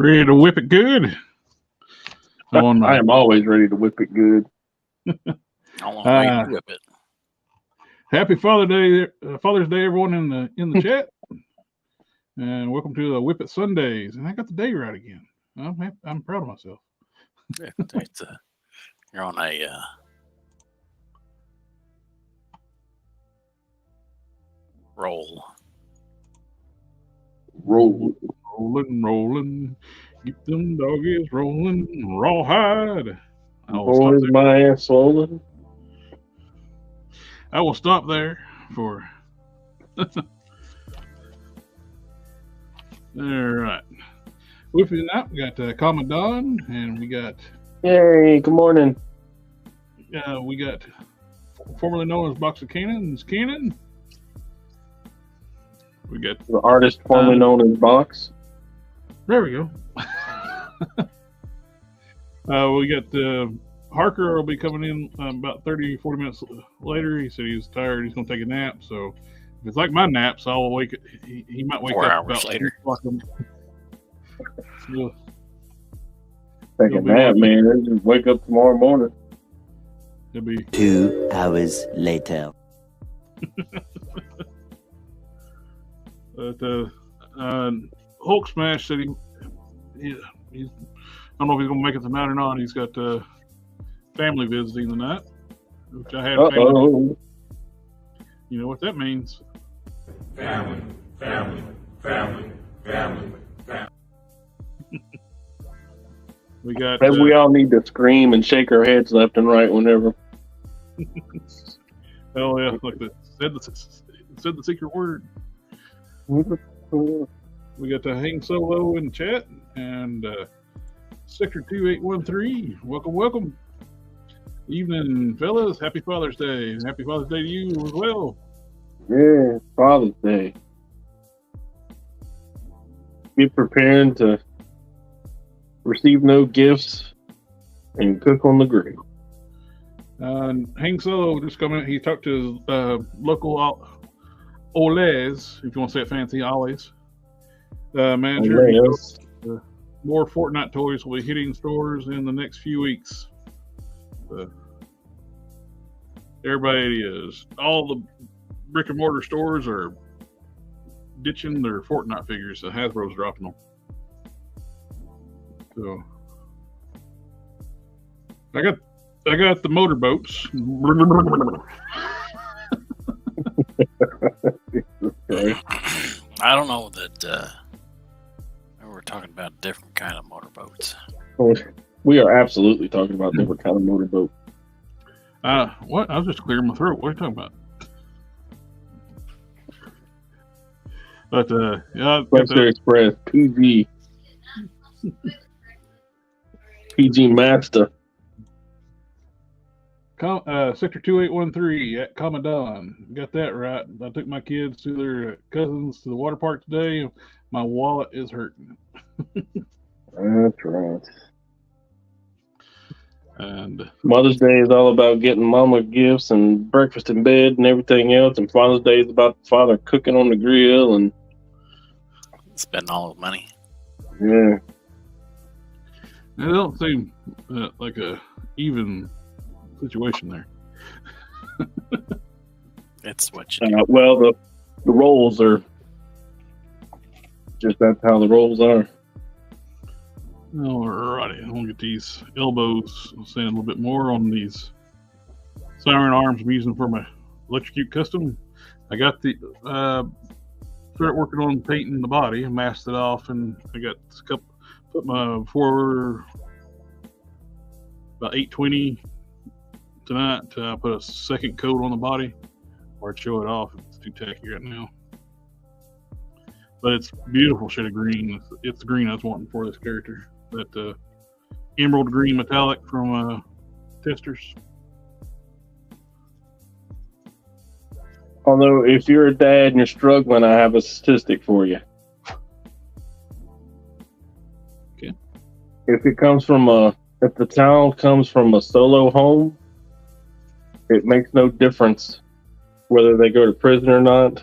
Ready to whip it good? I am always ready to whip it good. I want to whip it. Happy Father's Day, everyone in the chat, and welcome to the WIP IT Sundays. And I got the day right again. I'm proud of myself. Yeah, you're on a roll. Rolling. Keep them doggies rolling. Rawhide. Boy, is my ass swollen. I will stop there for. All right. With you now, we got Commandant, and we got. Yay! Good morning. We got formerly known as Box of Cannons, Cannon. We got the artist formerly known as Box. There we go. We got Harker will be coming in about 30, 40 minutes later. He said he's tired. He's going to take a nap. So if it's like my naps, I'll wake. He might wake 4 up hours about later. Take a nap, man. Just wake up tomorrow morning. It'll be 2 hours later. But Hulk Smash said he's I don't know if he's going to make it tonight or not. He's got family visiting tonight, which I had family. You know what that means. Family. We got. Maybe we all need to scream and shake our heads left and right whenever. Oh yeah, like said the secret word. We got the Hang Solo in the chat and Sector 2813. Welcome. Evening, fellas. Happy Father's Day. Happy Father's Day to you as well. Yeah, Father's Day. Be preparing to receive no gifts and cook on the grill. Hang Solo just coming. He talked to his local Oles, if you want to say it fancy, Ollie's manager. More Fortnite toys will be hitting stores in the next few weeks. Everybody is. All the brick and mortar stores are ditching their Fortnite figures. So Hasbro's dropping them. So I got the motorboats. I don't know that we're talking about a different kind of motorboats. We are absolutely talking about different kind of motorboat. What? I was just clearing my throat. What are you talking about? But Western Express PG Master. Sector 2813 at Commandant. Got that right. I took my kids to their cousins to the water park today. My wallet is hurting. That's right. And Mother's Day is all about getting mama gifts and breakfast in bed and everything else. And Father's Day is about the father cooking on the grill and spending all the money. Yeah. It don't seem like a even situation there. That's what you do. Well, the rolls are just that's how the rolls are. Alrighty, I'm gonna get these elbows. I'll say a little bit more on these siren arms I'm using for my electrocute custom. I got the start working on painting the body. I masked it off, and I got a couple. Put my about 820 tonight. I put a second coat on the body, or I'd show it off. It's too tacky right now, but it's beautiful shade of green. It's the green I was wanting for this character. That emerald green metallic from Testers. Although, if you're a dad and you're struggling, I have a statistic for you. Okay. If the child comes from a solo home, it makes no difference whether they go to prison or not.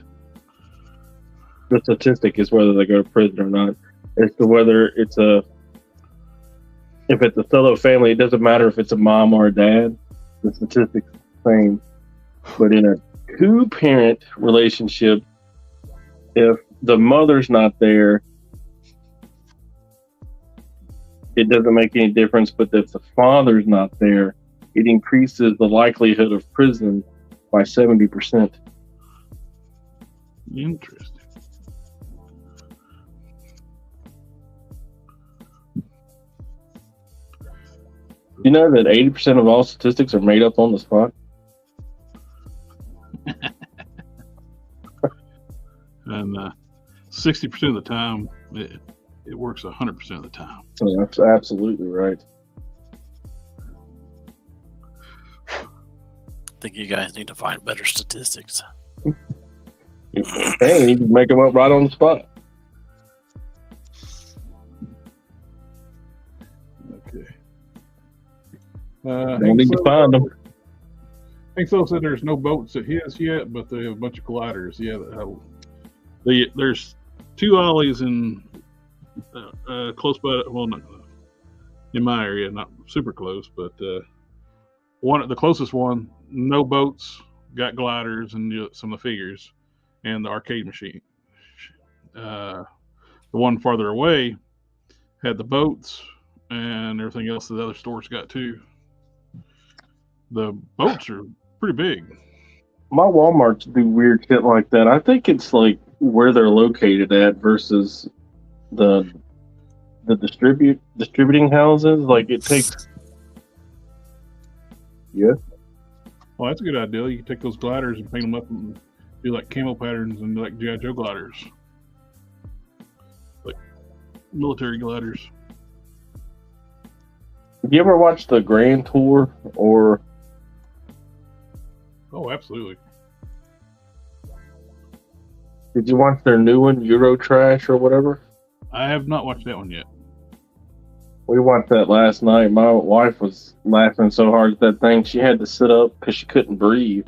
The statistic is whether they go to prison or not. As to whether it's a if it's a solo family, it doesn't matter if it's a mom or a dad. The statistics are the same. But in a two-parent relationship, if the mother's not there, it doesn't make any difference. But if the father's not there, it increases the likelihood of prison by 70%. Interesting. You know that 80% of all statistics are made up on the spot? And 60% of the time, it works 100% of the time. So that's absolutely right. I think you guys need to find better statistics. Hey, you can make them up right on the spot. Okay. Don't need to find them. Hank So said there's no boats at his yet, but they have a bunch of gliders. Yeah, there's 2 ollies in close by. Well, not in my area, not super close, but the closest one, no boats, got gliders and some of the figures, and the arcade machine. The one farther away had the boats and everything else that the other stores got too. The boats are pretty big. My Walmarts do weird shit like that. I think it's like where they're located at versus the distributing houses. Like it takes. Yeah. Well, that's a good idea. You can take those gliders and paint them up and do like camo patterns and like G.I. Joe gliders, like military gliders. Have you ever watched the Grand Tour or? Oh, absolutely. Did you watch their new one, Euro Trash or whatever? I have not watched that one yet. We watched that last night. My wife was laughing so hard at that thing, she had to sit up because she couldn't breathe.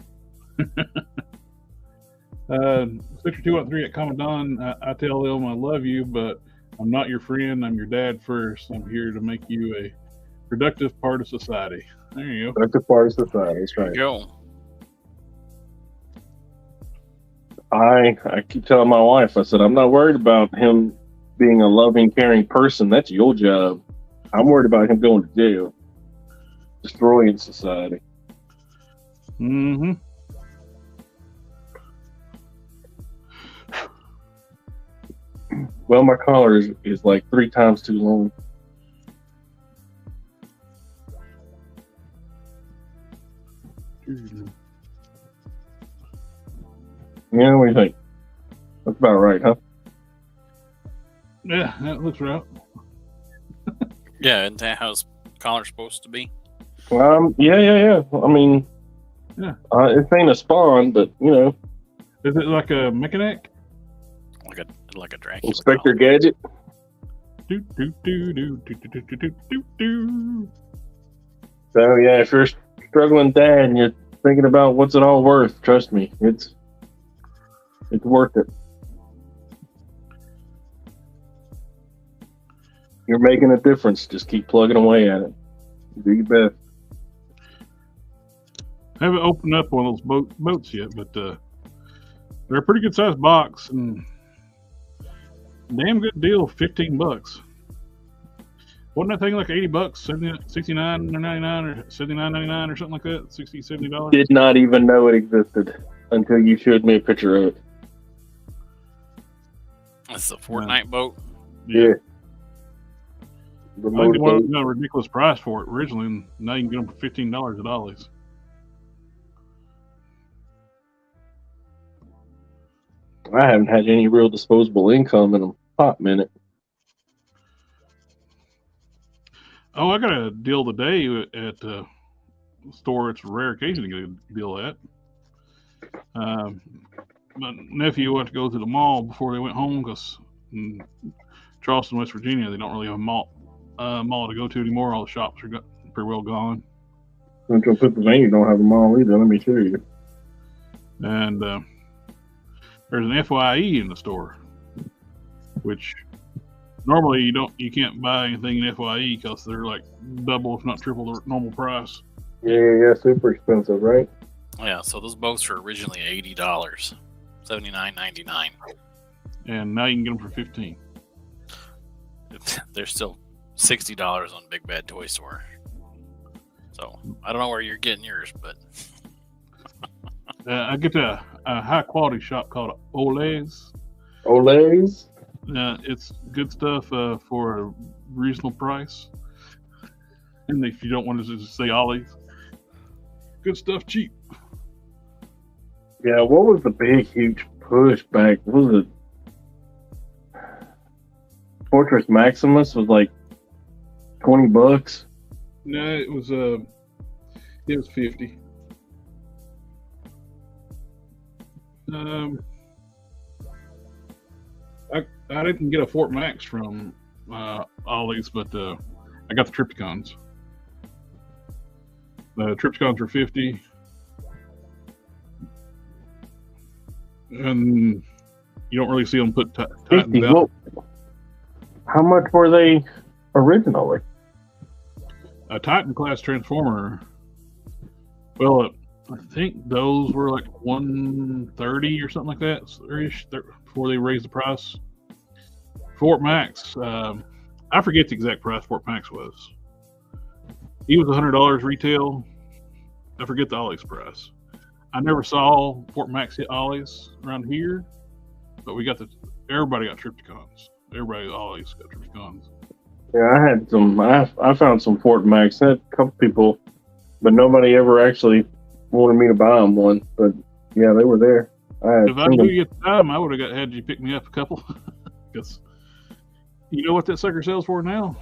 63213 at Commandant. I tell them I love you, but I'm not your friend. I'm your dad first. I'm here to make you a productive part of society. There you go. Productive part of society. That's right. Go. I keep telling my wife, I said, I'm not worried about him being a loving, caring person. That's your job. I'm worried about him going to jail, destroying society. Mm-hmm. Well, my collar is like 3 times too long. Yeah, what do you think? That's about right, huh? Yeah, that looks right. Yeah, isn't that how his collar's supposed to be? Yeah. I mean, yeah. It ain't a spawn, but you know. Is it like a mechanic? Like a Dracula. Inspector Gadget. Do do do do do do do do do do. So yeah, if you're a struggling dad and you're thinking about what's it all worth, trust me, it's worth it. You're making a difference. Just keep plugging away at it. Do your best. I haven't opened up one of those boats yet, but they're a pretty good sized box and damn good deal. $15. Wasn't that thing like $80, $69 or 99 or $79.99 or something like that? $60-$70. Did not even know it existed until you showed me a picture of it. That's the Fortnite boat. Yeah. I think one got a ridiculous price for it originally, and now you can get them for $15 at Ollie's. I haven't had any real disposable income in a hot minute. Oh, I got a deal today at the store. It's a rare occasion to get a deal at. My nephew went to go to the mall before they went home because in Charleston, West Virginia, they don't really have a mall to go to anymore. All the shops are pretty well gone. Central Pennsylvania don't have a mall either. Let me show you. And there's an FYE in the store, which Normally, you can't buy anything in FYE because they're like double, if not triple, the normal price. Yeah, super expensive, right? Yeah, so those boats were originally $80, $79.99. And now you can get them for $15. They're still $60 on Big Bad Toy Store. So I don't know where you're getting yours, but I get to a high quality shop called Olays. Olays? It's good stuff for a reasonable price. And if you don't want to just say Ollie's, good stuff cheap. Yeah, what was the big, huge push back? What was it? Fortress Maximus was like $20. No, it was 50. I didn't get a Fort Max from Ollie's, but I got the Trypticons. The Trypticons were 50, and you don't really see them put Titans out. Well, how much were they originally? A Titan class Transformer. Well, I think those were like $130 or something like that, before they raised the price. Fort Max, I forget the exact price Fort Max was. He was $100 retail. I forget the Ollie's price. I never saw Fort Max hit Ollie's around here, but everybody got Trypticons. Everybody Ollie's got Trypticons. Yeah, I had some. I found some Fort Max. I had a couple people, but nobody ever actually wanted me to buy them one. But yeah, they were there. If I knew you at the time, I would have had you pick me up a couple. Because you know what that sucker sells for now?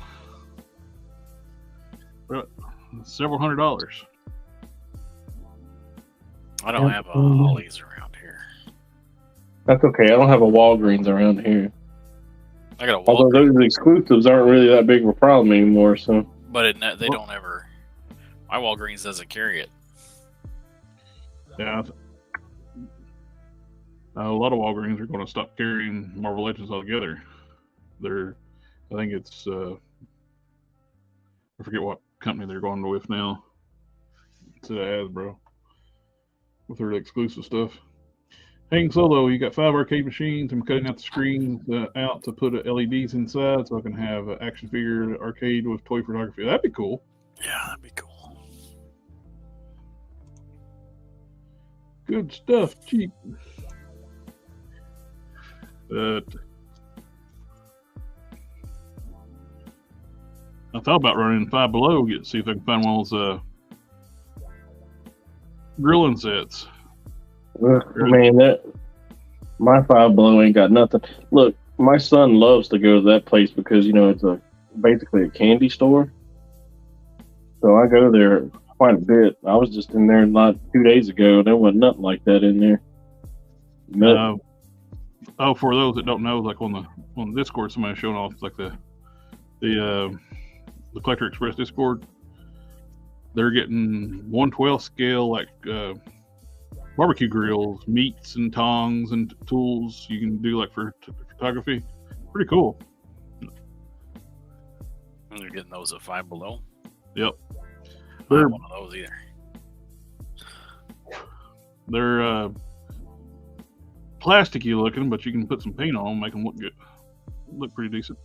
Several $100s. I don't have Ollie's around here. That's okay. I don't have a Walgreens around here. I got a Walgreens. Although those exclusives aren't really that big of a problem anymore. So, but they don't ever. My Walgreens doesn't carry it. Yeah. A lot of Walgreens are going to stop carrying Marvel Legends altogether. I think it's, I forget what company they're going with now. It's Hasbro with their exclusive stuff. Hang Solo, you got 5 arcade machines. I'm cutting out the screens out to put LEDs inside so I can have an action figure arcade with toy photography. That'd be cool. Yeah, that'd be cool. Good stuff, cheap. I thought about running Five Below, see if I can find one of those grilling sets. Man, my Five Below ain't got nothing. Look, my son loves to go to that place because it's basically a candy store. So I go there quite a bit. I was just in there not 2 days ago. There wasn't nothing like that in there. For those that don't know, like on the Discord, somebody showing off like the Collector Express Discord. They're getting 1/12 scale like barbecue grills, meats and tongs and tools you can do like for photography. Pretty cool. You're getting those at Five Below. Yep. I don't have one of those either. They're plasticky looking, but you can put some paint on them, make them look good. Look pretty decent.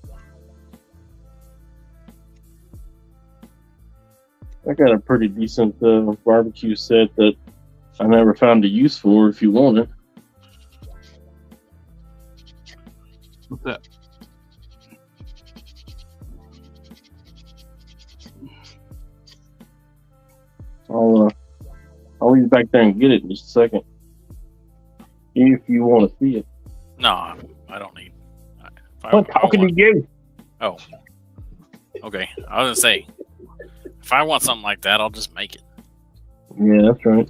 I got a pretty decent barbecue set that I never found a use for if you want it. What's that? I'll leave back there and get it in just a second. If you want to see it. No, I don't need. I'm talking to you. Oh. Okay. I was gonna say, if I want something like that, I'll just make it. Yeah, that's right.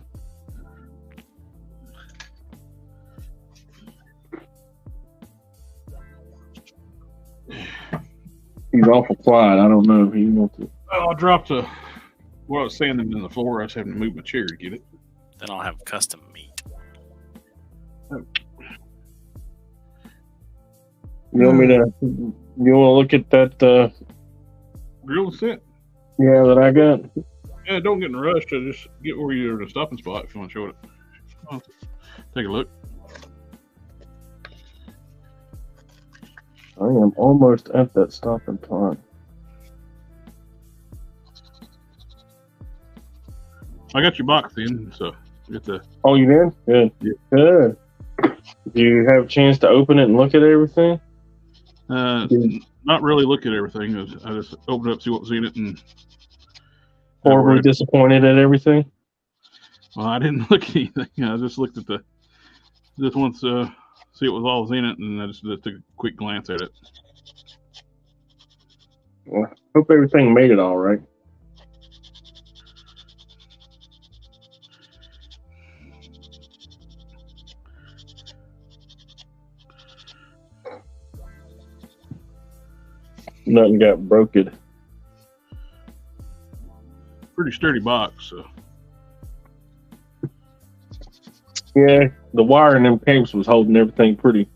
He's awful quiet. I don't know if he wants to. Oh, I dropped what I was sanding in the floor. I just having to move my chair to get it. Then I'll have custom meat. You want me to You want to look at that? Grill set. Yeah, that I got. Yeah, don't get in a rush to just get where you're at a stopping spot if you want to show it. Oh, take a look. I am almost at that stopping point. I got your box in, so get the. Oh, you did? Good. Yeah. Good. Do you have a chance to open it and look at everything? Not really look at everything. I just opened it up, see what was in it, and Horribly disappointed at everything? Well, I didn't look at anything. I just looked at just once see what was all was in it, and I just took a quick glance at it. Well, hope everything made it all right. Nothing got broken. Pretty sturdy box. So. Yeah, the wire in them cables was holding everything pretty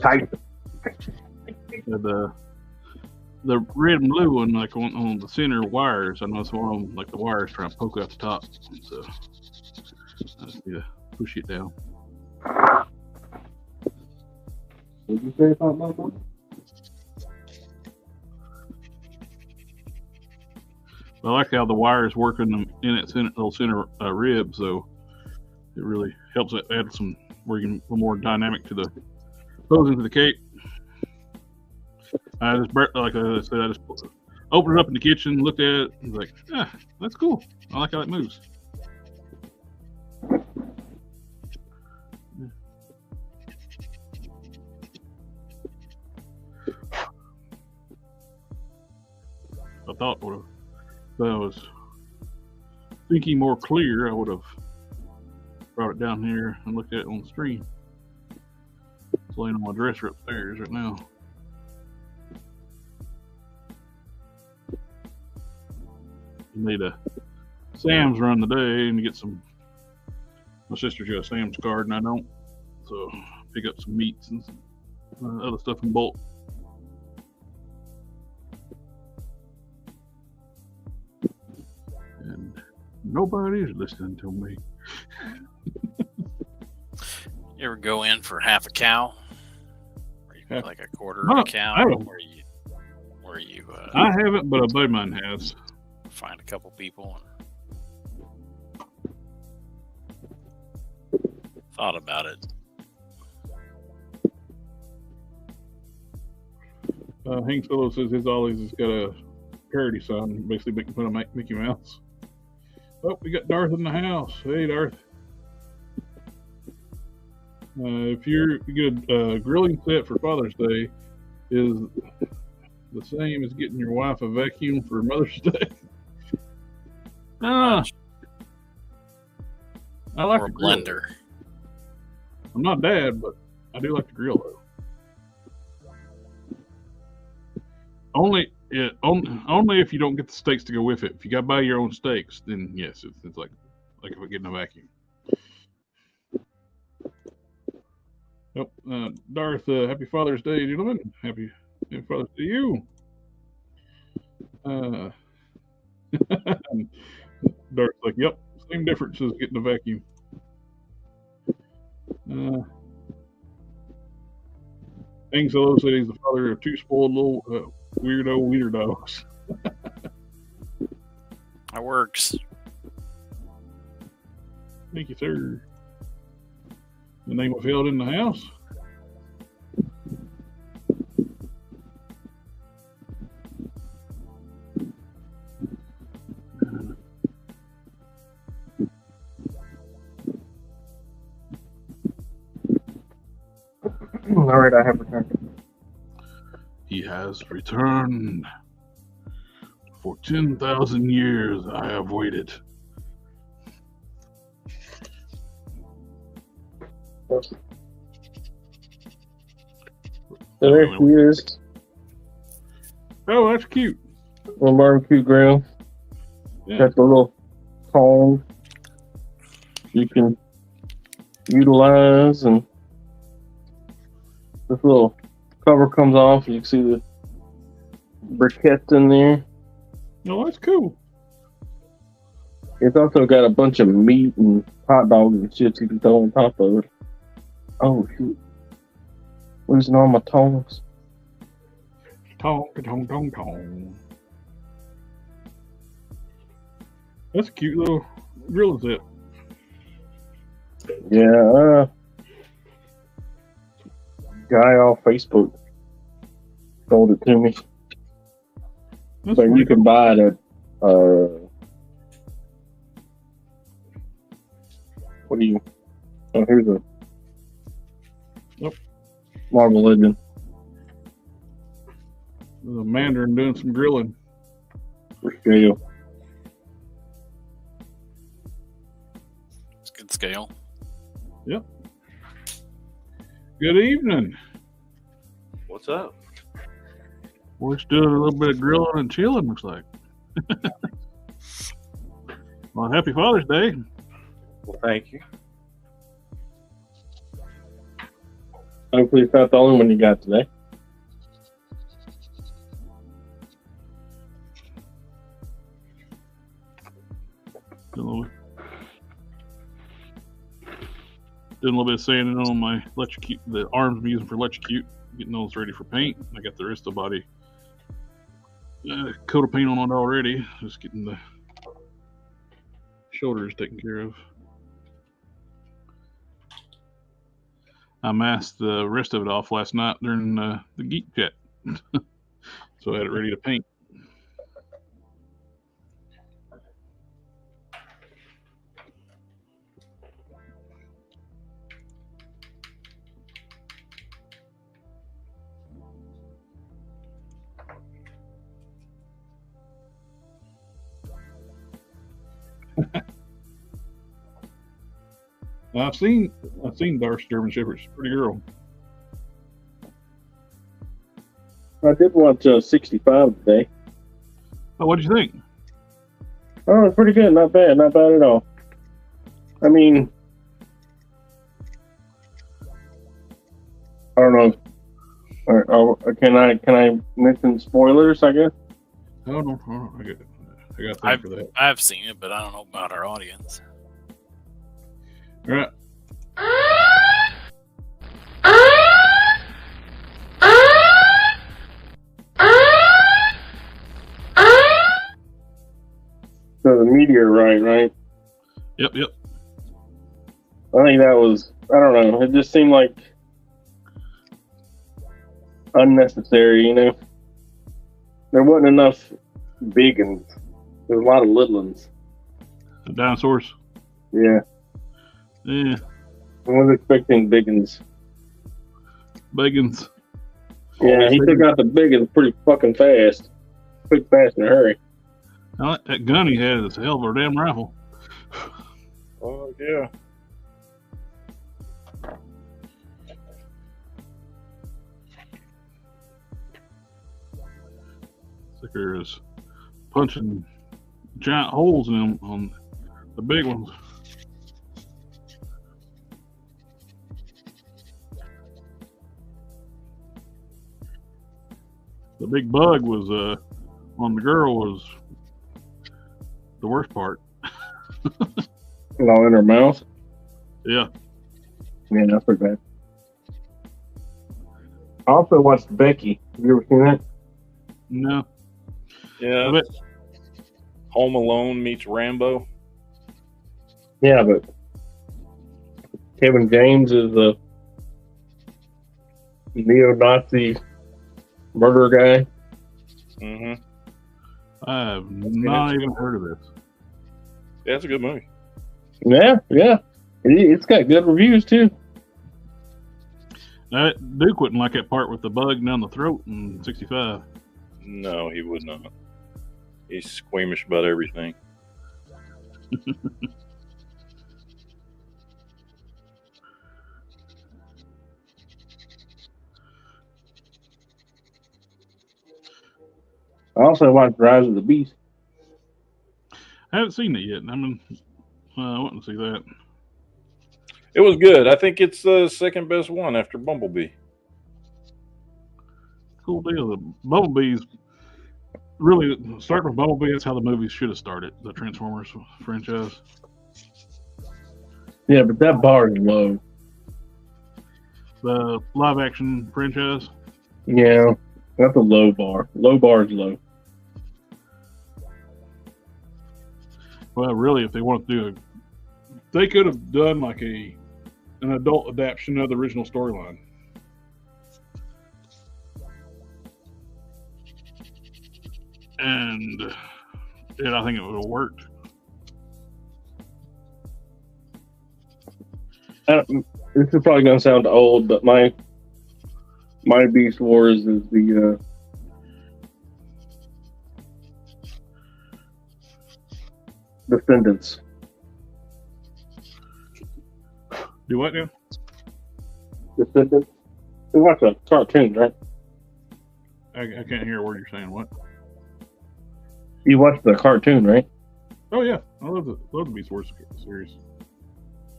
tight. The red and blue one, like on the center wires, I noticed one of them, like the wires trying to poke out the top. So I just need to push it down. What did you say about my phone? I like how the wires work in its little center rib, so it really helps it add some where you can a little more dynamic to the posing to the cake. I just like I said, I just opened it up in the kitchen, looked at it, and was like, that's cool. I like how it moves. I thought if I was thinking more clear, I would have brought it down here and looked at it on the stream. It's laying on my dresser upstairs right now. You need a Sam's run today and get some. My sister's got a Sam's card and I don't, so pick up some meats and some other stuff in bulk. And nobody's listening to me. You ever go in for half a cow? Or you like a quarter of a cow? Where you I haven't, but a buddy of mine has. Find a couple people and thought about it. Hank Solo says his Ollie's has got a parody song, basically making fun of Mickey Mouse. Oh, we got Darth in the house. Hey, Darth. If you get a grilling set for Father's Day, is the same as getting your wife a vacuum for Mother's Day. I like or a blender. I'm not dad, but I do like to grill though. Only if you don't get the steaks to go with it. If you got to buy your own steaks, then yes, it's like if we're getting a vacuum. Oh, Darth, happy Father's Day, gentlemen. Happy Father's Day to you. Darth's like, yep, same difference as getting a vacuum. Hank Solo said he's the father of two spoiled little weirdo wiener dogs. That works. Thank you, sir. The name of held in the house. All right, I have returned. He has returned. For 10,000 years I have waited. There he is. Oh, that's cute. Little barbecue grill. Yeah. Got the little tongs you can utilize, and this little cover comes off. You can see the briquettes in there. Oh, that's cool. It's also got a bunch of meat and hot dogs and shit you can throw on top of it. Oh, shoot. Losing all my tongs. Tong, tong, tong, tong. That's a cute little grill set. Yeah, guy off Facebook sold it to me. That's But you can buy it at, what do you, oh, here's a Marvel Legend. There's a Mandarin doing some grilling. For scale. It's good scale. Yep. Good evening. What's up? We're just doing a little bit of grilling and chilling, looks like. Well, happy Father's Day. Well, thank you. Hopefully it's not the only one you got today. Doing a little bit of sanding on my electrocute, the arms I'm using for electrocute, getting those ready for paint. I got the rest of the body coat of paint on it already. Just getting the shoulders taken care of. I masked the rest of it off last night during the Geek Chat, so I had it ready to paint. I've seen Darcy German Shepherd's pretty girl. I did watch 65 today. Oh, what'd you think? Oh, it's pretty good. Not bad at all. I mean, I don't know. Can I mention spoilers? I guess. Oh no, I got time for that. I've seen it, but I don't know about our audience. All right. So the meteorite, right? Yep. I think that was, I don't know. It just seemed like unnecessary, you know. There wasn't enough big ones. There's a lot of little ones. The dinosaurs. Yeah. Yeah. I was expecting big ones. Biggins. Yeah, he took out the big ones pretty fucking fast. Quick, fast, in a hurry. That gun he had is a hell of a damn rifle. Oh, yeah. Sicker is punching giant holes in them on the big ones. The big bug was on the girl was the worst part. All in her mouth. Yeah. Yeah, that's pretty bad. I also watched Becky. Have you ever seen that? No. Yeah. It's Home Alone meets Rambo. Yeah, but Kevin James is a neo-Nazi murder guy. Mm-hmm. I have not even heard of this. Yeah, it's a good movie. Yeah. It's got good reviews too. Duke wouldn't like that part with the bug down the throat in 65. No, he would not. He's squeamish about everything. I also watched Rise of the Beast. I haven't seen it yet. I mean, I want to see that. It was good. I think it's the second best one after Bumblebee. cool deal. The Bumblebee's really starting with Bumblebee. That's how the movies should have started. The Transformers franchise. Yeah, but that bar is low. The live action franchise. Yeah, that's a low bar. Low bar is low. Well, really, if they wanted to do they could have done like an adult adaptation of the original storyline. And I think it would have worked. This is probably going to sound old, but my Beast Wars is the Descendants. Do what now? Descendants. We watch a cartoon, right? I can't hear a word you're saying. What? You watch the cartoon, right? Oh yeah, I love the Beast Wars series.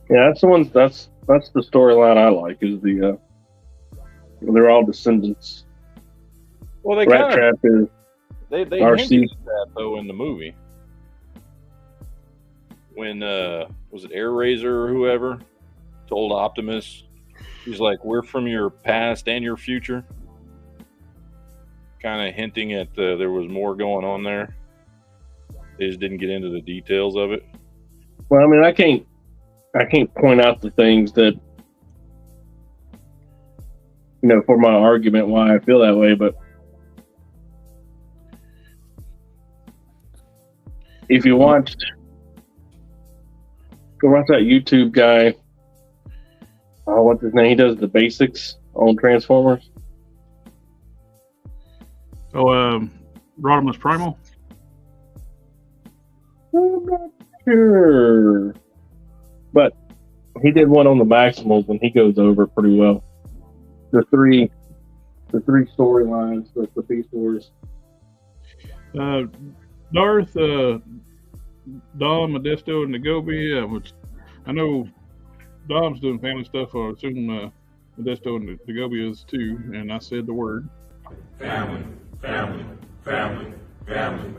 Yeah, that's the one. That's the storyline I like. Is the they're all descendants. Well, they Rat Trap is they RC. hinted at that though in the movie when was it Air Razor or whoever told Optimus, he's like, "We're from your past and your future," kind of hinting at there was more going on there. They just didn't get into the details of it. Well, I mean, I can't point out the things that, for my argument why I feel that way, but if you watched, go watch that YouTube guy. What's his name? He does the basics on Transformers. Oh, Rodimus Primal. I'm not sure, but he did one on the Maximals, and he goes over pretty well. The three storylines with the Beast Wars. Darth, Dom, Modesto, and Nagobi. Which I know Dom's doing family stuff. I assume Modesto and Nagobi is too. And I said the word. Family, family, family, family.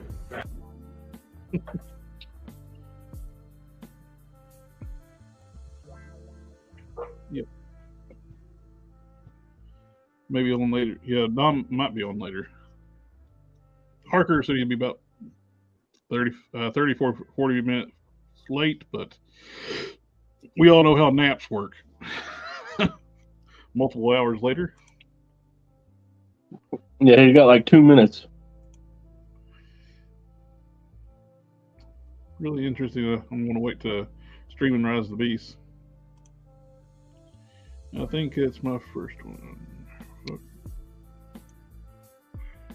Yep. Maybe on later. Yeah, Dom might be on later. Harker said he'd be about 34, 40 minutes late, but we all know how naps work. Multiple hours later. Yeah, he got like 2 minutes. Really interesting. I'm going to wait to stream and Rise of the Beast. I think it's my first one.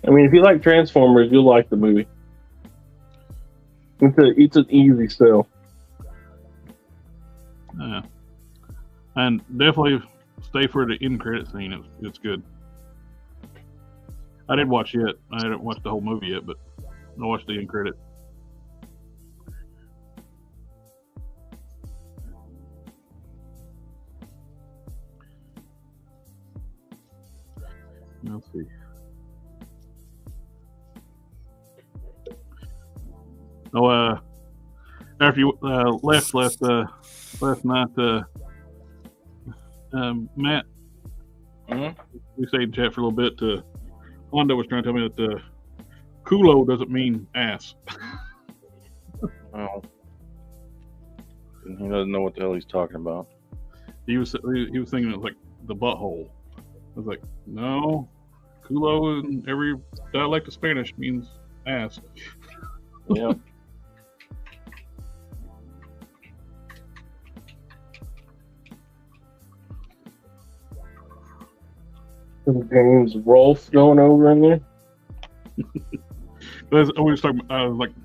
I mean, if you like Transformers, you'll like the movie. It's an easy sell. Yeah. And definitely stay for the end credit scene. It's good. I didn't watch yet. I didn't watch the whole movie yet, but I watched the end credit. Let's see. Oh, after you left last night, Matt, we stayed in chat for a little bit. Hondo was trying to tell me that culo doesn't mean ass. Oh. He doesn't know what the hell he's talking about. He was thinking it was like the butthole. I was like, no, culo in every dialect of Spanish means ass. Yeah. James Rolfe going over in there. But we was talking. It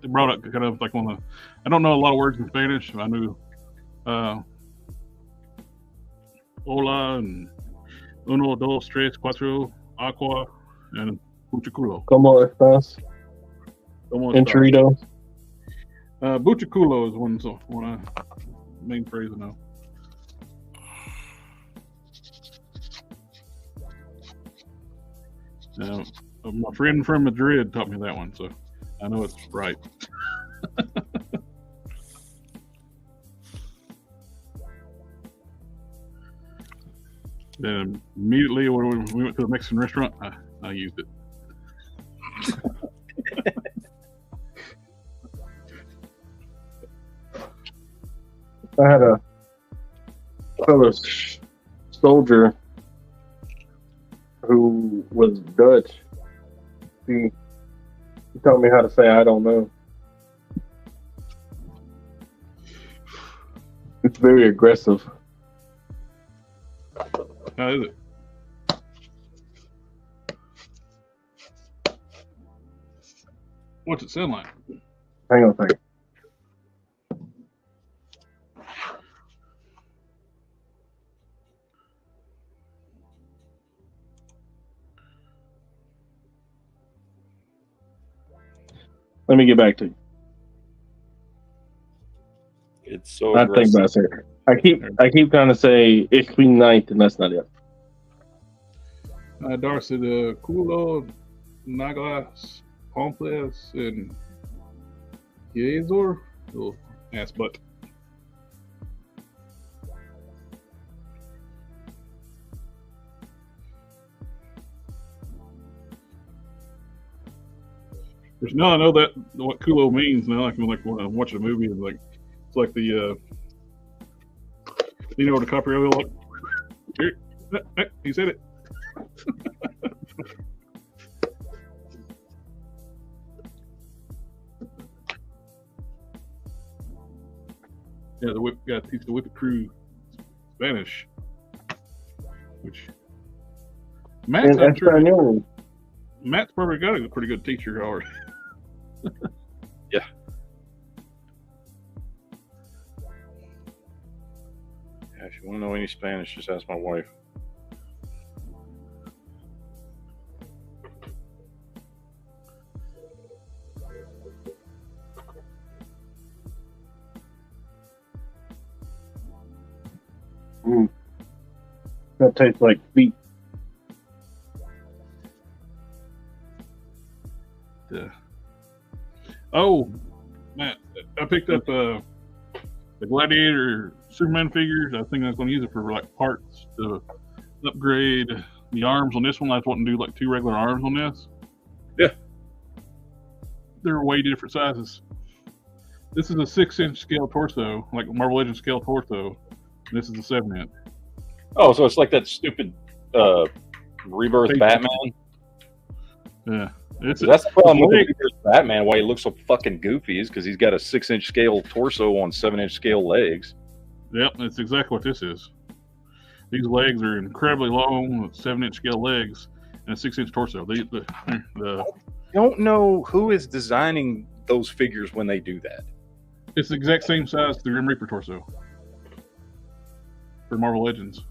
brought up kind of like one of the. I don't know a lot of words in Spanish. I knew hola and uno, dos, tres, cuatro, aqua, and buchaculo. ¿Cómo estás? Enchilado. Buchaculo is one main phrase I know. My friend from Madrid taught me that one, so I know it's right. Then immediately when we went to the Mexican restaurant, I used it. I had a fellow soldier who was Dutch. He taught me how to say "I don't know." It's very aggressive. How is it? What's it sound like? Hang on a second. Let me get back to you. It's so I think about it. I keep trying to say "Ich bin ninth," and that's not it. Darcy, the Culo, Naglas, Pomples, and Yezor. Little ass butt. Now I know that what Culo means now. Like when I'm watching a movie, it's like the you know, the copyright will like here, he said it. Yeah, the whip got to teach the WIP IT crew Spanish, which Matt's not sure. Matt's probably got a pretty good teacher already. Yeah. Yeah, if you want to know any Spanish, just ask my wife. That tastes like feet. Yeah. Oh, Matt, I picked up the Gladiator Superman figures. I think I was going to use it for like parts to upgrade the arms on this one. I just want to do like 2 regular arms on this. Yeah. They're way different sizes. This is a 6-inch scale torso, like Marvel Legends scale torso. This is a 7-inch. Oh, so it's like that stupid Rebirth Batman? Yeah. That's the problem with Rebirth Batman, why he looks so fucking goofy, is because he's got a 6-inch scale torso on 7-inch scale legs. Yep, that's exactly what this is. These legs are incredibly long, 7-inch scale legs, and a 6-inch torso. I don't know who is designing those figures when they do that. It's the exact same size as the Grim Reaper torso for Marvel Legends.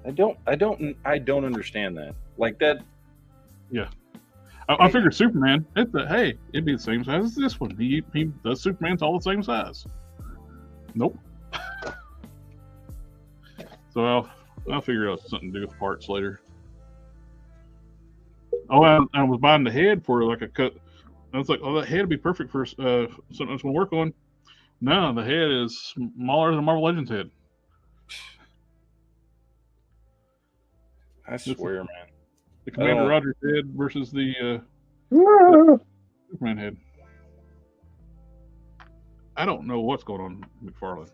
I don't understand that. Like that. Yeah. I figured Superman, it'd be the same size as this one. He does Superman's all the same size. Nope. So I'll figure out something to do with parts later. Oh, I was buying the head for like a cut. I was like, oh, that head would be perfect for something I was going to work on. No, the head is smaller than a Marvel Legends head. I swear, man. The Commander Rogers head versus the Superman head. I don't know what's going on with McFarlane.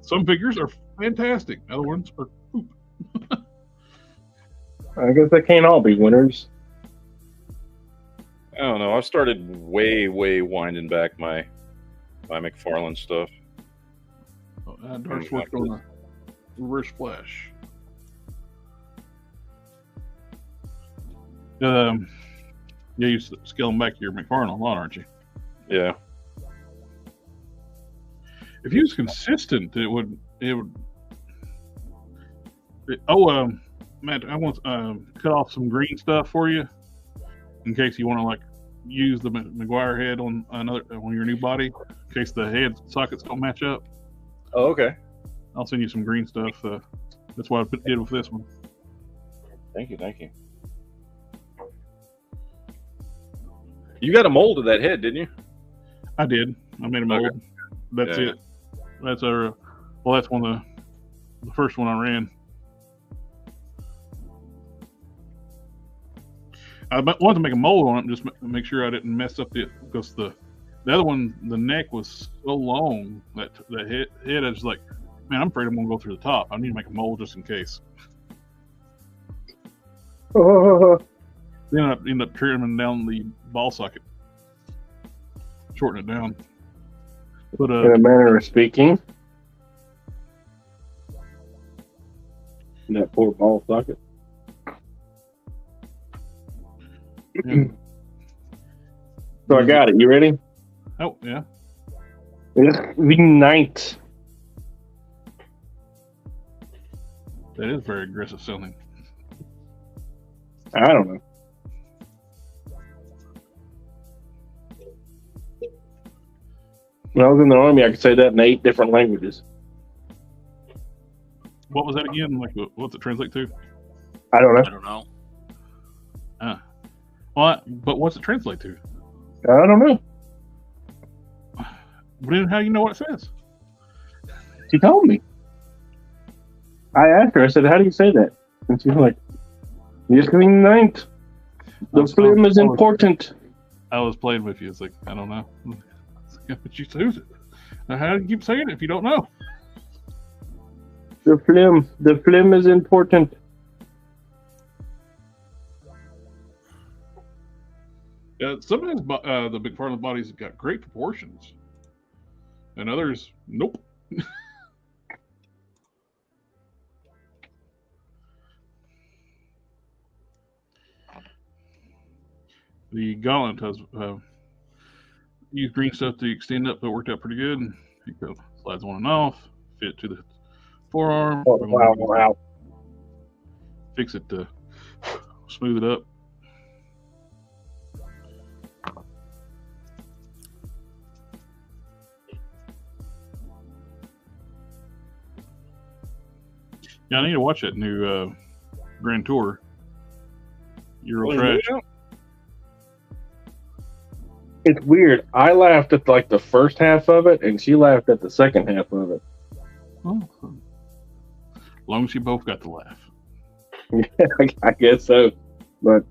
Some figures are fantastic. Other ones are poop. I guess they can't all be winners. I don't know. I've started way winding back my McFarlane stuff. Dark's worked on a Reverse Flash. Yeah, you scaling back your McFarlane a lot, aren't you? Yeah. If he was consistent, it would. Matt, I want to cut off some green stuff for you, in case you want to like use the McGuire head on your new body, in case the head sockets don't match up. Oh, okay. I'll send you some green stuff. That's what I did with this one. Thank you. You got a mold of that head, didn't you? I did. I made a mold. Okay. That's Yeah, it. That's that's one of the first one I ran. I wanted to make a mold on it, just make sure I didn't mess up because the other one, the neck was so long that head I was like, man, I'm afraid I'm gonna go through the top. I need to make a mold just in case. Then I ended up trimming down the ball socket, shorten it down. But in a manner of speaking, in that poor ball socket. Yeah. So I got it. You ready? Oh yeah. Night. That is very aggressive sounding. I don't know. When I was in the Army, I could say that in 8 different languages. What was that again? Like, what's it translate to? I don't know. I don't know. But what's it translate to? I don't know. Then how do you know what it says? She told me. I asked her, I said, how do you say that? And she's like, night. The film is important. I was playing with you. It's like, I don't know. But you choose it. Now, how do you keep saying it if you don't know? The film is important. Sometimes the big part of the body's got great proportions, and others, nope. The gauntlet has used green stuff to extend up, but it worked out pretty good. You go slides on and off, fit to the forearm. Oh, wow. Fix it to smooth it up. Yeah, I need to watch that new Grand Tour. Euro Trash. It's weird. I laughed at like the first half of it, and she laughed at the second half of it. Oh, as long as you both got to laugh. Yeah, I guess so. But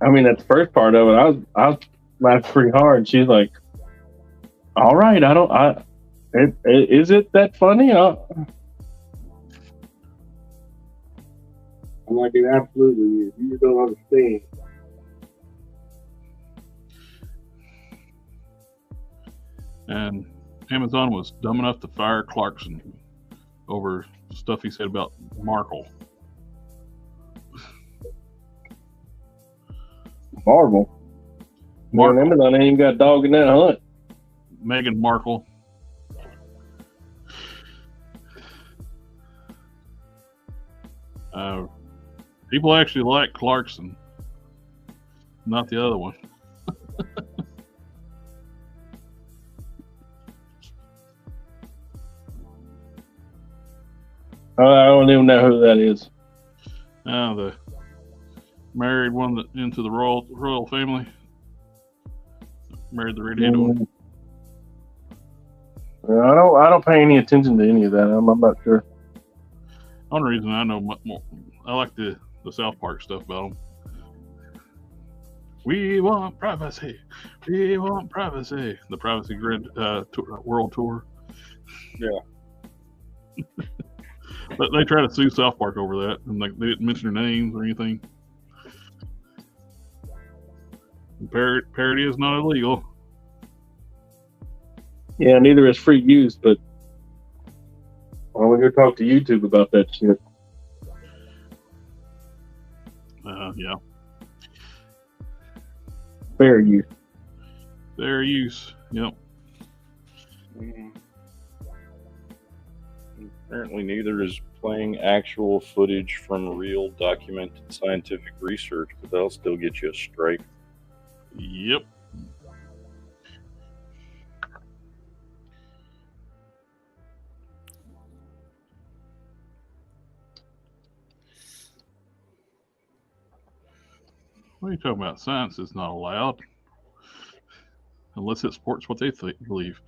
I mean, at the first part of it, I was laughing pretty hard. She's like, "All right, is it that funny?" I'm like, "It absolutely is. You just don't understand." And Amazon was dumb enough to fire Clarkson over stuff he said about Markle. Marvel. Amazon ain't even got a dog in that hunt. Meghan Markle. People actually like Clarkson, not the other one. I don't even know who that is. The married one that into the royal family. Married the redheaded one. I don't pay any attention to any of that. I'm not sure. Only reason I know much more, I like the South Park stuff about them. We want privacy. We want privacy. The Privacy Grid World Tour. Yeah. But they try to sue South Park over that, and like they didn't mention their names or anything. Parody is not illegal. Yeah, neither is free use, but well, we're going to talk to YouTube about that shit. Yeah. Fair use. Fair use. Yep. Apparently, neither is playing actual footage from real documented scientific research, but that'll still get you a strike. Yep. What are you talking about? Science is not allowed unless it supports what they believe.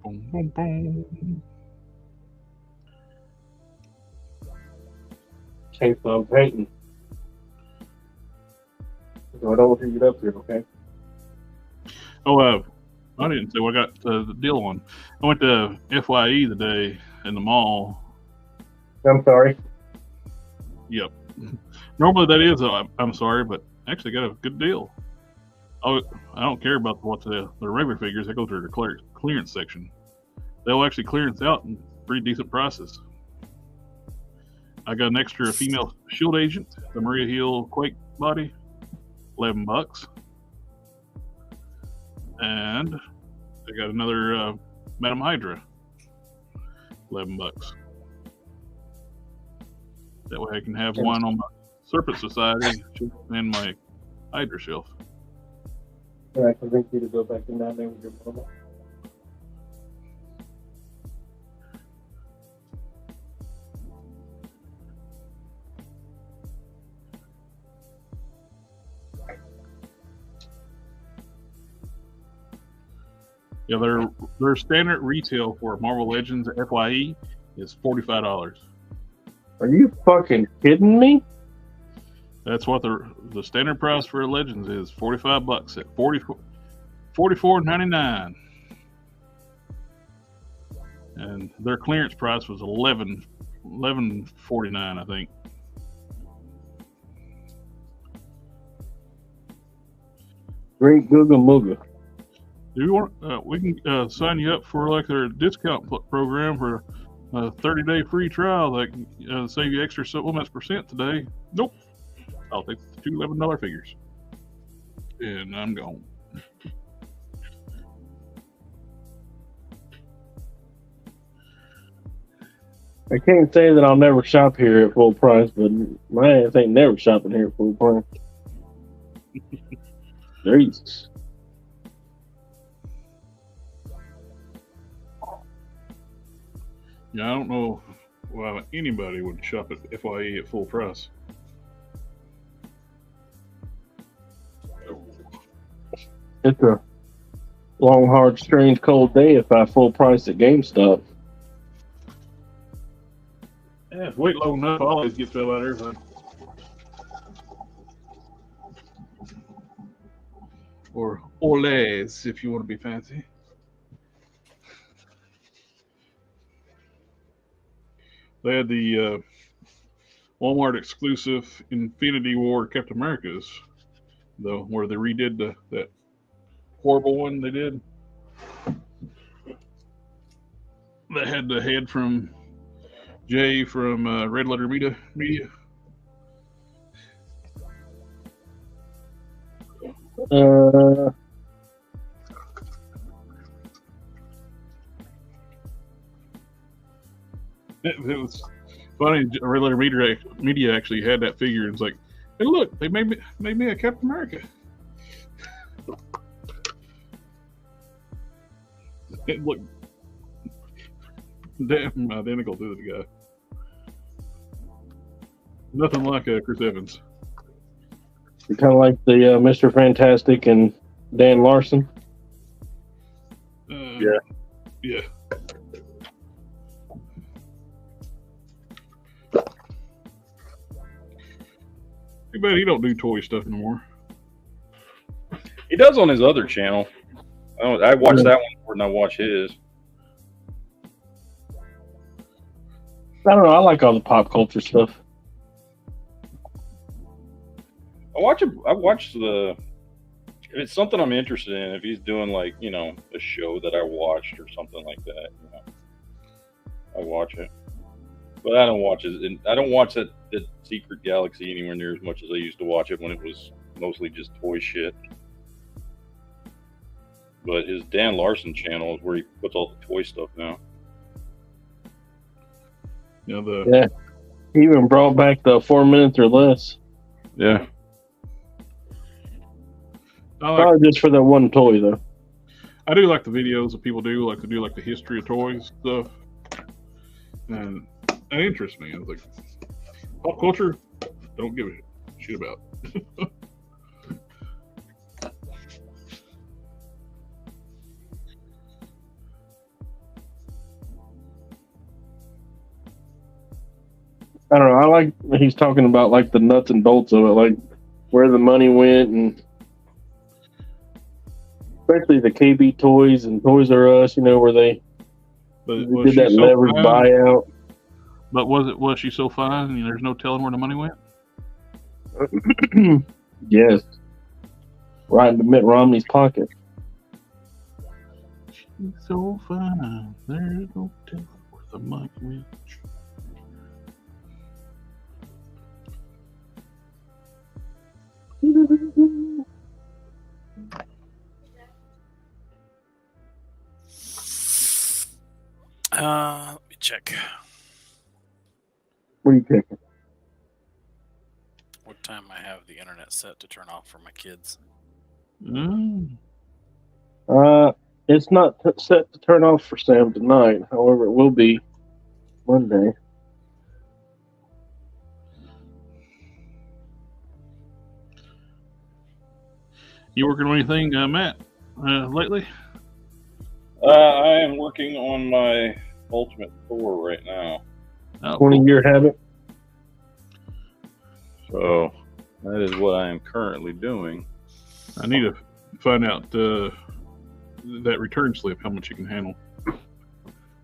Boom, boom, boom. Okay, so I'm painting. So I don't want to get up here, okay? Oh, I didn't say what I got the deal on. I went to FYE today in the mall. I'm sorry. Yep. Normally that is I'm sorry, but actually got a good deal. Oh, I don't care about what the regular figures. I go to the clearance section. They'll actually clearance out in pretty decent prices. I got an extra female shield agent, the Maria Hill Quake body, $11. And I got another Madam Hydra, $11. That way I can have one on my Serpent Society and my Hydra shelf. I convince you to go back in down there with your mama. Yeah, their standard retail for Marvel Legends FYE is $45. Are you fucking kidding me? That's what the standard price for Legends is, $45 at $44.99. And their clearance price was $11.49, I think. Great Googa Mooga. Do you want? We can sign you up for like their discount program for a 30-day free trial that can save you extra supplements percent today. Nope. I'll take the two $11 figures. And I'm gone. I can't say that I'll never shop here at full price, but my ass ain't never shopping here at full price. Jesus. Yeah, I don't know why anybody would shop at FYE at full price. It's a long, hard, strange, cold day if I full price at GameStop. Yeah, if wait long enough, I always get fell out of everything. Or Olays, if you want to be fancy. They had the Walmart exclusive Infinity War Captain America's, though, where they redid that horrible one they did. That had the head from Jay from Red Letter Media. It was funny. Red Letter Media actually had that figure, and it's like, hey, look, they made me a Captain America. It looked damn identical to the guy. Nothing like Chris Evans. Kind of like the Mr. Fantastic and Dan Larson. Yeah. Too bad he don't do toy stuff anymore. He does on his other channel. I watch that one more than I watch his. I don't know. I like all the pop culture stuff. I watch the. If it's something I'm interested in, if he's doing like a show that I watched or something like that, I watch it. But I don't watch it. I don't watch that Secret Galaxy anywhere near as much as I used to watch it when it was mostly just toy shit. But his Dan Larson channel is where he puts all the toy stuff now. Yeah, he even brought back the 4 minutes or less. Yeah. Probably just for that one toy, though. I do like the videos that people do, like to do like the history of toys stuff, and that interests me. I was like, pop culture, don't give a shit about. I don't know. I like he's talking about like the nuts and bolts of it, like where the money went, and especially the KB Toys and Toys R Us. You know, where they did that leverage buyout. But was she so fine? I mean, there's no telling where the money went. Yes, right into Mitt Romney's pocket. She's so fine. There's no telling where the money went. Let me check. What are you picking? What time I have the internet set to turn off for my kids? It's not set to turn off for Sam tonight. However, it will be Monday. You working on anything, Matt, lately? I am working on my Ultimate Thor right now. 20-year habit. So that is what I am currently doing. I need to find out that return slip, how much you can handle.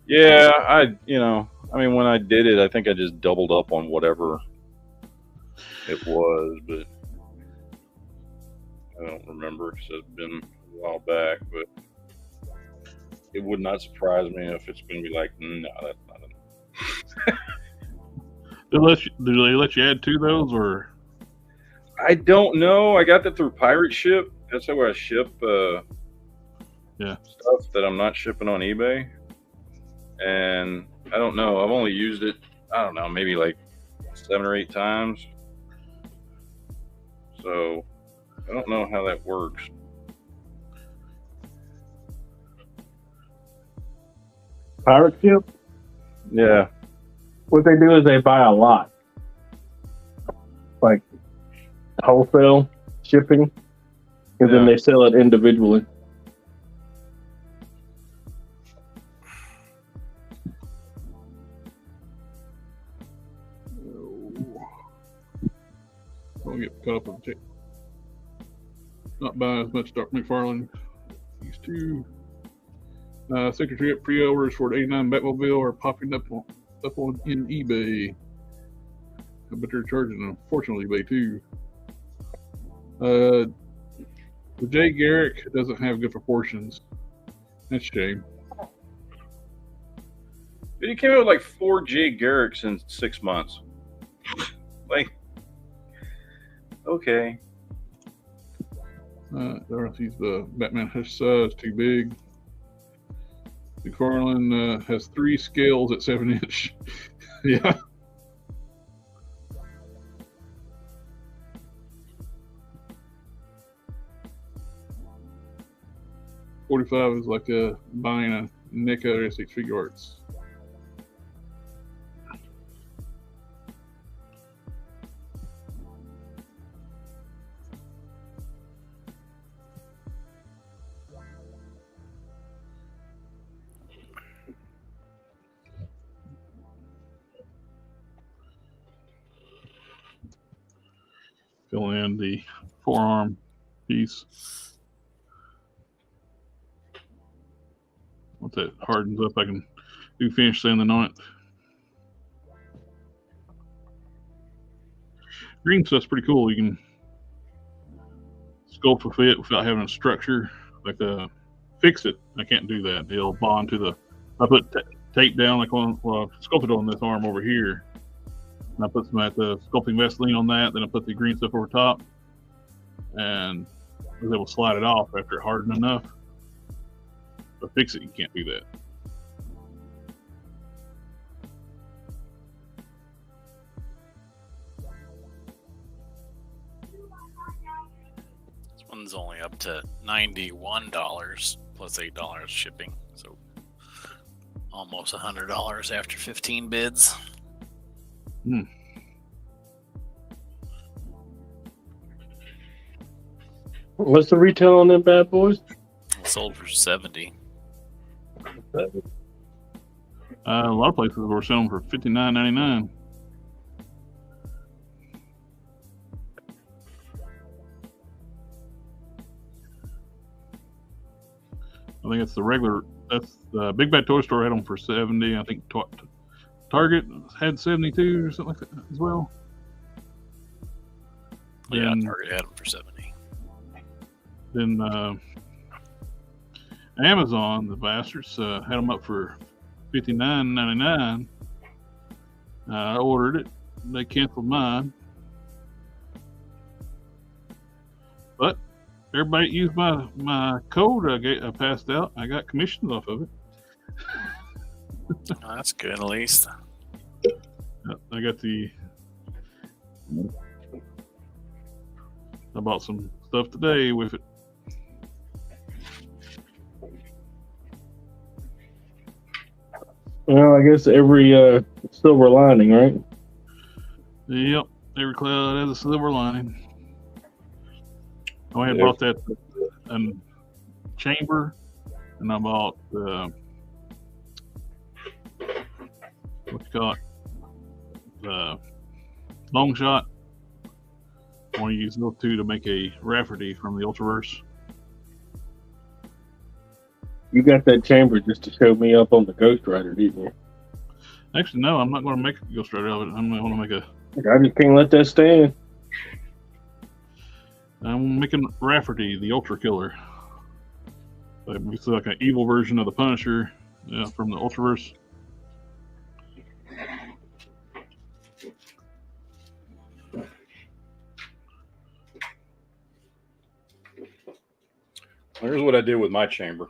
Yeah, I mean, when I did it, I think I just doubled up on whatever it was, but I don't remember because it's been a while back. But it would not surprise me if it's going to be like, no, that's not enough. Do they let you add to those, or? I don't know. I got that through Pirate Ship. That's how I ship stuff that I'm not shipping on eBay. And I don't know. I've only used it, I don't know, maybe like 7 or 8 times. So I don't know how that works. Pirate Ship? Yeah. What they do is they buy a lot. Like wholesale shipping. And then they sell it individually. I'll get caught up on it. Not buying as much Dark McFarlane used to. Secretary at pre-orders for the 89 Batmobile are popping up in eBay. I bet they're charging, unfortunately, eBay too. The Jay Garrick doesn't have good proportions. That's a shame. But he came out with like 4 Jay Garricks in 6 months. Like, okay. Dorothy's the Batman is too big. McFarlane has 3 scales at 7-inch. Yeah. $45 is like buying a NECA or 6 figure arts. Fill in the forearm piece. Once that hardens up, I can do finish sanding on it. Green stuff's pretty cool. You can sculpt a fit without having a structure. Like fix it. I can't do that. It'll bond to the. I put tape down like on sculpted on this arm over here. And I put some sculpting Vaseline on that. Then I put the green stuff over top, and I was able to slide it off after it hardened enough. But fix it, you can't do that. This one's only up to $91 plus $8 shipping. So almost $100 after 15 bids. What's the retail on them bad boys? It sold for 70. A lot of places were selling for $59.99. I think it's the regular. That's the Big Bad Toy Store had them for 70. I think Target had 72 or something like that as well. Yeah, Then, Target had them for 70. Then Amazon, the bastards, had them up for $59.99. I ordered it. They canceled mine. But everybody used my code I passed out. I got commissions off of it. Oh, that's good, at least. I got I bought some stuff today with it. Well, I guess every silver lining, right? Yep, every cloud has a silver lining. I had bought that chamber, and I bought what you call it, the long shot. I want to use those two to make a Rafferty from the Ultraverse. You got that chamber just to show me up on the Ghost Rider, didn't you? Actually, no, I'm not going to make a Ghost Rider of it. I'm going to make a. I just can't let that stand. I'm making Rafferty, the Ultra Killer. It's like an evil version of the Punisher from the Ultraverse. Here's what I did with my chamber.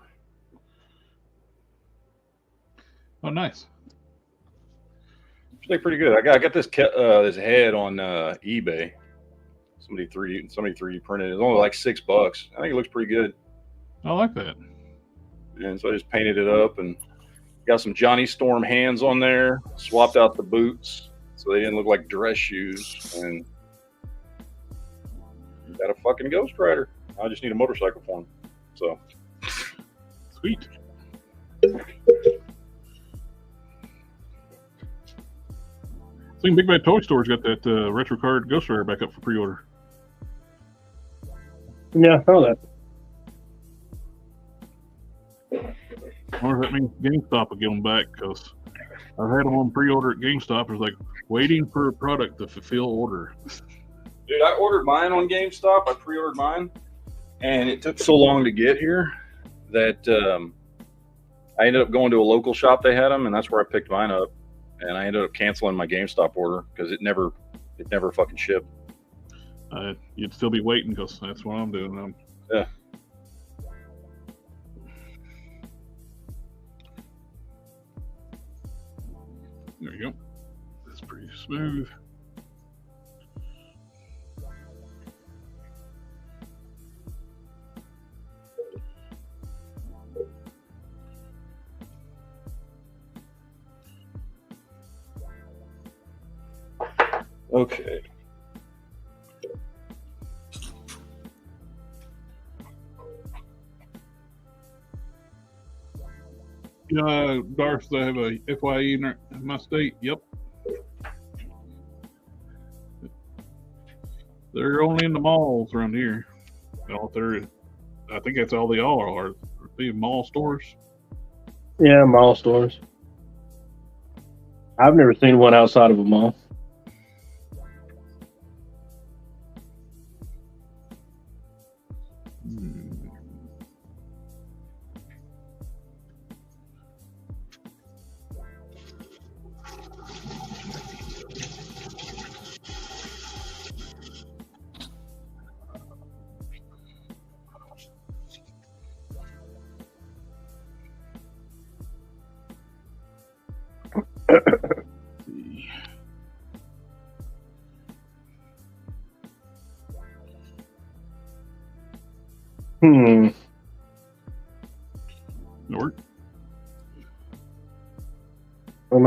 Oh, nice. It's like pretty good. I got this this head on eBay. Somebody 3D printed it. It's only like $6. I think it looks pretty good. I like that. And so I just painted it up and got some Johnny Storm hands on there. Swapped out the boots so they didn't look like dress shoes. And got a fucking Ghost Rider. I just need a motorcycle for him. So sweet. I think Big Bad Toy Store's got that retro card Ghost Rider back up for pre-order. Yeah, I saw that. I wonder if that means GameStop will get them back, because I've had them on pre-order at GameStop. It's like waiting for a product to fulfill order. Dude, I ordered mine on GameStop. I pre-ordered mine, and it took so long to get here that I ended up going to a local shop. They had them, and that's where I picked mine up. And I ended up canceling my GameStop order because it never fucking shipped. You'd still be waiting, because that's what I'm doing. Yeah. There you go. That's pretty smooth. Okay. Darth, I have a FYE in my state. Yep. They're only in the malls around here. I think that's all they all are. The mall stores. Yeah, mall stores. I've never seen one outside of a mall.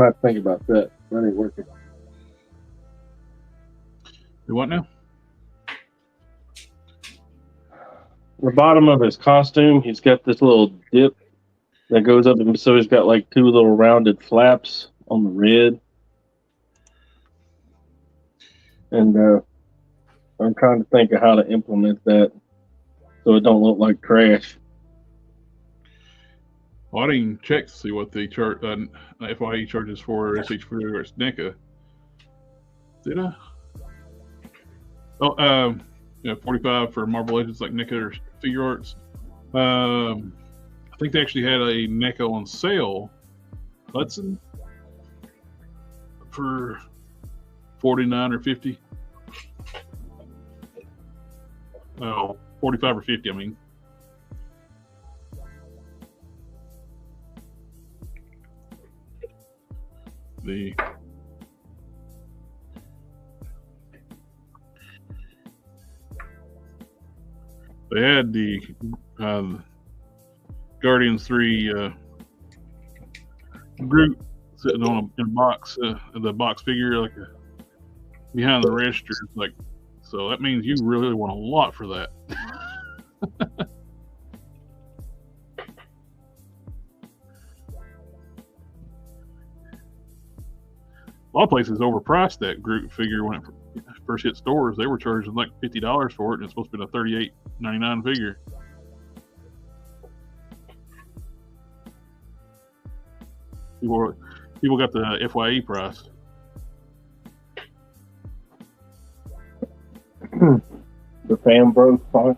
have to think about that. That ain't working. You what now? The bottom of his costume, he's got this little dip that goes up, and so he's got like two little rounded flaps on the red. And I'm trying to think of how to implement that so it don't look like trash. Well, I didn't even check to see what the FYE charges for SH Figure Arts NECA. Did I? Oh, yeah, $45 for Marvel Legends like NECA or Figure Arts. I think they actually had a NECA on sale, Hudson, for $49 or $50. Oh, $45 or $50, I mean. They had the Guardians 3 Groot sitting on in a box, the box figure, like behind the register. Like, so that means you really want a lot for that. A lot of places overpriced that Groot figure when it first hit stores. They were charging like $50 for it, and it's supposed to be a $38.99 figure. People got the FYE price. The fan broke price.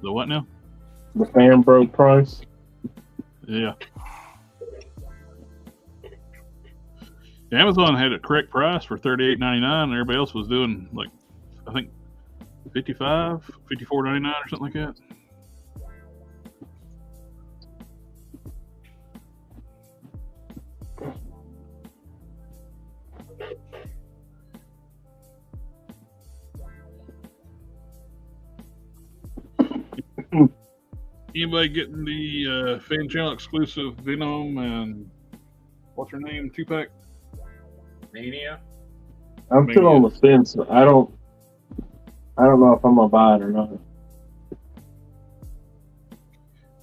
The what now? The fan broke price. Yeah. Amazon had a correct price for $38.99. Everybody else was doing like, I think, $54.99 or something like that. Anybody getting the fan channel exclusive Venom and what's her name, 2-pack? Mania? I'm still on the fence. I don't know if I'm gonna buy it or not.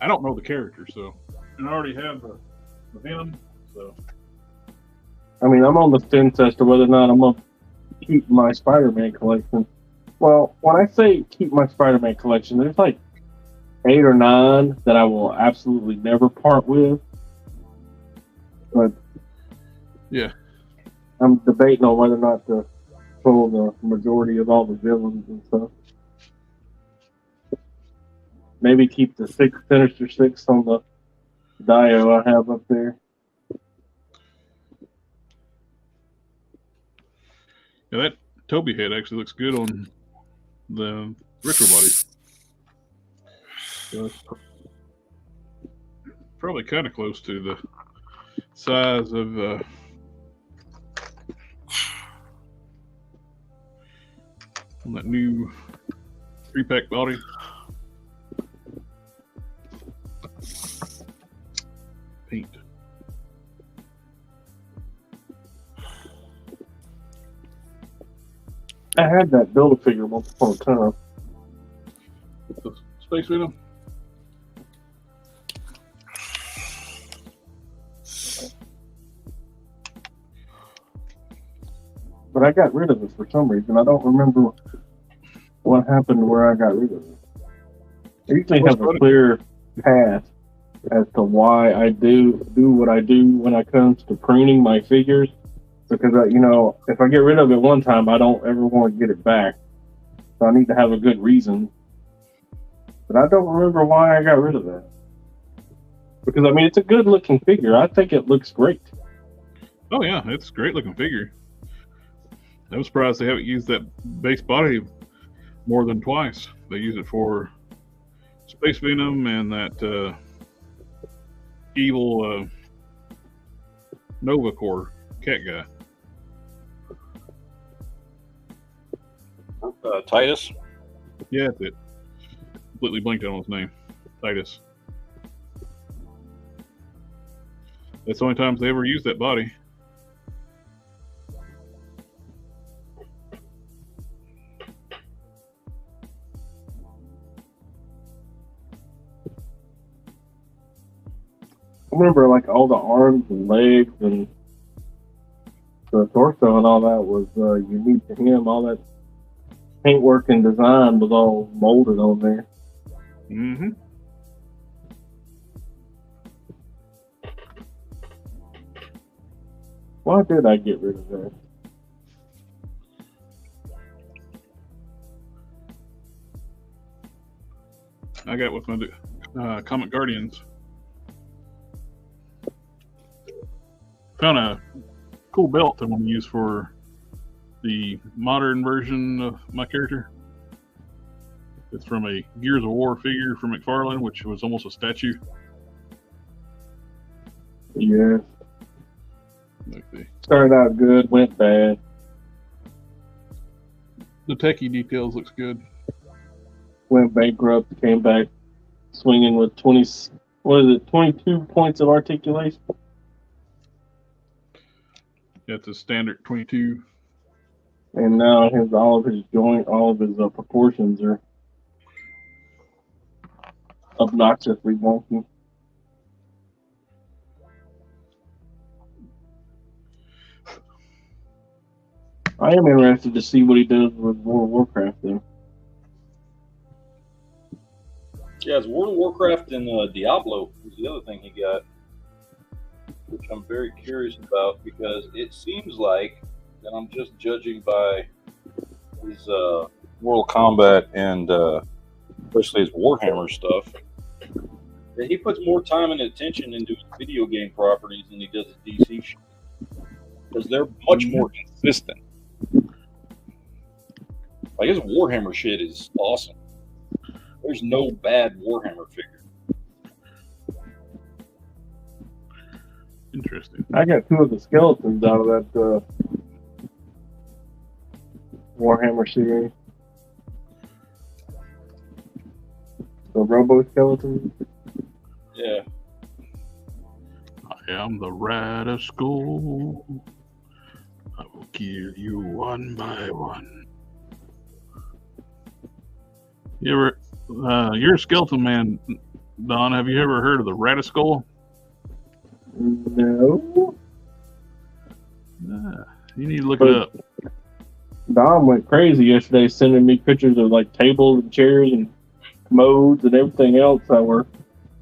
I don't know the character, so, and I already have the Venom, so. I mean, I'm on the fence as to whether or not I'm gonna keep my Spider-Man collection. Well, when I say keep my Spider-Man collection, there's like 8 or 9 that I will absolutely never part with. But yeah, I'm debating on whether or not to pull the majority of all the villains and stuff. Maybe keep the Sinister Six on the Dio I have up there. Yeah, that Toby head actually looks good on the retro body. So probably kind of close to the size of on that new 3-pack body. Paint. I had that Build-A-Figure once upon a time. The Space Venom. But I got rid of it for some reason. I don't remember what happened where I got rid of it. I usually have a clear path as to why I do what I do when it comes to pruning my figures. Because, if I get rid of it one time, I don't ever want to get it back. So I need to have a good reason. But I don't remember why I got rid of that. Because, it's a good-looking figure. I think it looks great. Oh, yeah, it's a great-looking figure. I'm surprised they haven't used that base body more than twice. They use it for Space Venom and that evil Nova Corps cat guy. Titus? Yeah, that's it. Completely blanked on his name. Titus. That's the only times they ever use that body. I remember like all the arms and legs and the torso and all that was unique to him. All that paintwork and design was all molded on there. Mm-hmm. Why did I get rid of that? I got with my Comic Guardians. Found a cool belt I want to use for the modern version of my character. It's from a Gears of War figure from McFarlane, which was almost a statue. Yeah. Like started out good, went bad. The techie details looks good. Went bankrupt, came back swinging with 22 points of articulation. That's a standard 22. And now all of his proportions are obnoxiously wonky. I am interested to see what he does with World of Warcraft, though. Yeah, it's World of Warcraft and Diablo was the other thing he got, which I'm very curious about because it seems like, and I'm just judging by his World Combat and especially his Warhammer stuff, that he puts more time and attention into his video game properties than he does his DC shit. Because they're much more consistent. Like his Warhammer shit is awesome. There's no bad Warhammer figure. Interesting. I got two of the skeletons out of that Warhammer series. The Robo Skeletons. Yeah. I am the rat of school. I will kill you one by one. You're a skeleton man, Don. Have you ever heard of the Rataskull? No. You need to look it up. Dom went crazy yesterday sending me pictures of like tables and chairs and commodes and everything else that were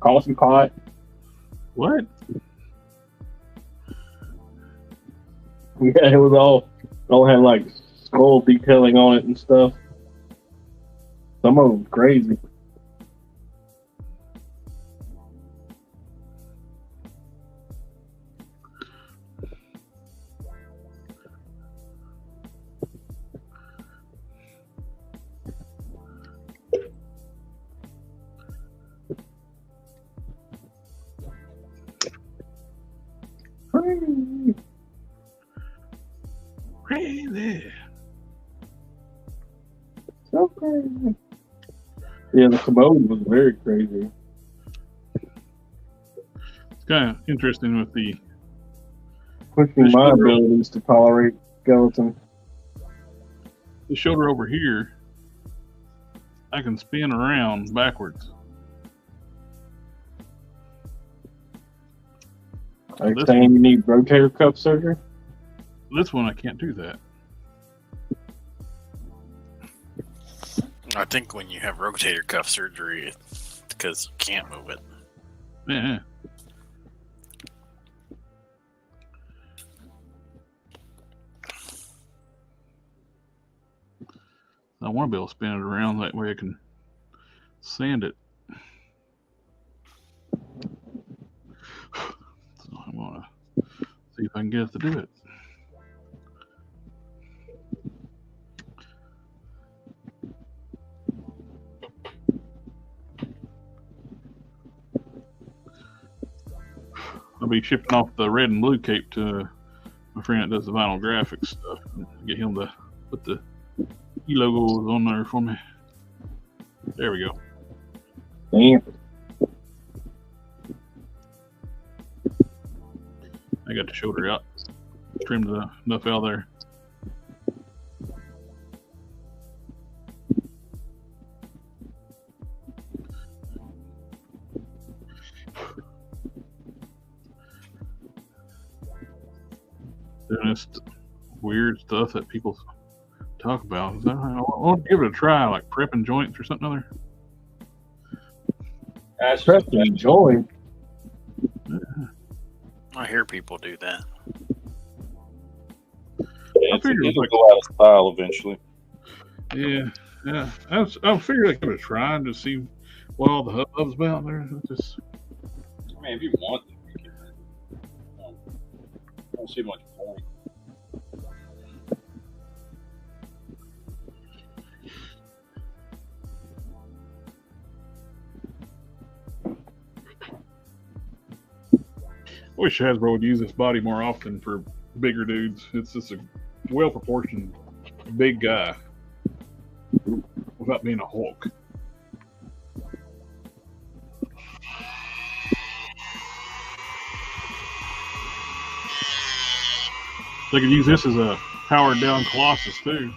coffee pot. What? Yeah, it was all had like skull detailing on it and stuff. Some of them crazy. Crazy. So crazy. Yeah, the commode was very crazy. It's kind of interesting with the Pushing my abilities to tolerate skeleton. The shoulder over here. I can spin around backwards. Are you saying you need rotator cuff surgery? This one, I can't do that. I think when you have rotator cuff surgery, it's because you can't move it. Yeah. I want to be able to spin it around that way I can sand it. So I want to see if I can get it to do it. I'll be shipping off the red and blue cape to my friend that does the vinyl graphics stuff. Get him to put the E logos on there for me. There we go. Damn. I got the shoulder out, trimmed enough out there. Doing this weird stuff that people talk about. I want to give it a try, like prepping joints or something other. Prepping joints. I hear people do that. Yeah, it'll go out of style eventually. Yeah. I figured I'd give it a try and just see what all the hubbub's about there. Just, I mean, if you want to, you can. I don't see much point. I wish Hasbro would use this body more often for bigger dudes. It's just a well-proportioned big guy without being a Hulk. They could use this as a powered-down Colossus too.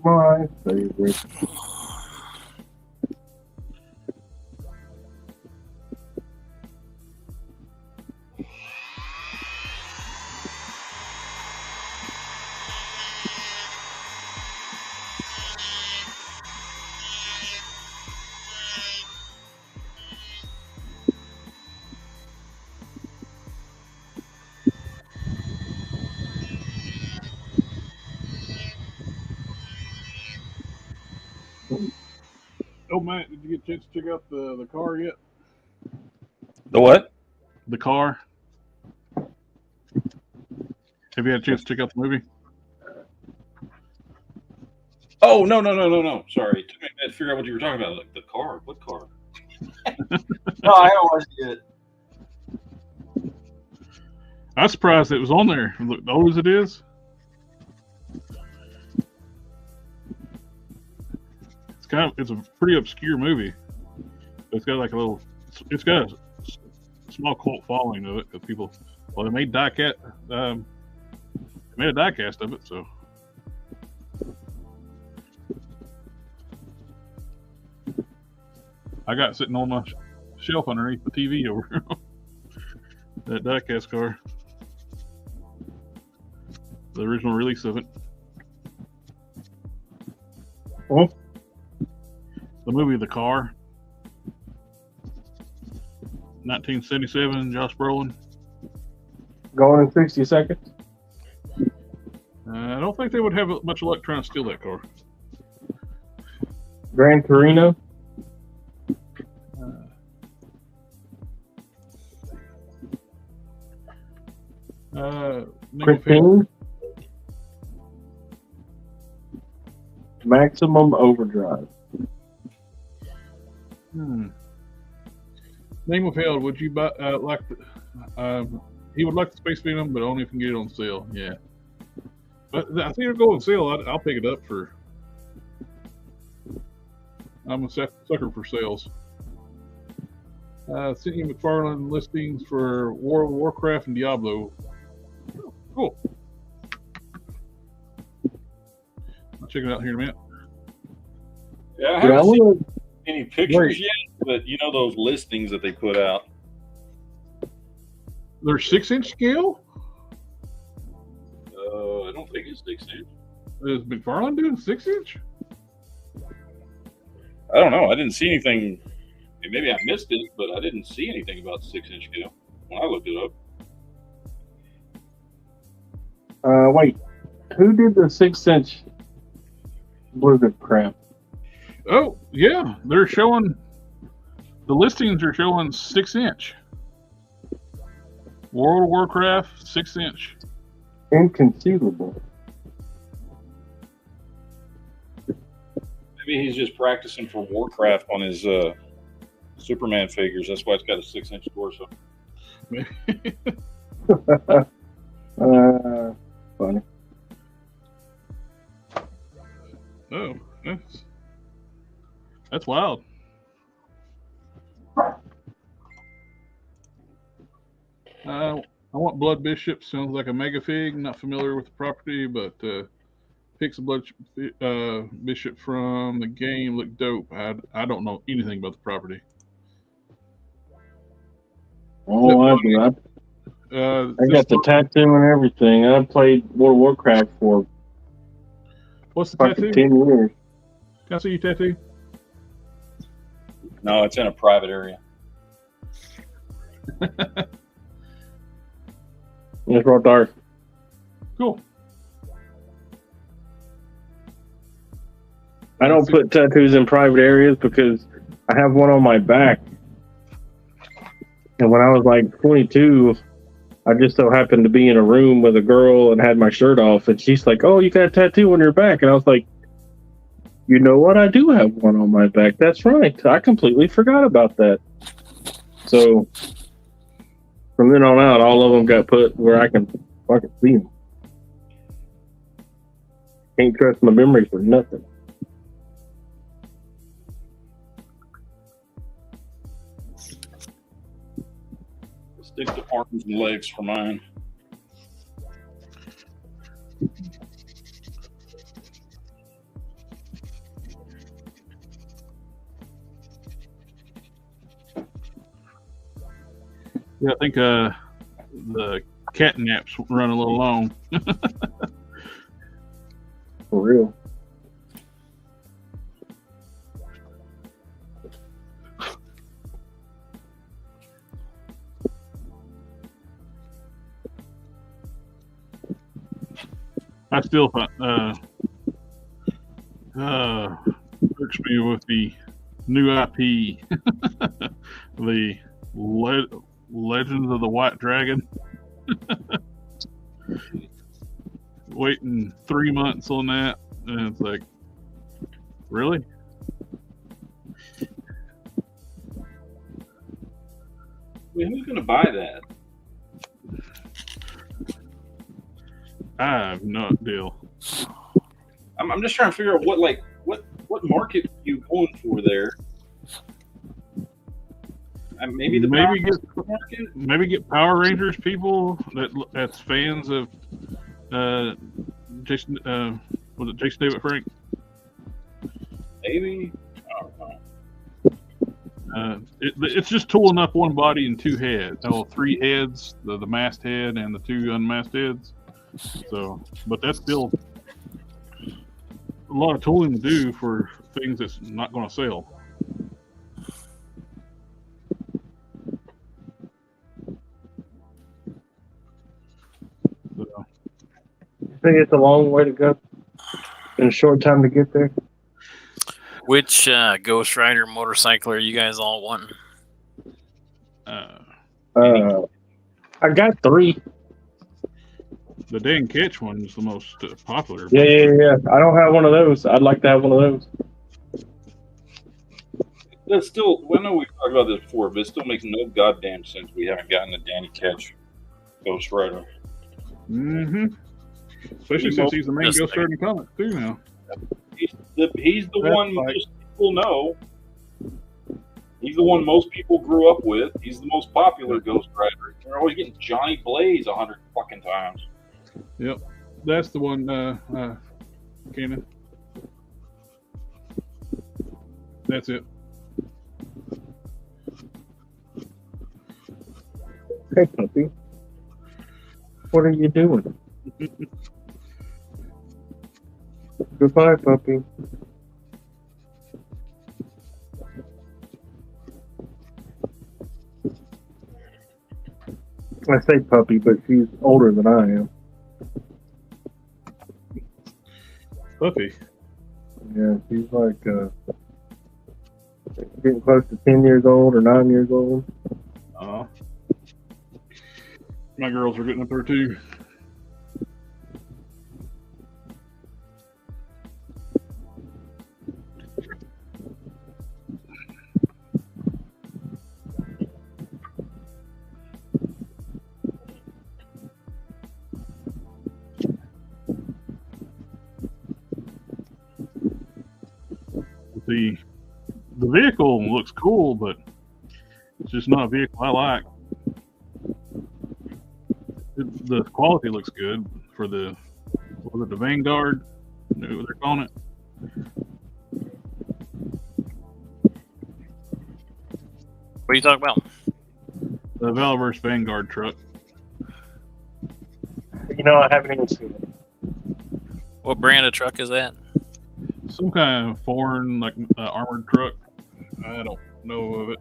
My favorite. Oh, Matt, did you get a chance to check out the car yet? The what? The car. Have you had a chance to check out the movie? Oh, no. Sorry. It took me a minute to figure out what you were talking about. Like the car. What car? No, I haven't watched it yet. I'm surprised it was on there. Look, old as it is. It's a pretty obscure movie. It's got like it's got a small cult following of it because people, well, they made a diecast of it, so. I got it sitting on my shelf underneath the TV over here. That diecast car. The original release of it. Oh. The movie The Car. 1977, Josh Brolin. Going in 60 seconds. I don't think they would have much luck trying to steal that car. Gran Torino. Christine. Maximum Overdrive. Name withheld. Would you buy like the, he would like the Space Venom, but only if you can get it on sale. Yeah, but I think it'll go on sale. I'll pick it up for. I'm a sucker for sales. Sidney McFarlane listings for World of Warcraft and Diablo. Oh, cool. I'll check it out here in a minute. Yeah, I haven't seen any pictures yet, but you know those listings that they put out. They're 6-inch scale? I don't think it's 6-inch. Is McFarlane doing 6-inch? I don't know. I didn't see anything. Maybe I missed it, but I didn't see anything about 6-inch scale when I looked it up. Wait. Who did the 6-inch Blizzard crap? Oh, yeah. They're showing, the listings are showing 6-inch. World of Warcraft, 6-inch. Inconceivable. Maybe he's just practicing for Warcraft on his Superman figures. That's why it's got a 6-inch torso. Funny. Oh, that's wild. I want Blood Bishop. Sounds like a mega fig. Not familiar with the property, but picks of Blood Bishop from the game look dope. I don't know anything about the property. Oh, I do. I got the tattoo and everything. I played World of Warcraft for what's the fucking tattoo? 10 years. Can I see your tattoo? No, it's in a private area. It's right there. Cool. I don't put tattoos in private areas because I have one on my back. And when I was like 22, I just so happened to be in a room with a girl and had my shirt off. And she's like, "Oh, you got a tattoo on your back." And I was like, "You know what? I do have one on my back. That's right. I completely forgot about that." So from then on out, all of them got put where I can fucking see them. Can't trust my memory for nothing. Stick to arms and legs for mine. Yeah, I think the cat naps run a little long. For real. I still irks me with the new IP, the Legends of the White Dragon. Waiting 3 months on that, and it's like, really? I mean, who's going to buy that? I have no deal. I'm just trying to figure out what market are you going for there? Maybe the maybe get Power Rangers people that's fans of Jason. Was it Jason David Frank? Maybe. I don't know. It's just tooling up one body and two heads. Oh, 3 heads: the masked head and the 2 unmasked heads. So, but that's still a lot of tooling to do for things that's not going to sell. So, I think it's a long way to go in a short time to get there. Which Ghost Rider motorcycle are you guys all wanting? I got 3. the Dan Ketch one is the most popular. Yeah. I don't have one of those. I'd like to have one of those. That's still, I know we've talked about this before, but it still makes no goddamn sense we haven't gotten a Danny Ketch Ghost Rider. Mm-hmm. Especially since he's the main Ghost Rider in the comics too now. He's the one most people know. He's the one most people grew up with. He's the most popular Ghost Rider. They're always getting Johnny Blaze 100 fucking times. Yep, that's the one. Kenan. That's it. Hey, puppy. What are you doing? Goodbye, puppy. I say puppy, but she's older than I am. Puppy. Yeah, she's like getting close to 10 years old or 9 years old. My girls are getting up there too. The vehicle looks cool, but it's just not a vehicle I like. The quality looks good for the Vanguard. What they're calling it. What are you talking about? The Valverse Vanguard truck. You know, I haven't even seen it. What brand of truck is that? Some kind of foreign, like armored truck. I don't know of it.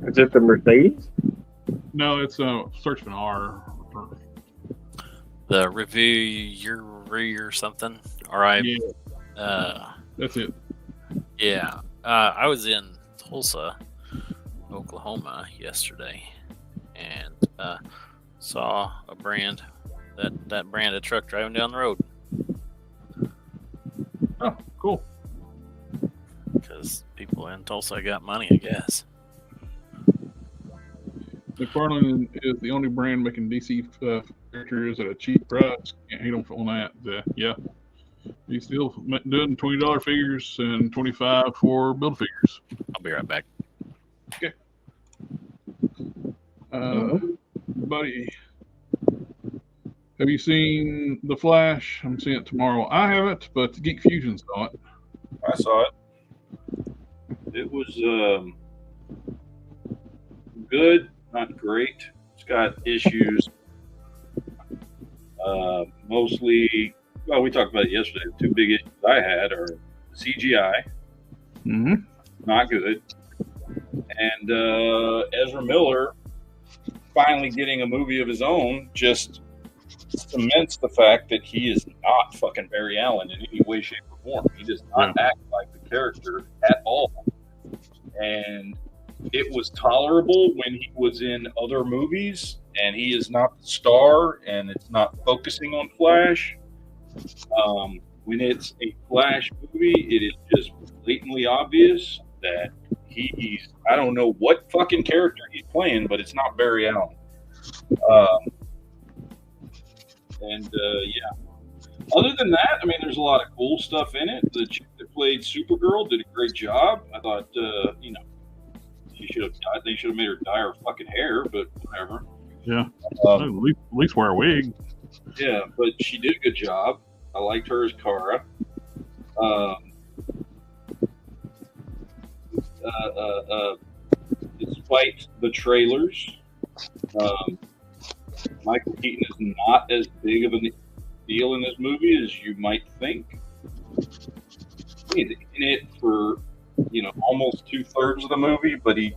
Is it the Mercedes? No, it's search for an R. The Review or something. All right. Yeah. That's it. Yeah. I was in Tulsa, Oklahoma yesterday, and saw a brand that brand of truck driving down the road. Oh, cool. Because people in Tulsa got money, I guess. McFarlane is the only brand making DC characters at a cheap price. Can't hate them on that. Yeah. He's still doing $20 figures and $25 for build figures. I'll be right back. Okay. Buddy, have you seen The Flash? I'm seeing it tomorrow. I haven't, but Geek Fusion saw it. I saw it. It was good, not great. It's got issues. Mostly, well, we talked about it yesterday. The two big issues I had are CGI, not good, and Ezra Miller finally getting a movie of his own just cements the fact that he is not fucking Barry Allen in any way, shape, or form. He does not act like the character at all. And it was tolerable when he was in other movies, and he is not the star, and it's not focusing on Flash. When it's a Flash movie, it is just blatantly obvious that he's, I don't know what fucking character he's playing, but it's not Barry Allen. Yeah. Other than that, I mean, there's a lot of cool stuff in it. The chick that played Supergirl did a great job. I thought, she should have died. They should have made her dye her fucking hair, but whatever. Yeah. At least wear a wig. Yeah, but she did a good job. I liked her as Kara. Despite the trailers, Michael Keaton is not as big of a deal in this movie as you might think. He's in it for, almost 2/3 of the movie, but he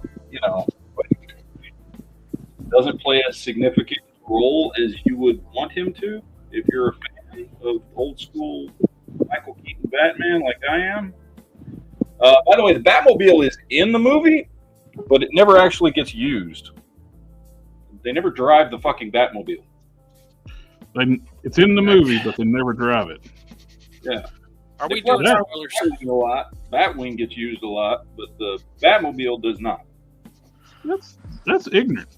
doesn't play a significant role as you would want him to if you're a fan of old school Michael Keaton Batman like I am. By the way, the Batmobile is in the movie, but it never actually gets used. They never drive the fucking Batmobile. It's in the movie, but they never drive it. Yeah. Are we doing spoilers? A lot. Batwing gets used a lot, but the Batmobile does not. That's ignorant.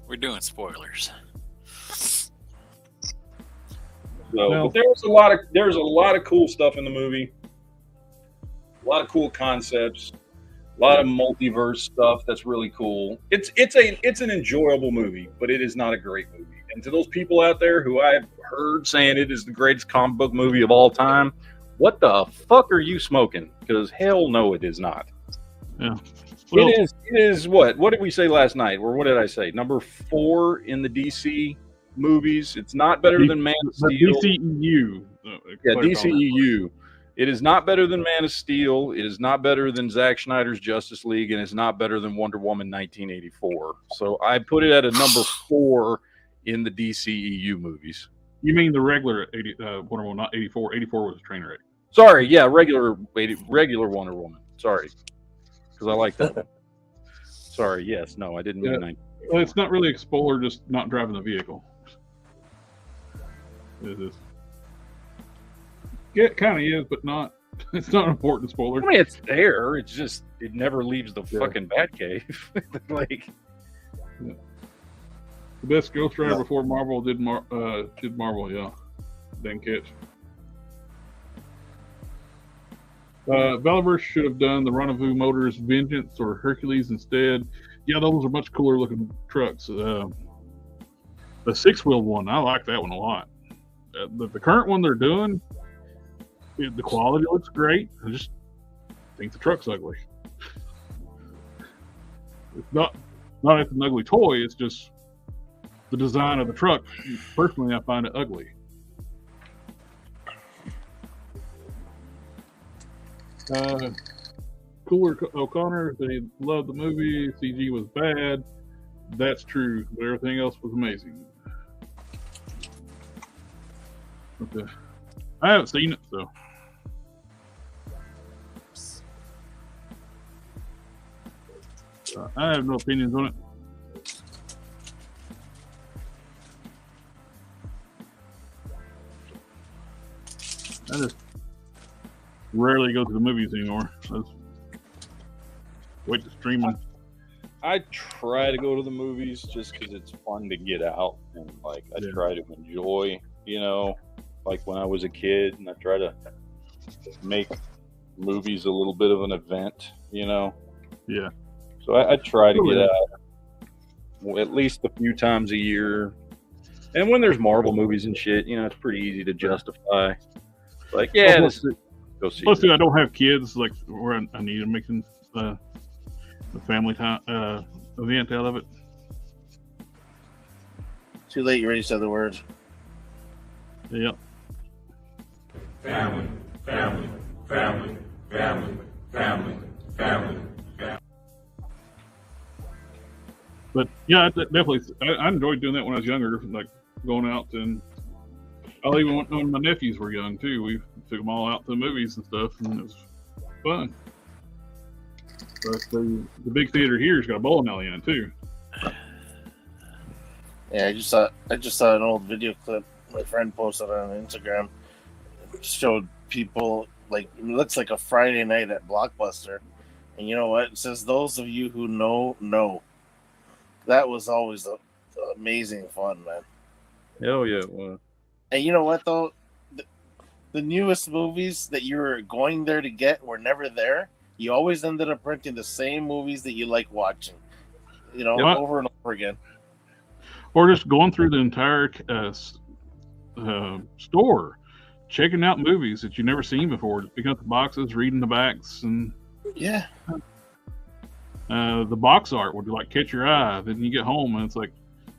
We're doing spoilers. So, but there's a lot of cool stuff in the movie. A lot of cool concepts. A lot of multiverse stuff that's really cool. It's an enjoyable movie, but it is not a great movie. And to those people out there who I've heard saying it is the greatest comic book movie of all time, what the fuck are you smoking? Because hell no, it is not. Yeah. Well, it is what? What did we say last night? Or what did I say? Number 4 in the DC movies. It's not better than Man of Steel. DCEU. Yeah, DCEU. It is not better than Man of Steel. It is not better than Zack Snyder's Justice League, and it's not better than Wonder Woman 1984. So I put it at a number 4 in the DCEU movies. You mean the regular Wonder Woman, not 84? 84 was a train wreck. Sorry, yeah, regular Wonder Woman. Sorry, because I like that. Sorry, yes, no, I didn't mean 90. Well, it's not really a spoiler, just not driving the vehicle. It kind of is, but not. It's not an important spoiler. I mean, it's there. It's just it never leaves the fucking Batcave. Yeah. The best Ghost Rider before Marvel did Marvel, yeah. Dan Ketch. Valiverse should have done the Rendezvous Motors Vengeance or Hercules instead. Yeah, those are much cooler looking trucks. The 6-wheel one, I like that one a lot. The current one they're doing, the quality looks great. I just think the truck's ugly. It's not it's an ugly toy. It's just the design of the truck. Personally, I find it ugly. Cooler O'Connor, they loved the movie. CG was bad. That's true, but everything else was amazing. Okay. I haven't seen it, so. I have no opinions on it. I just rarely go to the movies anymore. I just wait to streaming. I try to go to the movies just because it's fun to get out and like I try to enjoy, like when I was a kid, and I try to make movies a little bit of an event, Yeah. So I try to get out at least a few times a year. And when there's Marvel movies and shit, it's pretty easy to justify. Like, yeah, go see. Plus, I don't have kids like where I need to make the family time event out of it. Too late. You already said the word. Yep. Family, family, family, family, family, family, family. But yeah, definitely, I enjoyed doing that when I was younger, like going out and even when my nephews were young too. We took them all out to the movies and stuff, and it was fun. But the big theater here's got a bowling alley in it too. Yeah, I just saw an old video clip my friend posted on Instagram. It showed people it looks like a Friday night at Blockbuster, and you know what? It says those of you who know. That was always amazing fun, man. Hell yeah, it was. And you know what though? The newest movies that you were going there to get were never there. You always ended up renting the same movies that you like watching, over and over again. Or just going through the entire store, checking out movies that you've never seen before. Just picking up the boxes, reading the backs, and yeah. The box art would catch your eye. Then you get home and it's like,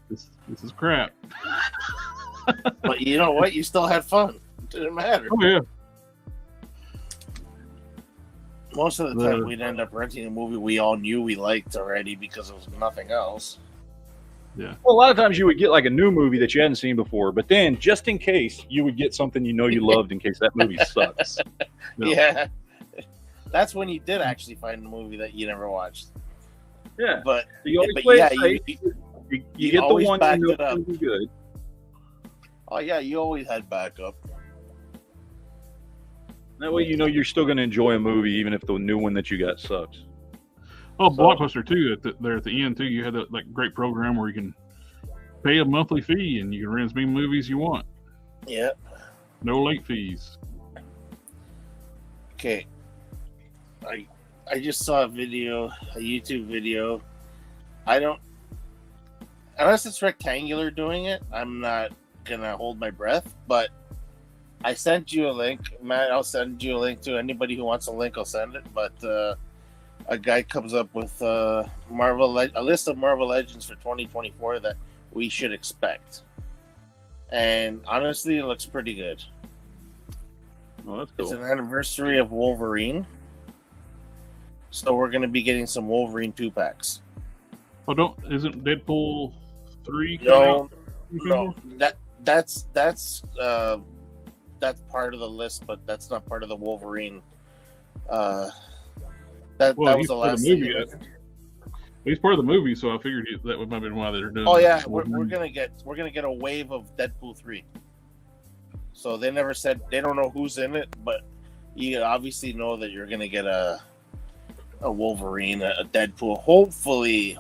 this is crap. But you know what? You still had fun. It didn't matter. Oh yeah. Most of the time, we'd end up renting a movie we all knew we liked already because there was nothing else. Yeah. Well, a lot of times you would get like a new movie that you hadn't seen before, but then just in case, you would get something you loved in case that movie sucks. Yeah. That's when you did actually find a movie that you never watched. Yeah. But you always you get the one backed you it up. know is good. Oh yeah, you always had backup. That way you're still going to enjoy a movie even if the new one that you got sucks. Oh, Blockbuster too. There at the end too, you had that great program where you can pay a monthly fee and you can rent as many movies you want. Yeah. No late fees. Okay. I just saw a YouTube video. Unless it's Rectangular doing it, I'm not gonna hold my breath, but I sent you a link, Matt. I'll send you a link to anybody who wants a link. I'll send it. But a guy comes up with a list of Marvel Legends for 2024 that we should expect, and honestly, it looks pretty good. Oh, that's cool. It's an anniversary of Wolverine, so we're going to be getting some Wolverine 2-packs. Oh, isn't Deadpool 3? No, that's part of the list, but that's not part of the Wolverine. That was the last movie. He's part of the movie, so I figured that might have been why they're doing. Oh yeah, we're gonna get a wave of Deadpool 3. So they never said, they don't know who's in it, but you obviously know that you're gonna get a Wolverine, a Deadpool. Hopefully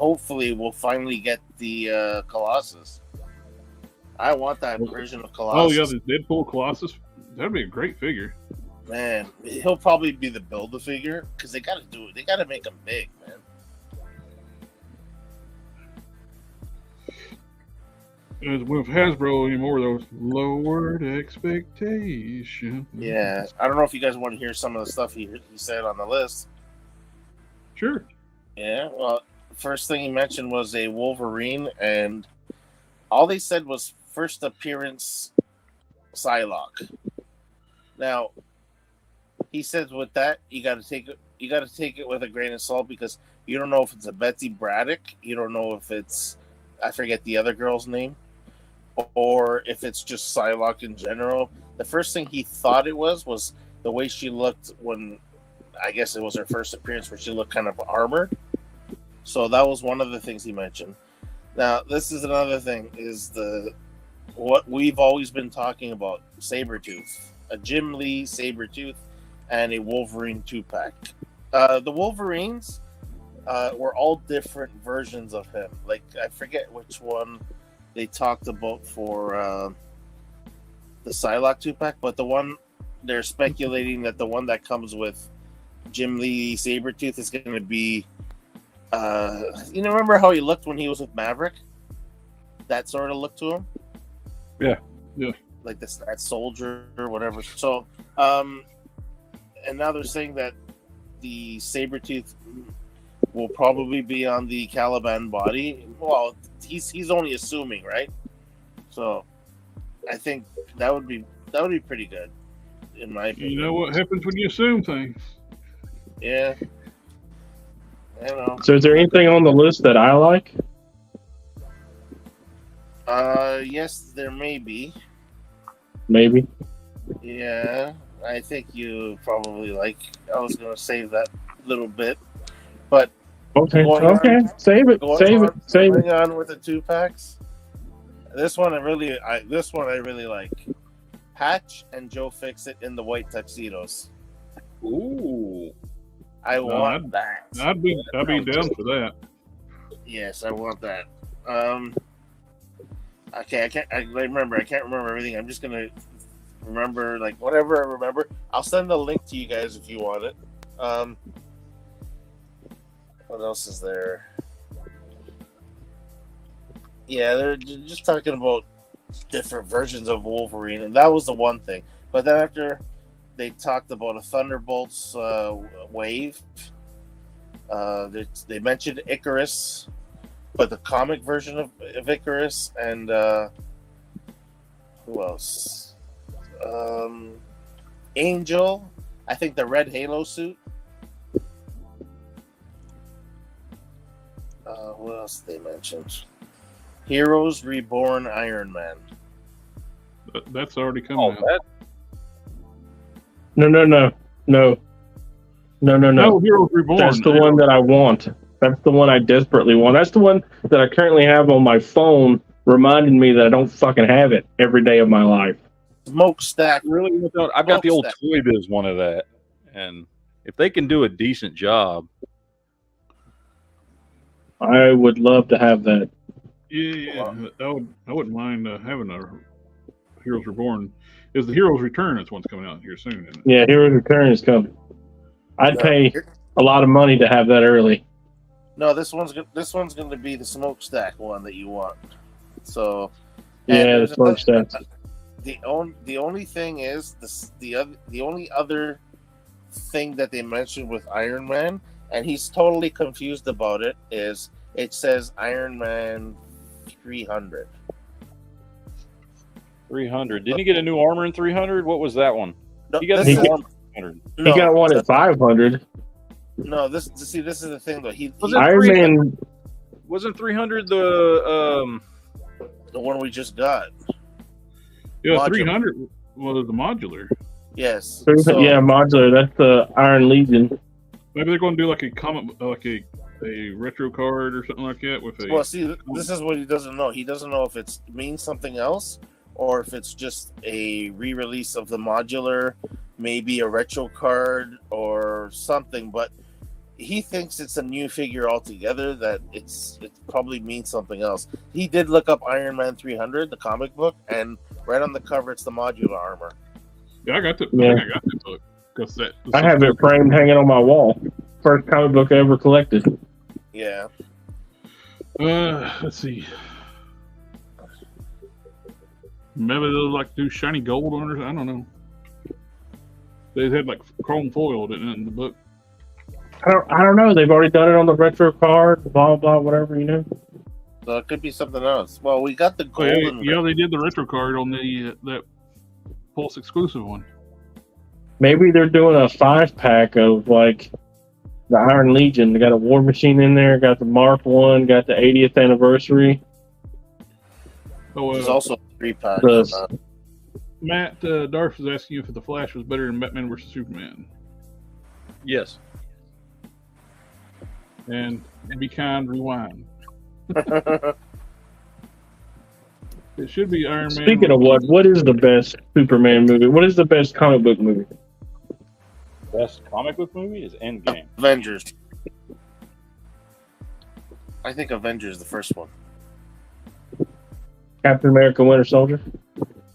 we'll finally get the Colossus. I want that version of Colossus. Oh yeah, the Deadpool Colossus. That'd be a great figure. Man, he'll probably be the Build-A-Figure because they got to do it. They got to make him big, man. As with Hasbro anymore, those lowered expectations. Yeah, I don't know if you guys want to hear some of the stuff he said on the list. Sure. Yeah, well, first thing he mentioned was a Wolverine, and all they said was first appearance Psylocke. Now, he says with that you got to take it with a grain of salt because you don't know if it's a Betsy Braddock, you don't know if it's I forget the other girl's name, or if it's just Psylocke in general. The first thing he thought it was the way she looked when, I guess it was her first appearance, where she looked kind of armored. So that was one of the things he mentioned. Now, this is another thing, is what we've always been talking about, Sabretooth. A Jim Lee Sabretooth and a Wolverine 2-pack. The Wolverines were all different versions of him. Like, I forget which one they talked about for the Psylocke 2-pack, but the one they're speculating that the one that comes with Jim Lee Sabretooth is going to be remember how he looked when he was with Maverick? That sort of look to him? Yeah. Like that soldier or whatever. So, and now they're saying that the Sabretooth will probably be on the Caliban body. Well, he's only assuming, right? So, I think that would be pretty good, in my opinion. You know what happens when you assume things. Yeah. I don't know. So is there anything on the list that I like? Yes, there may be. Maybe. Yeah, I think you probably like. I was going to save that little bit, but Okay. Going Save it. Going on with the 2-packs. This one I really like. Patch and Joe Fixit in the white tuxedos. Ooh. I want that. I'd be down for that. Yes, I want that. Okay, I can't remember everything. I'm just gonna remember like whatever I remember. I'll send the link to you guys if you want it. What else is there? Yeah, they're just talking about different versions of Wolverine, and that was the one thing. But then after they talked about a Thunderbolts wave, they mentioned Icarus, but the comic version of Icarus, and who else? Angel, I think the red Halo suit. What else they mentioned? Heroes Reborn Iron Man. That's already come out. No. No, Heroes Reborn. That's the one that I want. That's the one I desperately want. That's the one that I currently have on my phone, reminding me that I don't fucking have it every day of my life. Smokestack. Really? I've got the old Toy Biz one of that, and if they can do a decent job, I would love to have that. Yeah. I wouldn't mind having a Heroes Reborn. Is the Heroes Return? That's one's coming out here soon, isn't it? Yeah, Heroes Return is coming. I'd pay a lot of money to have that early. No, this one's going to be the smokestack one that you want. So yeah, the smokestack. The only thing is the only other thing that they mentioned with Iron Man, and he's totally confused about it, is it says Iron Man 300. 300. Didn't he get a new armor in 300? What was that one? No, he got a new armor in 300. He got one at 500. No, this is the thing though. Iron Man wasn't 300 the one we just got. Yeah, Modular. 300 was the modular. Yes. Yeah, modular. That's the Iron Legion. Maybe they're going to do like a a retro card or something like that with a. Well, see, this is what he doesn't know. He doesn't know if it means something else or if it's just a re-release of the modular, maybe a retro card or something. But he thinks it's a new figure altogether. That it probably means something else. He did look up Iron Man 300, the comic book, and right on the cover it's the modular armor. Yeah, I got the. Yeah. I think I got that book. because that. I have it framed hanging on my wall. First comic book I ever collected. Yeah. Let's see. Maybe they'll like do shiny gold on it. I don't know. They had like chrome foil in the book. I don't know. They've already done it on the retro card, blah blah, whatever, you know. So it could be something else. Well, we got the Oh, golden. yeah, they did the retro card on the that Pulse exclusive one. Maybe they're doing a 5-pack of like the Iron Legion. They got a War Machine in there, got the Mark 1, got the 80th anniversary. Oh, There's also a 3-pack. Matt Darth was asking you if the Flash was better than Batman vs Superman. Yes. And be kind, rewind. It should be Iron Man. Speaking of what is the best Superman movie? What is the best comic book movie? Best comic book movie is Endgame. Avengers. I think Avengers is the first one. Captain America: Winter Soldier.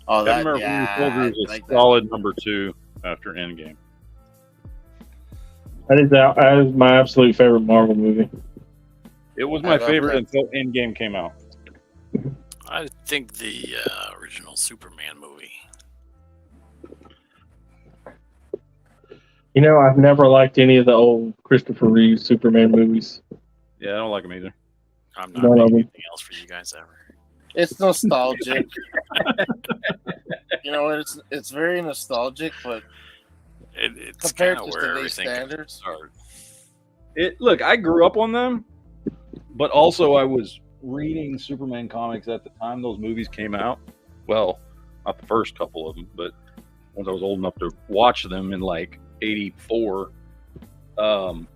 Oh, that Captain America Winter Soldier is a like solid number 2 after Endgame. That is my absolute favorite Marvel movie. It was I my love favorite that. until Endgame came out. I think the original Superman movie. You know, I've never liked any of the old Christopher Reeve Superman movies. Yeah, I don't like them either. I'm not None of making them. anything else for you guys ever. It's nostalgic. You know, it's very nostalgic, but It's compared kind to of where today's everything standards, started. Look, I grew up on them, but also I was reading Superman comics at the time those movies came out. Well, not the first couple of them, but once I was old enough to watch them in like '84. And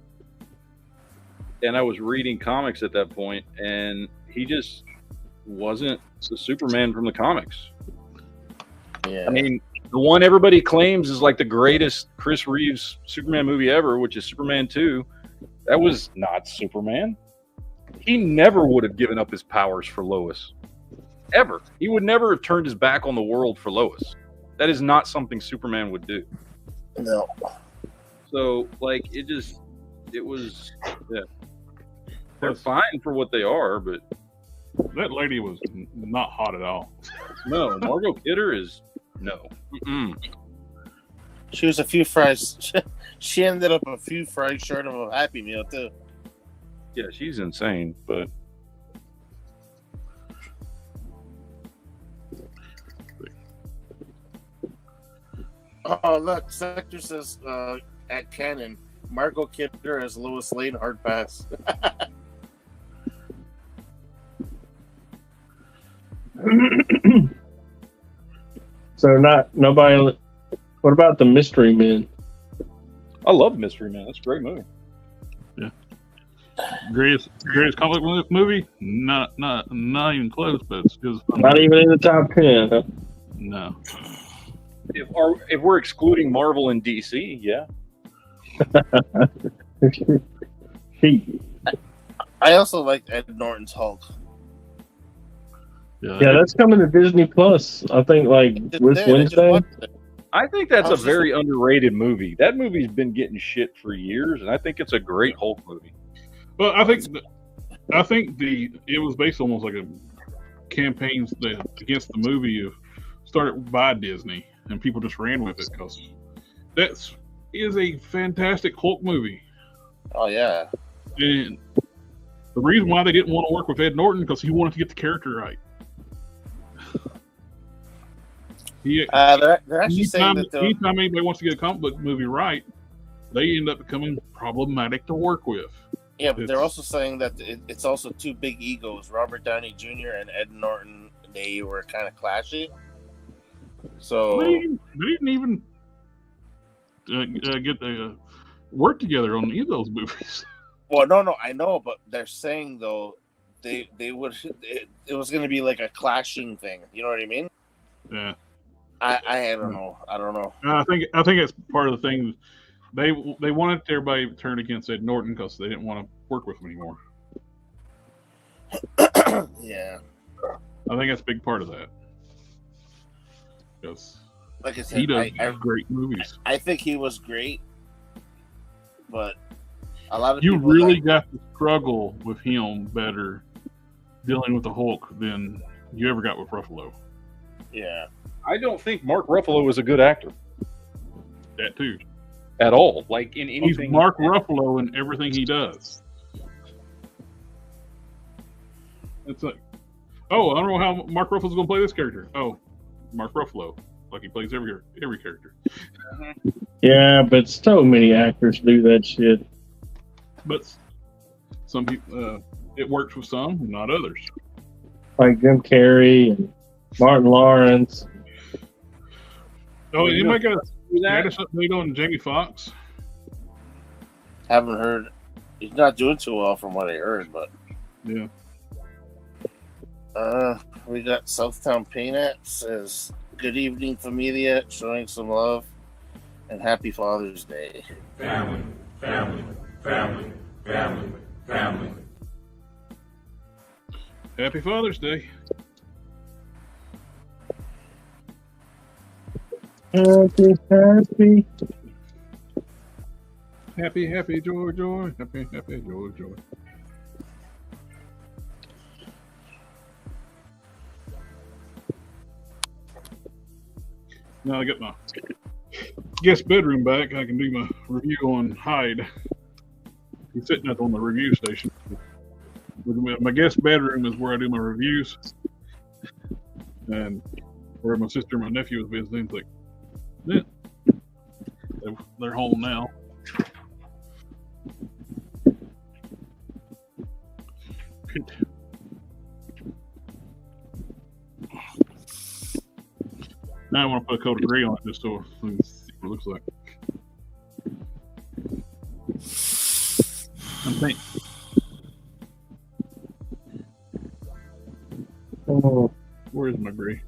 I was reading comics at that point, and he just wasn't the Superman from the comics. yeah. I mean, the one everybody claims is like the greatest Chris Reeves Superman movie ever, which is Superman 2. That was not Superman. He never would have given up his powers for Lois. Ever. He would never have turned his back on the world for Lois. That is not something Superman would do. No. So, like, it was, yeah. They're fine for what they are, but That lady was not hot at all. no, Margot Kidder is, no. Mm-mm. She was a few fries. She ended up a few fries short of a Happy Meal, too. Yeah, she's insane, but Oh, look, Sector says at Canon, Margot Kidder as Lois Lane, hard pass. So nobody. What about the Mystery Men? I love Mystery Man. That's a great movie. Greatest comic book movie? Not even close, but it's just Not even in the top 10. Huh? no. If we're excluding Marvel and DC, yeah. I also liked Ed Norton's Hulk. Yeah, that's coming to Disney Plus. I think like this Wednesday. I think that's I a was very underrated movie. That movie's been getting shit for years, and I think it's a great Hulk movie. Well, I think it was based almost like a campaign against the movie started by Disney, and people just ran with it because that is a fantastic Hulk movie. Oh, yeah. And the reason why they didn't want to work with Ed Norton because he wanted to get the character right. They're actually saying that anytime anybody wants to get a comic book movie right, they end up becoming problematic to work with. yeah, but they're also saying that it's also two big egos, Robert Downey Jr. and Ed Norton. They were kind of clashy. So They didn't even get the work together on either of those movies. well, no, I know, but they're saying though they would it was going to be like a clashing thing. You know what I mean? Yeah, I don't know. I don't know. I think that's part of the thing. They wanted everybody to turn against Ed Norton because they didn't want to work with him anymore. Yeah. I think that's a big part of that. Because like I said, He does great movies. I think he was great, but a lot of You people really got to struggle with him better dealing with the Hulk than you ever got with Ruffalo. Yeah. I don't think Mark Ruffalo is a good actor That too. at all. Like in He's anything. Mark Ruffalo in everything he does. It's like, oh, I don't know how Mark Ruffalo's going to play this character. Oh, Mark Ruffalo, like he plays every character. Yeah, but so many actors do that shit. But some people, it works with some, not others. Like Jim Carrey and Martin Lawrence. Oh, anybody got a status update on Jamie Foxx? Haven't heard. He's not doing too well from what I heard, but Yeah. We got Southtown Peanut says, "Good evening, familia, showing some love, and happy Father's Day." family, family, family, family, family. Happy Father's Day. Happy, happy. Happy, happy, joy, joy. Happy, happy, joy, joy. Now I got my guest bedroom back. I can do my review on Hyde. He's sitting up on the review station. My guest bedroom is where I do my reviews. And where my sister and my nephew was visiting, it's like, yeah, they're home now. Good. Now I want to put a coat of gray on it just so we can see what it looks like. I'm thinking. Oh, Where is my gray?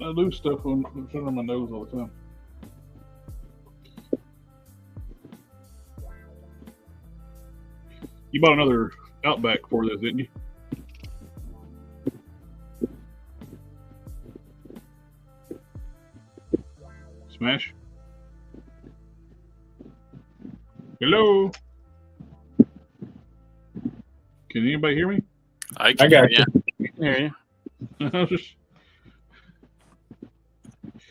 I lose stuff on under my nose all the time. You bought another Outback for this, didn't you? Smash. Hello. Can anybody hear me? I I got hear you. Hear you. I was just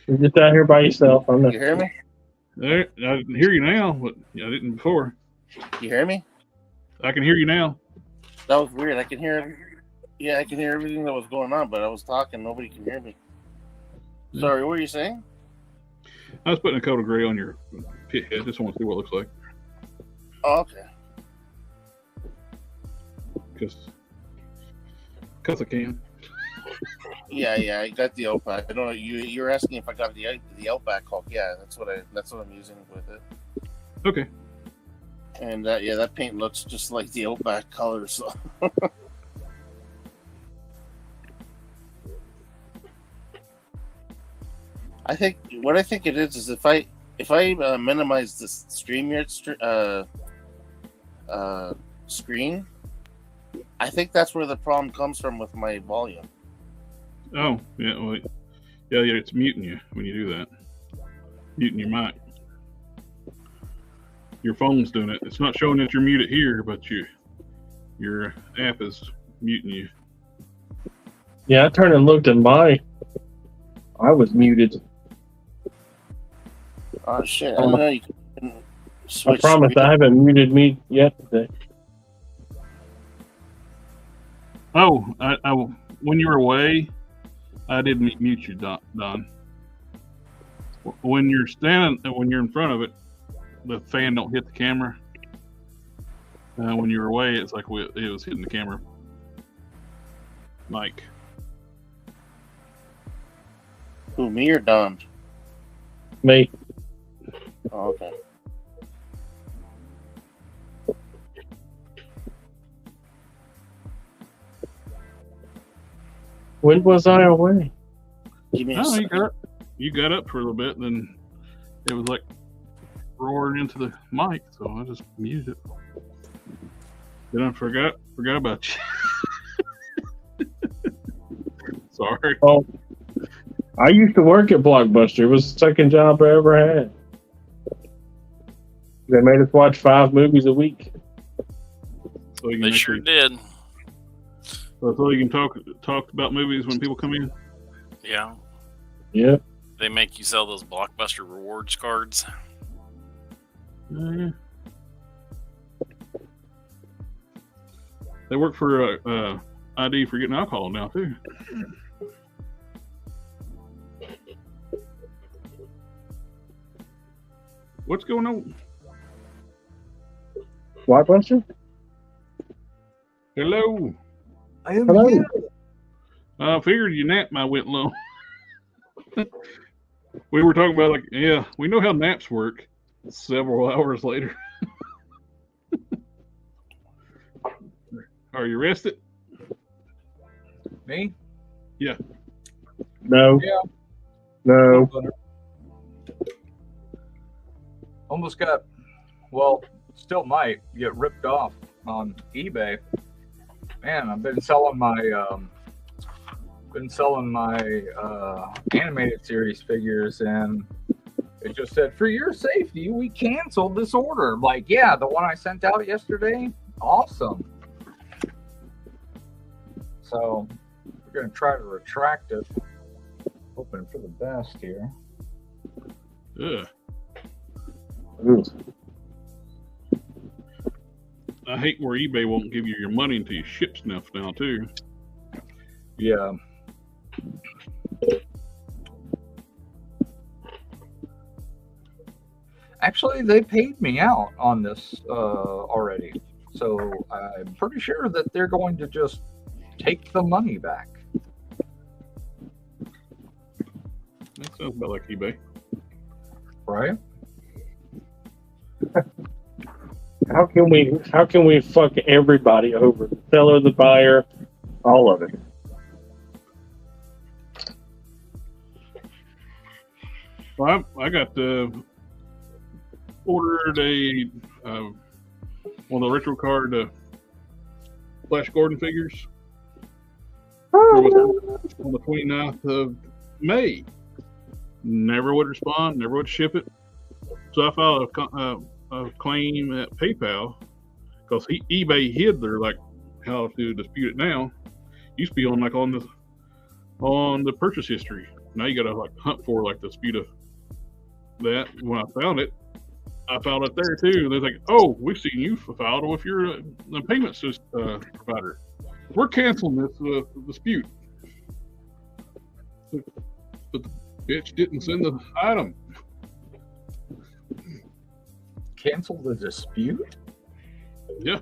You're just out here by yourself. I'm You not. hear me? there. I can hear you now, but I didn't before. You hear me? I can hear you now. That was weird. I can hear. Yeah, I can hear everything that was going on, but I was talking. Nobody can hear me. Sorry, what were you saying? I was putting a coat of gray on your pit head. Just want to see what it looks like. Oh, okay. Because I can. Yeah, I got the Outback. I don't know. You're asking if I got the Outback Hulk. Yeah, that's what I'm using with it. Okay. And that paint looks just like the Outback color. So. I think it is if I minimize the StreamYard screen, I think that's where the problem comes from with my volume. Oh, yeah. Well, yeah, it's muting you when you do that. Muting your mic. Your phone's doing it. It's not showing that you're muted here, but your app is muting you. Yeah, I turned and looked at I was muted. Oh shit! I don't know. You can I switch promise screen. I haven't muted me yet today. Oh, I when you were away, I did mute you, Don. When you're in front of it, the fan don't hit the camera. When you're away, it's like it was hitting the camera. Mike. Who, me or Don? Me. Oh, okay. When was I away? Give me a Oh, second. you got up for a little bit, then it was like roaring into the mic, so I just muted it. Then I forgot about you. Sorry. Oh, I used to work at Blockbuster. It was the second job I ever had. They made us watch 5 movies a week. So you can They make sure your- did. So you can talk about movies when people come in. Yeah. Yeah. They make you sell those Blockbuster rewards cards. Yeah. They work for ID for getting alcohol now too. What's going on? Blockbuster? Hello. I am Hello. here. I figured your nap might went low. We were talking about we know how naps work. Several hours later. Are you rested? Me? No. Yeah. No. Almost got, still might get ripped off on eBay. Man, I've been selling my animated series figures, and it just said, for your safety, we canceled this order. I'm like, yeah, the one I sent out yesterday, awesome. So we're gonna try to retract it. Hoping for the best here. Ugh. Ooh. I hate where eBay won't give you your money until you ship stuff now too. Yeah. Actually, they paid me out on this already. So I'm pretty sure that they're going to just take the money back. That sounds about like eBay. Right? How can we fuck everybody over? The seller, the buyer, all of it. Well, I got ordered one of the retro card Flash Gordon figures on the 29th of May. Never would respond, never would ship it. So I filed a claim at PayPal because eBay hid their how to dispute it now. Used to be on the purchase history. Now you got to hunt for the dispute of that. When I found it there too. They're like, "Oh, we've seen you filed with your the payment system provider. We're canceling this dispute." But the bitch didn't send the item. Cancel the dispute? Yeah,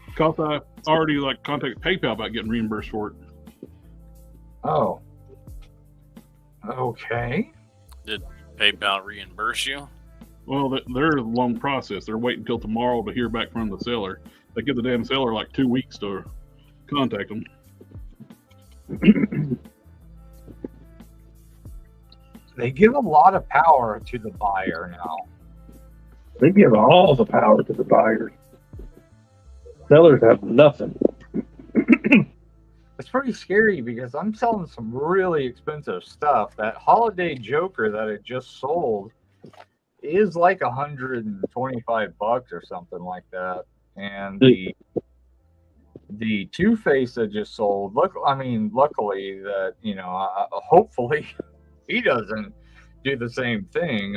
because I already contacted PayPal about getting reimbursed for it. Oh. Okay. Did PayPal reimburse you? Well, they're a long process. They're waiting until tomorrow to hear back from the seller. They give the damn seller 2 weeks to contact them. They give a lot of power to the buyer now. They give all the power to the buyers. Sellers have nothing. It's pretty scary because I'm selling some really expensive stuff. That holiday Joker that I just sold is like $125 or something like that. And the Two-Face that just sold, luckily that, hopefully he doesn't do the same thing.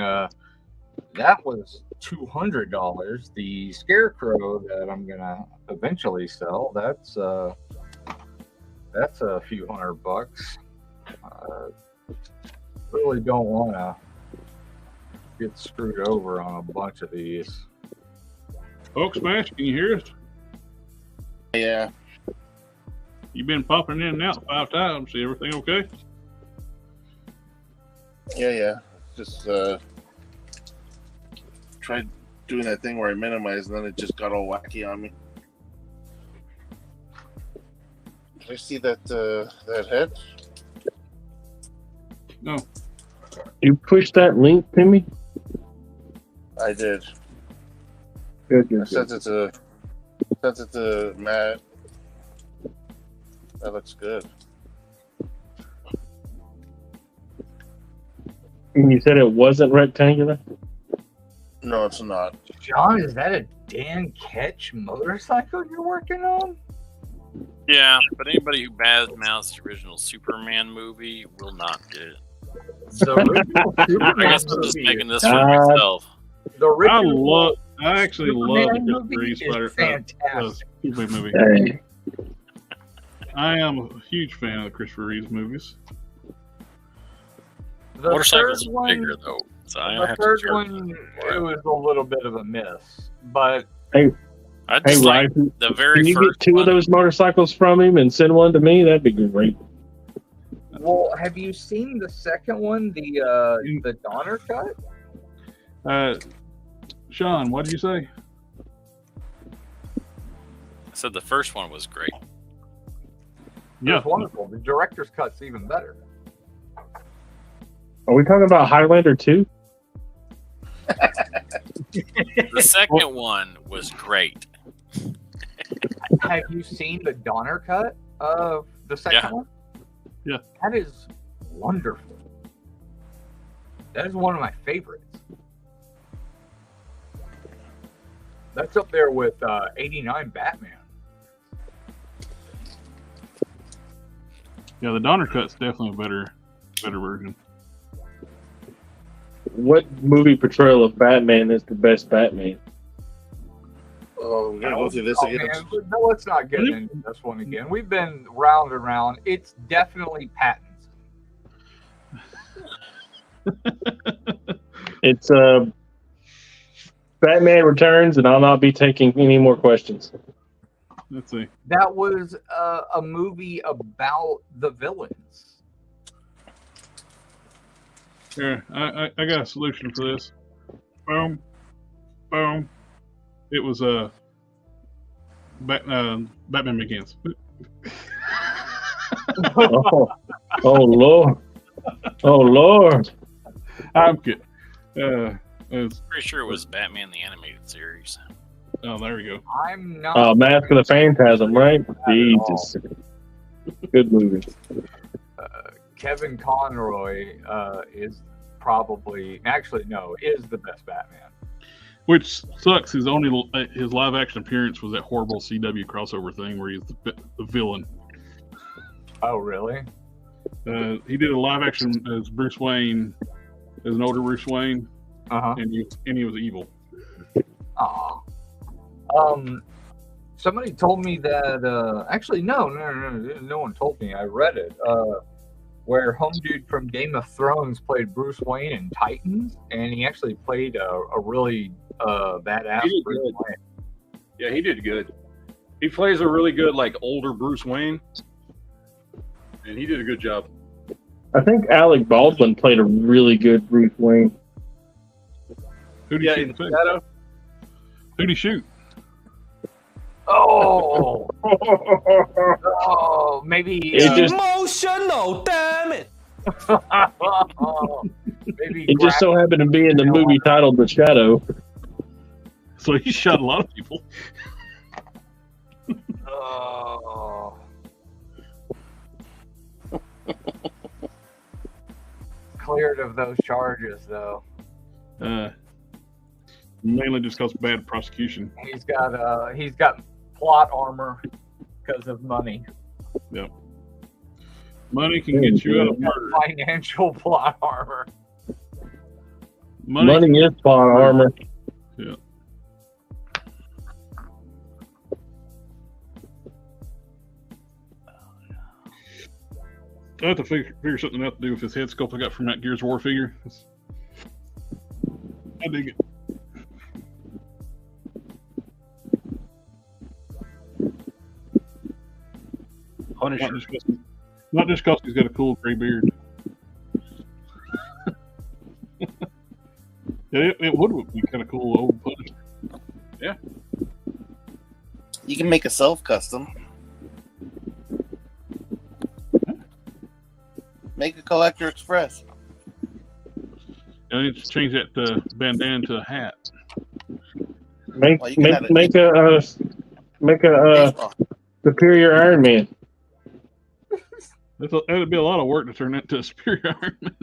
That was $200. The Scarecrow that I'm gonna eventually sell, that's a few $100. Really don't want to get screwed over on a bunch of these. Folks, Smash, can you hear us? Yeah. You've been popping in and out 5 times. Is everything okay? Yeah. Just tried doing that thing where I minimize, and then it just got all wacky on me. Did I see that head? No. You push that link to me? I did. Good. I sent it to Matt. That looks good. And you said it wasn't rectangular? No, it's not. John, is that a Dan Ketch motorcycle you're working on? Yeah, but anybody who badmouths the original Superman movie will not get it. The original I Superman guess I'm just movie making is- this for myself. The original I actually Superman love the movie Christopher is Reeve fantastic. Superman movie. Hey, I am a huge fan of the Christopher Reeves movies. The Motorcycles third are one, bigger though, so I don't the have third to care. one, it was a little bit of a miss, but I hey, just like Ryan, the very can you first get two one. of those motorcycles from him and send one to me? That'd be great. well, have you seen the second one, the Donner cut? Sean, what did you say? I said the first one was great. It was wonderful. The director's cut's even better. Are we talking about Highlander 2? The second one was great. Have you seen the Donner cut of the second Yeah. one? Yeah. That is wonderful. That is one of my favorites. That's up there with 89 Batman. Yeah, the Donner Cut's definitely a better version. What movie portrayal of Batman is the best Batman? Oh, we're gonna go through this again. Man, no, let's not get into this one again. We've been round and round. It's definitely Pattinson. It's Batman Returns, and I'll not be taking any more questions. Let's see. That was a movie about the villains. Here, I got a solution for this. Boom, boom. It was Batman Begins. Oh Lord! Oh Lord! I'm kidding. It's, Pretty sure it was Batman the Animated Series. oh, there we go. I'm not. Mask of the Phantasm, right? Jesus, good movie. Kevin Conroy is probably, actually, no, is the best Batman. Which sucks. His live action appearance was that horrible CW crossover thing where he's the villain. Oh, really? He did a live action as Bruce Wayne, as an older Bruce Wayne, Uh-huh. and he was evil. Aw. Somebody told me that, actually, no one told me. I read it. Where Home Dude from Game of Thrones played Bruce Wayne in Titans, and he actually played a really badass He did Bruce good. Wayne. Yeah, he did good. He plays a really good, like, older Bruce Wayne, and he did a good job. I think Alec Baldwin played a really good Bruce Wayne. Who'd he Yeah, shoot? in in the face? Shadow. Who'd he shoot? Oh, oh, maybe. It just Emotional, damn it! Maybe it just so happened to be in the movie titled The Shadow. So he shot a lot of people. Oh. Cleared of those charges, though. Mainly just because of bad prosecution. He's got plot armor because of money. Yep. Money can get you out of murder. Financial plot armor. Money is plot armor. Yeah. I have to figure something out to do with this head sculpt I got from that Gears of War figure. I dig it. Punisher. Not just because he's got a cool gray beard. Yeah, it would be kind of cool old Punisher. Yeah. You can make a self custom. Make a Collector Express. I need to change that bandana to a hat. Make Well, you can have it. make a Baseball. Superior Iron Man. That'd be a lot of work to turn that into a Superior Iron Man.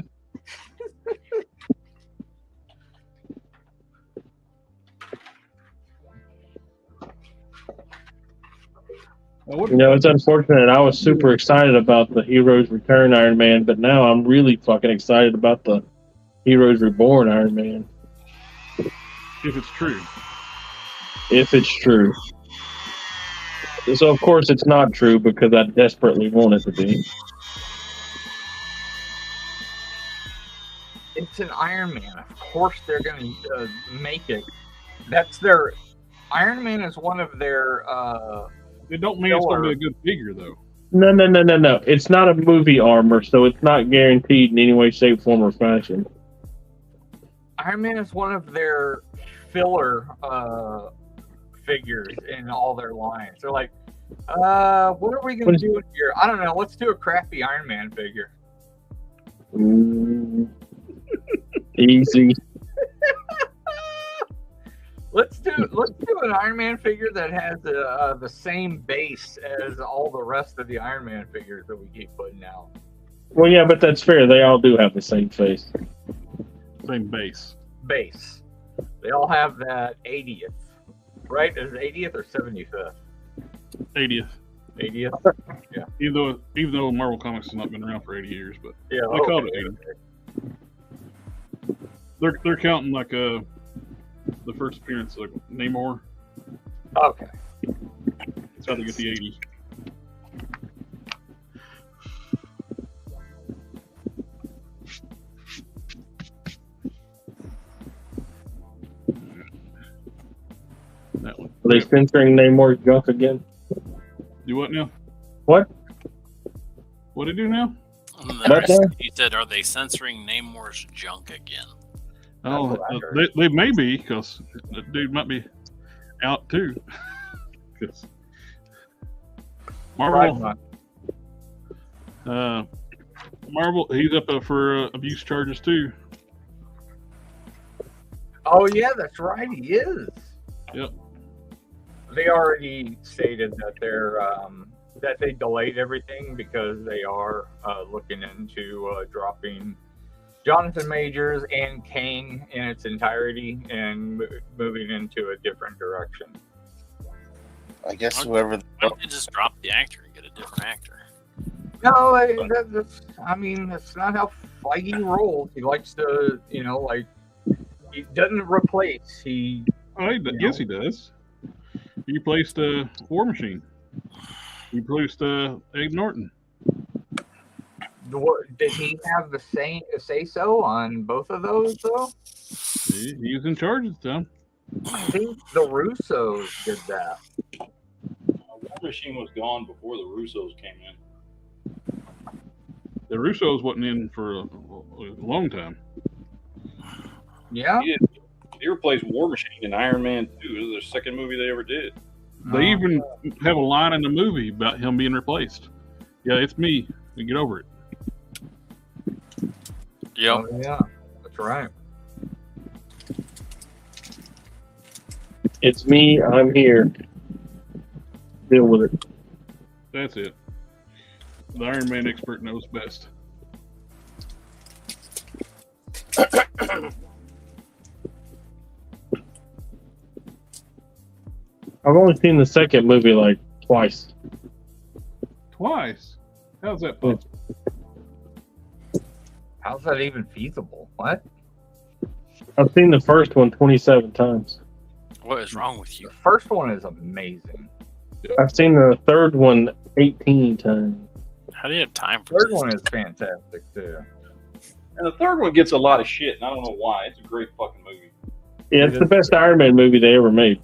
You know, it's unfortunate. I was super excited about the Heroes Return Iron Man, but now I'm really fucking excited about the Heroes Reborn Iron Man. If it's true. If it's true. So, of course, it's not true because I desperately want it to be. It's an Iron Man. Of course they're going to make it. That's their... Iron Man is one of their... It don't mean it's going to be a good figure, though. No. It's not a movie armor, so it's not guaranteed in any way, shape, form, or fashion. Iron Man is one of their filler figures in all their lines. They're like, what are we going to do here? I don't know. Let's do a crappy Iron Man figure. Easy. Let's do an Iron Man figure that has the same base as all the rest of the Iron Man figures that we keep putting out. Well, yeah, but that's fair. They all do have the same face. Same base. Base. They all have that 80th. Right? Is it 80th or 75th? 80th. 80th? Yeah. Even though Marvel Comics has not been around for 80 years, but yeah, they called it 80. They're counting like the first appearance of Namor. Okay. That's how they get the 80. That one. Are they censoring Namor's junk again? Do what now? What? What do they do now? He said, "Are they censoring Namor's junk again?" Oh, they may be, because the dude might be out too. Because Marvel, he's up for abuse charges too. Oh yeah, that's right. He is. Yep. They already stated that they're that they delayed everything because they are looking into dropping Jonathan Majors and Kang in its entirety and moving into a different direction. I guess whoever. Why don't they just drop the actor and get a different actor? No, that's not how Feige rolls. He likes to, he doesn't replace. Yes, he does. He replaced War Machine. He replaced Ed Norton. Did he have the same say-so on both of those, though? He was in charge at the time. I think the Russos did that. War Machine was gone before the Russos came in. The Russos wasn't in for a long time. Yeah? He replaced War Machine in Iron Man 2. It was the second movie they ever did. They even have a line in the movie about him being replaced. Yeah, it's me. Get over it. Yep. Oh, yeah, that's right. It's me. I'm here. Deal with it. That's it. The Iron Man expert knows best. I've only seen the second movie like twice. Twice? How's that possible? How's that even feasible? What? I've seen the first one 27 times. What is wrong with you? The first one is amazing. I've seen the third one 18 times. How do you have time for The third this? one is fantastic, too. And the third one gets a lot of shit, and I don't know why. It's a great fucking movie. Yeah, it's the best Iron Man movie they ever made.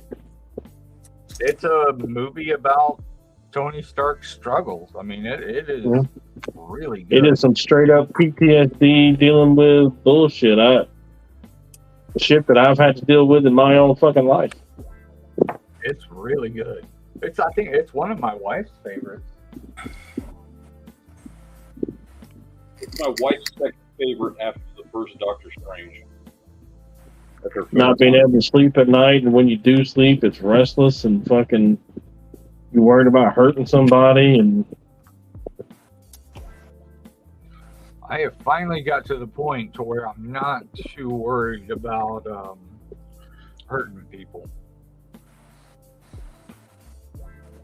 It's a movie about Tony Stark's struggles. I mean, it is really good. It is some straight up PTSD dealing with bullshit. Shit that I've had to deal with in my own fucking life. It's really good. I think it's one of my wife's favorites. It's my wife's second favorite after the first Doctor Strange. Not being able to sleep at night, and when you do sleep, it's restless and fucking you're worried about hurting somebody. And I have finally got to the point to where I'm not too worried about hurting people.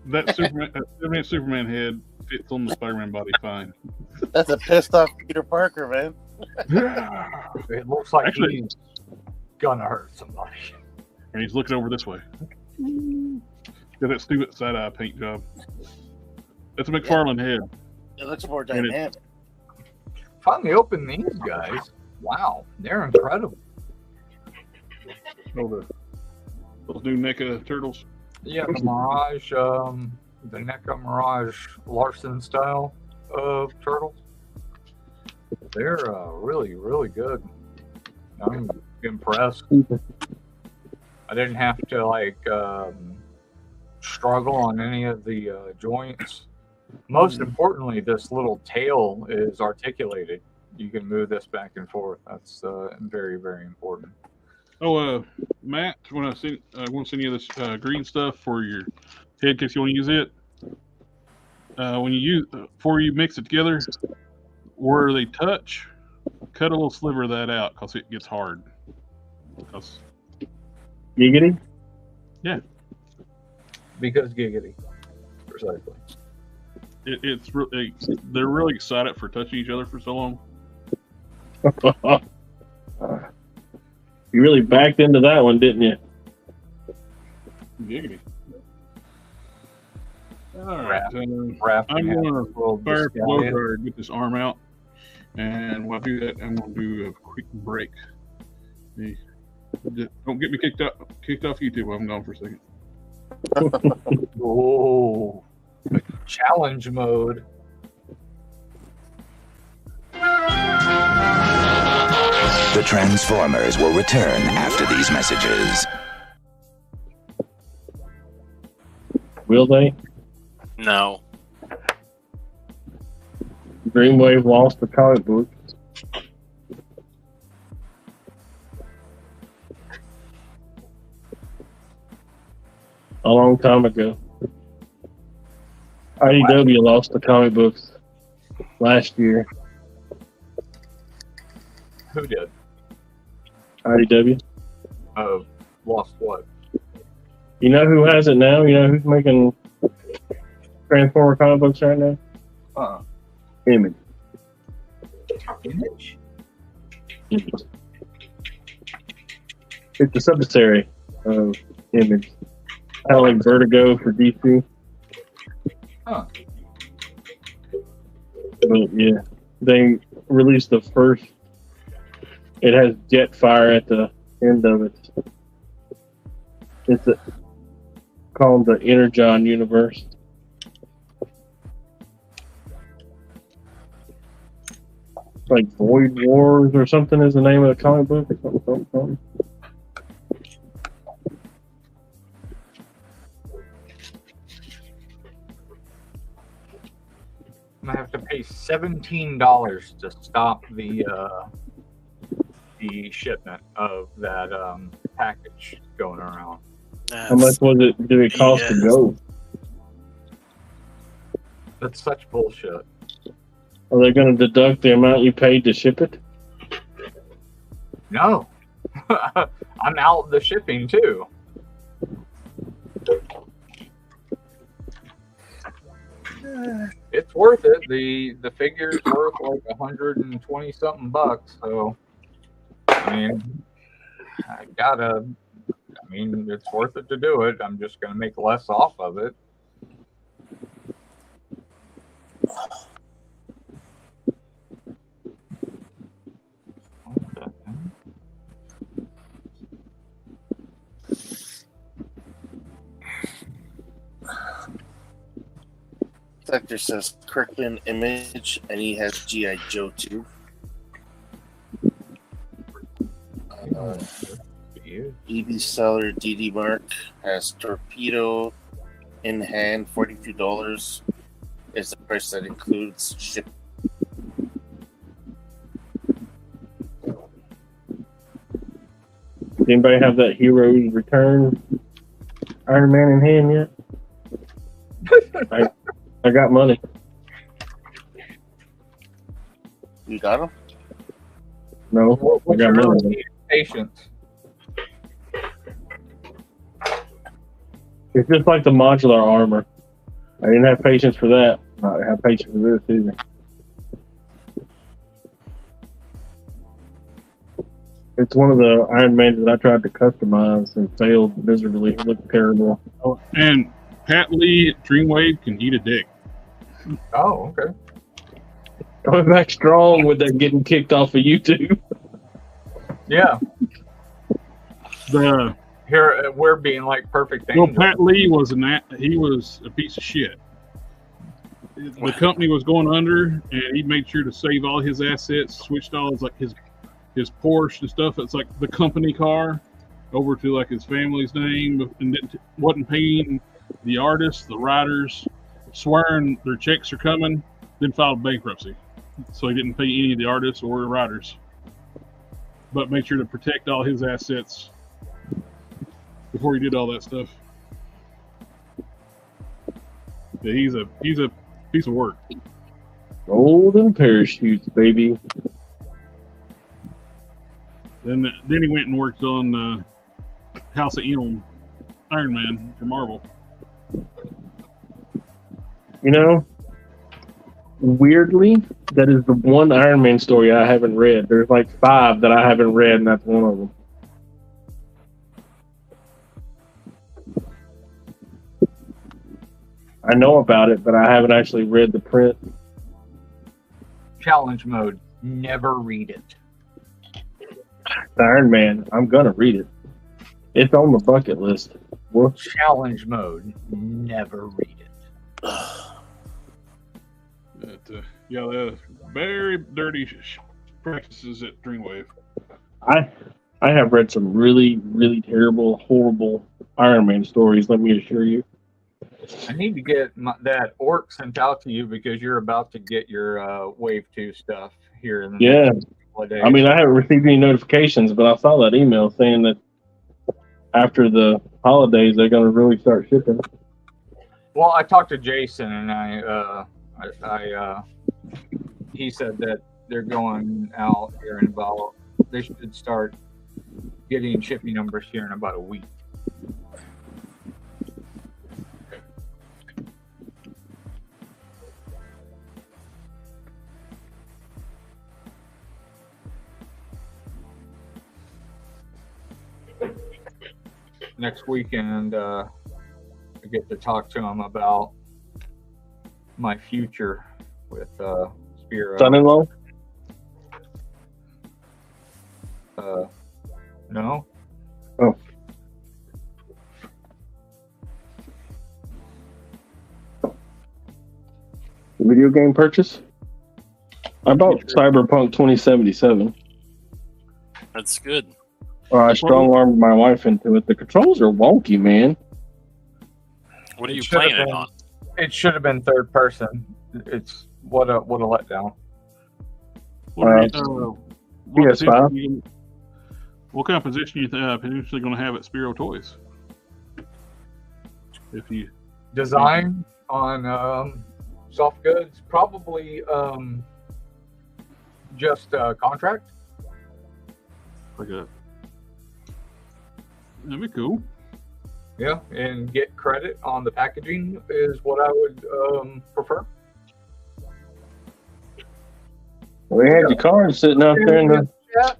that Superman head fits on the Spider-Man body fine. That's a pissed off Peter Parker, man. It looks like Actually- he's gonna hurt somebody. And he's looking over this way. Got that stupid side-eye paint job. That's a McFarlane head. It looks more And it- dynamic. Finally opened these guys. Wow, they're incredible. Oh, those new NECA turtles. Yeah, the Mirage, the NECA Mirage Larson style of turtles. They're really, really good. I'm impressed. I didn't have to like struggle on any of the joints. Most importantly, this little tail is articulated. You can move this back and forth. That's very, very important. Oh, Matt, when I want to send you this green stuff for your head in case you want to use it. Before you mix it together, where they touch, cut a little sliver of that out because it gets hard. Giggity? Because giggity. Precisely. It's really, they're really excited for touching each other for so long. You really backed into that one, didn't you? Giggity. All right, I'm Wrapping going to little fire biscuit. blow dryer, get this arm out, and while I do that, I'm going to do a quick break. Don't get me kicked off YouTube while I'm gone for a second. Oh, challenge mode. The Transformers will return after these messages. Will they? No. Dreamwave lost the comic book. A long time ago. IDW lost the comic books last year. Who did? IDW. Lost what? You know who has it now? You know who's making Transformer comic books right now? Image. Image? It's a subsidiary of Image. Kind of like Vertigo for DC. Huh. But yeah, they released the first. It has Jetfire at the end of it. It's called the Energon universe. Like Void Wars or something is the name of the comic book. Or something. I'm gonna have to pay $17 to stop the shipment of that package going around. How much did it cost to go? That's such bullshit. Are they going to deduct the amount you paid to ship it? No. I'm out the shipping too. It's worth it. The figure's worth like 120 something bucks, so I mean it's worth it to do it. I'm just gonna make less off of it. Sector says Kirkland Image, and he has G.I. Joe too. EB seller DD Mark has Torpedo in hand, $42 is the price that includes ship. Does anybody have that Heroes Return Iron Man in hand yet? I got money. You got him? No, I got money. Patience. It's just like the modular armor. I didn't have patience for that. I have patience for this either. It's one of the Iron Mans that I tried to customize and failed miserably. It looked terrible. Oh, and Pat Lee at Dreamwave can eat a dick. Oh, okay. Coming back strong with that getting kicked off of YouTube. Yeah. The Here we're being like perfect well, angels. Pat Lee was he was a piece of shit. The company was going under, and he made sure to save all his assets, switched all his Porsche and stuff. It's like the company car over to like his family's name, and wasn't paying the artists, the writers, swearing their checks are coming. Then filed bankruptcy, so he didn't pay any of the artists or the writers, but made sure to protect all his assets before he did all that stuff. Yeah, he's a piece of work. Golden parachutes, baby. Then he went and worked on House of M, Iron Man for Marvel. You know, weirdly, that is the one Iron Man story I haven't read. There's like 5 that I haven't read, and that's one of them. I know about it, but I haven't actually read the print. Challenge mode. Never read it. The Iron Man, I'm gonna read it. It's on the bucket list. Well, Challenge mode. Never read it. Yeah, the very dirty practices at Dreamwave. I have read some really, really terrible, horrible Iron Man stories, let me assure you. I need to get that orc sent out to you because you're about to get your Wave 2 stuff here in the next couple of days. I mean, I haven't received any notifications, but I saw that email saying that after the holidays, they're going to really start shipping. Well, I talked to Jason, and he said that they're going out here in about, they should start getting shipping numbers here in about a week. Next weekend, I get to talk to him about my future with Spiro. Son-in-law? No. Oh. Video game purchase? I bought Cyberpunk 2077. That's good. I strong-armed my wife into it. The controls are wonky, man. What are you playing it on? It should have been third person. It's what a letdown. PS5. What kind of position you potentially going to have at Spiro Toys? If you design on soft goods, probably just contract. Like a that'd be cool. Yeah, and get credit on the packaging is what I would prefer. Well, they had your cards sitting out there in the chat.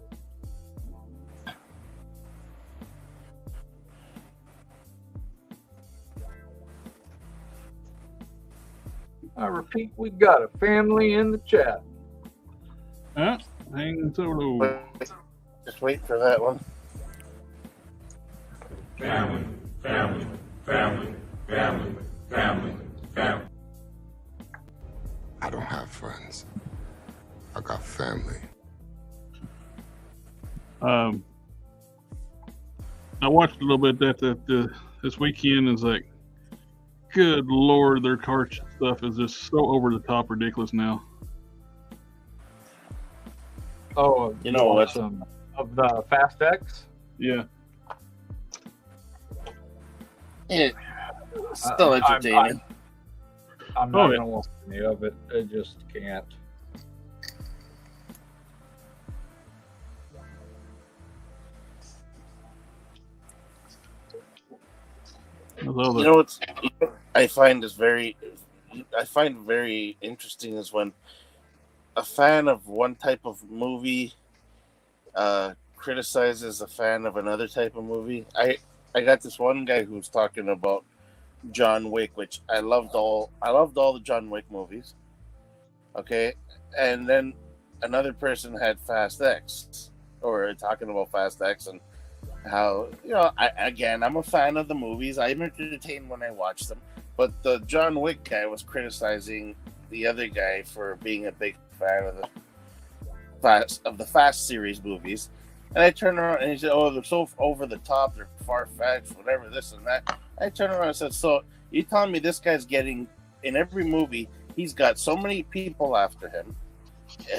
I repeat, we got a family in the chat. Hang solo. Just wait for that one. Family, family, family, family, family, family. I don't have friends. I got family. I watched a little bit that this weekend. Is like, good Lord, their car stuff is just so over the top ridiculous now. Oh, you know what? Of the Fast X? Yeah. It's still entertaining. I'm not going to watch any of it. I just can't. You know what's? I find very interesting is when a fan of one type of movie criticizes a fan of another type of movie. I got this one guy who's talking about John Wick, which I loved all the John Wick movies. Okay, and then another person had Fast X, or talking about Fast X and how, I'm a fan of the movies. I'm entertained when I watch them, but the John Wick guy was criticizing the other guy for being a big fan of the Fast series movies. And I turned around and he said, "Oh, they're so over the top, they're far-fetched, whatever, this and that." I turned around and said, "So you telling me this guy's getting, in every movie, he's got so many people after him,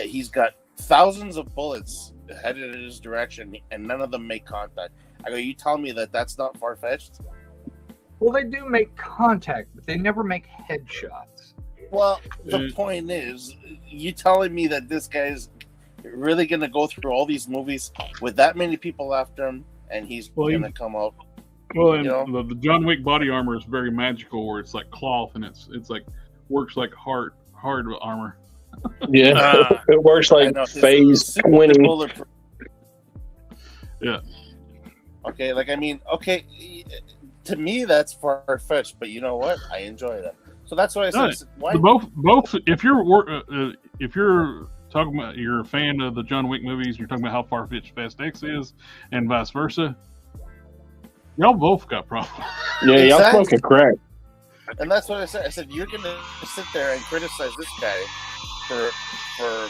he's got thousands of bullets headed in his direction, and none of them make contact." I go, "You telling me that that's not far-fetched?" Well, they do make contact, but they never make headshots. Well, the point is, you telling me that this guy's really going to go through all these movies with that many people after him, and he's going to come out? Well, and the John Wick body armor is very magical, where it's like cloth, and it's like works like hard armor. Yeah, it works like phase 20. Yeah. Okay, to me that's far-fetched, but you know what? I enjoy that. So that's why I said, why both. If you're talking about, you're a fan of the John Wick movies, you're talking about how far-fetched Fast X is, and vice versa. Y'all both got problems. Yeah, y'all smoking crack. And that's what I said. I said, you're going to sit there and criticize this guy for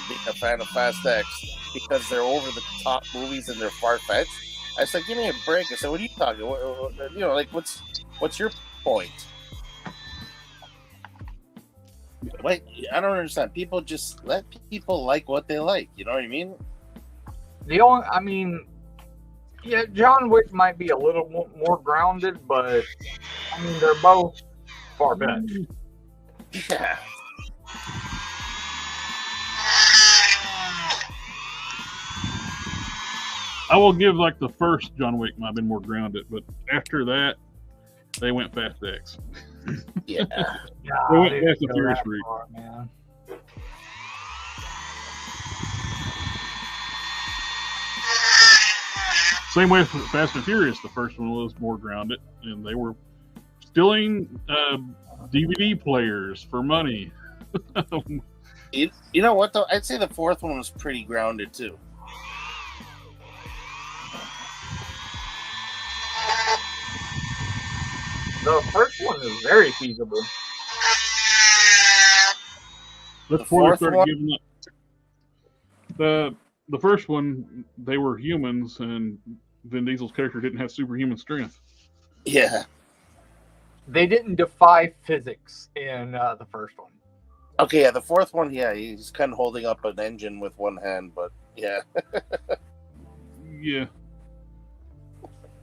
being a fan of Fast X because they're over-the-top movies and they're far-fetched. I said, give me a break. I said, what are you talking about? What's your point? Wait, I don't understand. People just let people like what they like. You know what I mean? Yeah, John Wick might be a little more grounded, but they're both far-fetched. Yeah. I will give the first John Wick might have been more grounded, but after that, they went Fast X. Yeah. They went Fast and Furious route. Man. Same way with Fast and Furious, the first one was more grounded, and they were stealing DVD players for money. You know what, though? I'd say the fourth one was pretty grounded, too. The first one is very feasible. Before they started giving up. The first one, they were humans, and Vin Diesel's character didn't have superhuman strength. Yeah. They didn't defy physics in the first one. Okay, yeah, the fourth one, yeah, he's kind of holding up an engine with one hand, but yeah. Yeah.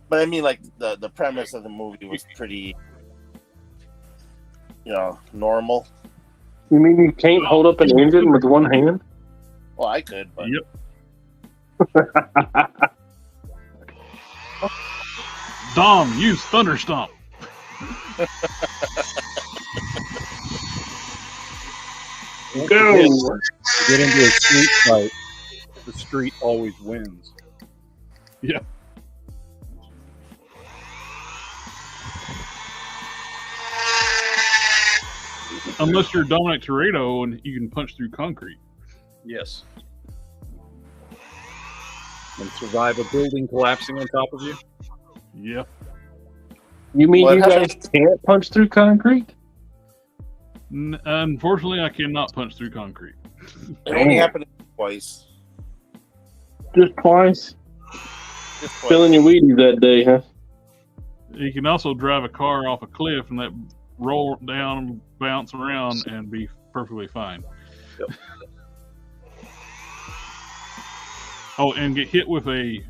But I mean, the premise of the movie was pretty, normal. You mean you can't hold up an engine with one hand? Well, I could, but... Yep. Dom, use Thunder Stomp. Go! Get into a street fight. The street always wins. Yeah. Unless you're Dominic Toretto and you can punch through concrete. Yes. And survive a building collapsing on top of you? Yeah. You mean you guys can't punch through concrete? Unfortunately, I cannot punch through concrete. It only happened twice. Just twice? Filling your Wheaties that day, huh? You can also drive a car off a cliff and let roll down and bounce around and be perfectly fine. Yep. Oh, and get hit with a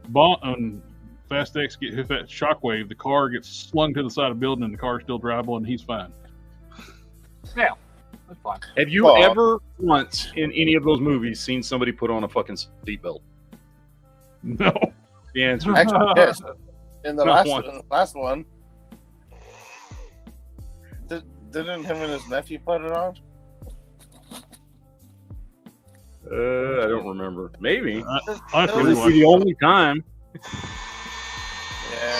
bomb. Fast X get hit that shockwave. The car gets slung to the side of the building, and the car's still drivable, and he's fine. Yeah, that's fine. Have you ever once in any of those movies seen somebody put on a fucking seatbelt? No. The answer. Actually, yes. In the last one. Didn't him and his nephew put it on? I don't remember. Maybe. I It would be the only time. Yeah.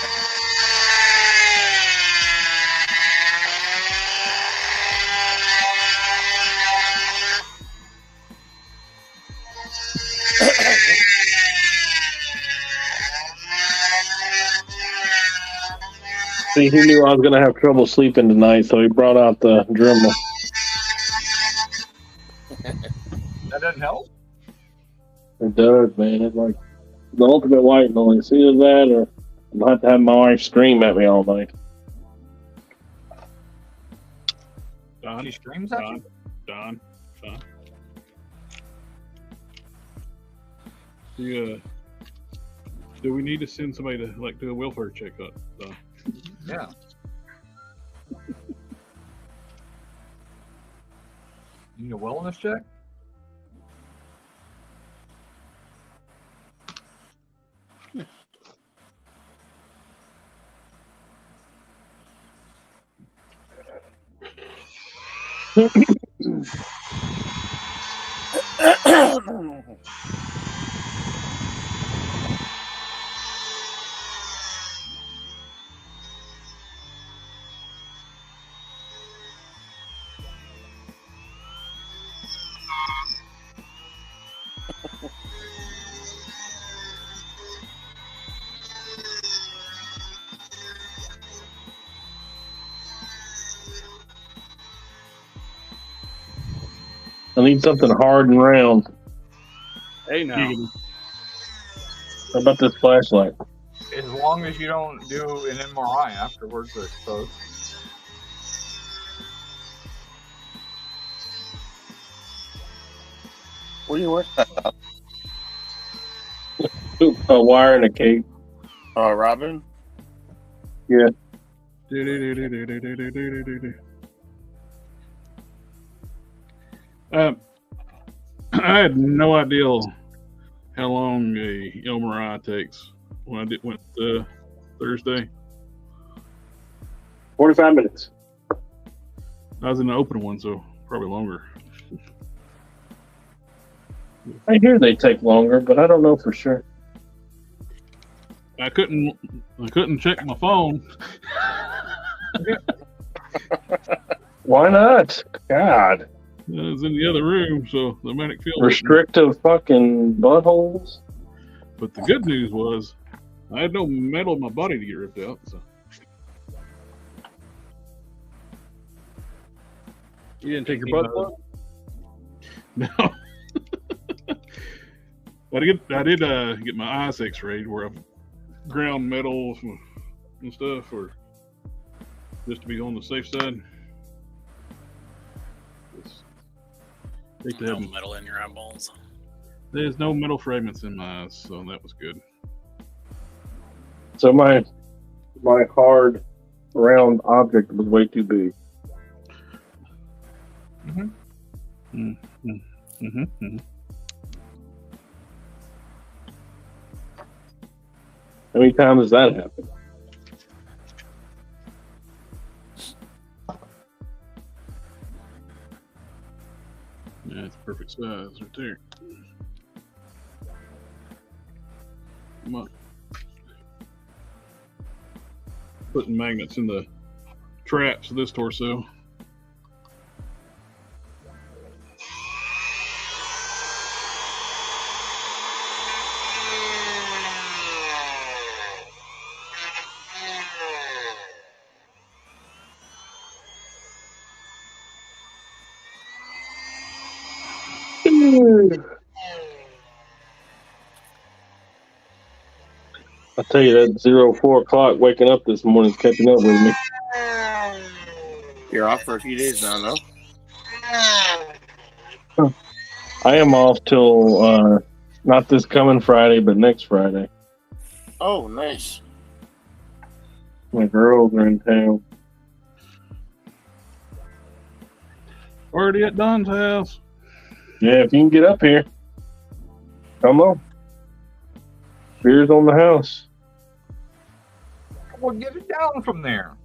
See, he knew I was going to have trouble sleeping tonight, so he brought out the Dremel. That doesn't help? It does, man. It's like the ultimate white noise. Either that or I'll have to have my wife scream at me all night. Don, She screams at you? Don. Do we need to send somebody to like do a welfare checkup? Yeah. You need a wellness check? I need something hard and round. Hey, now. How about this flashlight? As long as you don't do an MRI afterwards, I suppose. What are you working on? A wire and a cake. Robin? Yeah. I had no idea how long a MRI takes when I went Thursday. 45 minutes. I was in the open one, so probably longer. I hear they take longer, but I don't know for sure. I couldn't check my phone. Why not? God. I was in the other room, so the magnetic field. Restrictive fucking buttholes. But the good news was, I had no metal in my body to get ripped out. So. You didn't take your butt plug? No. I did get my eyes x-rayed where I've ground metals and stuff, or just to be on the safe side. No metal in your eyeballs. There's no metal fragments in my eyes, so that was good. So my hard round object was way too big. How many times has that happened? Yeah, it's perfect size right there. Come on. Putting magnets in the traps of this torso. I tell you, that 04 o'clock waking up this morning is catching up with me. You're off for a few days now, no? I am off till not this coming Friday, but next Friday. Oh, nice. My girls are in town. Already at Don's house. Yeah, if you can get up here, come on. Beer's on the house. Well, get it down from there.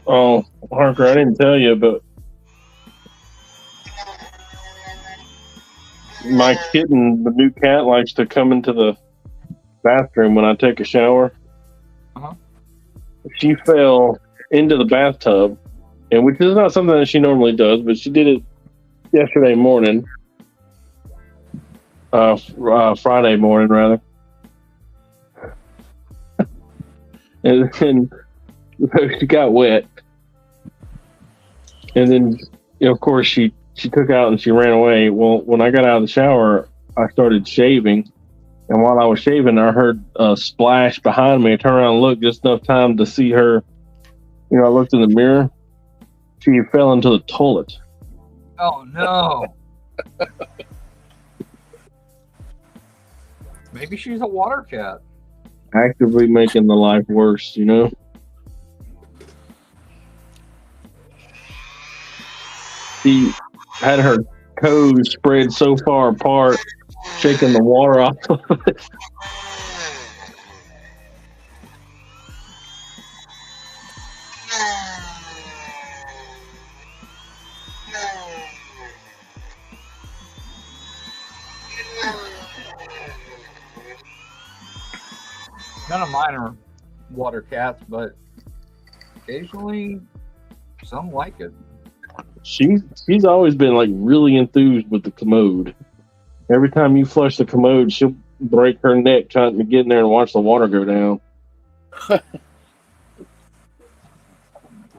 Oh, Harker, I didn't tell you, but my kitten, the new cat, likes to come into the bathroom when I take a shower. Uh-huh. She fell into the bathtub, and which is not something that she normally does, but she did it yesterday morning. Friday morning, rather. And then she got wet. And then, of course, she took out and she ran away. Well, when I got out of the shower, I started shaving. And while I was shaving, I heard a splash behind me. I turned around and looked just enough time to see her. I looked in the mirror. She fell into the toilet. Oh, no. Maybe she's a water cat. Actively making the life worse, She had her toes spread so far apart, shaking the water off of it. None of mine are water cats, but occasionally some like it. She's always been like really enthused with the commode. Every time you flush the commode, she'll break her neck trying to get in there and watch the water go down.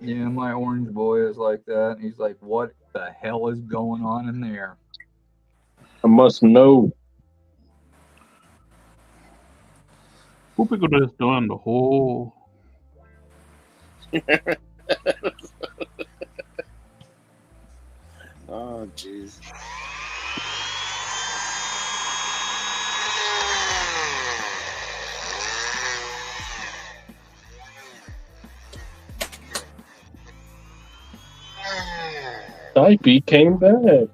Yeah, my orange boy is like that. He's like, what the hell is going on in there? I must know. Who people just doing the whole? Oh, jeez. Dipey came back.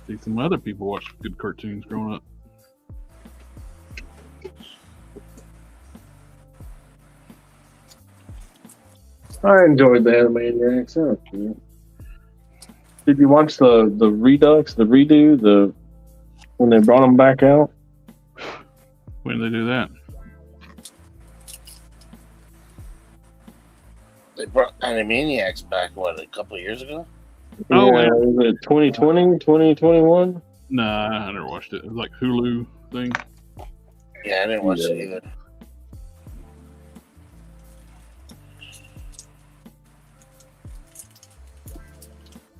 See, some other people watch good cartoons growing up. I enjoyed the Animaniacs. Did you watch the Redux, the redo, when they brought them back out? When did they do that? They brought Animaniacs back, what, a couple of years ago? Oh, yeah, was it 2020, 2021? Nah, I never watched it. It was like Hulu thing. Yeah, I didn't watch it either.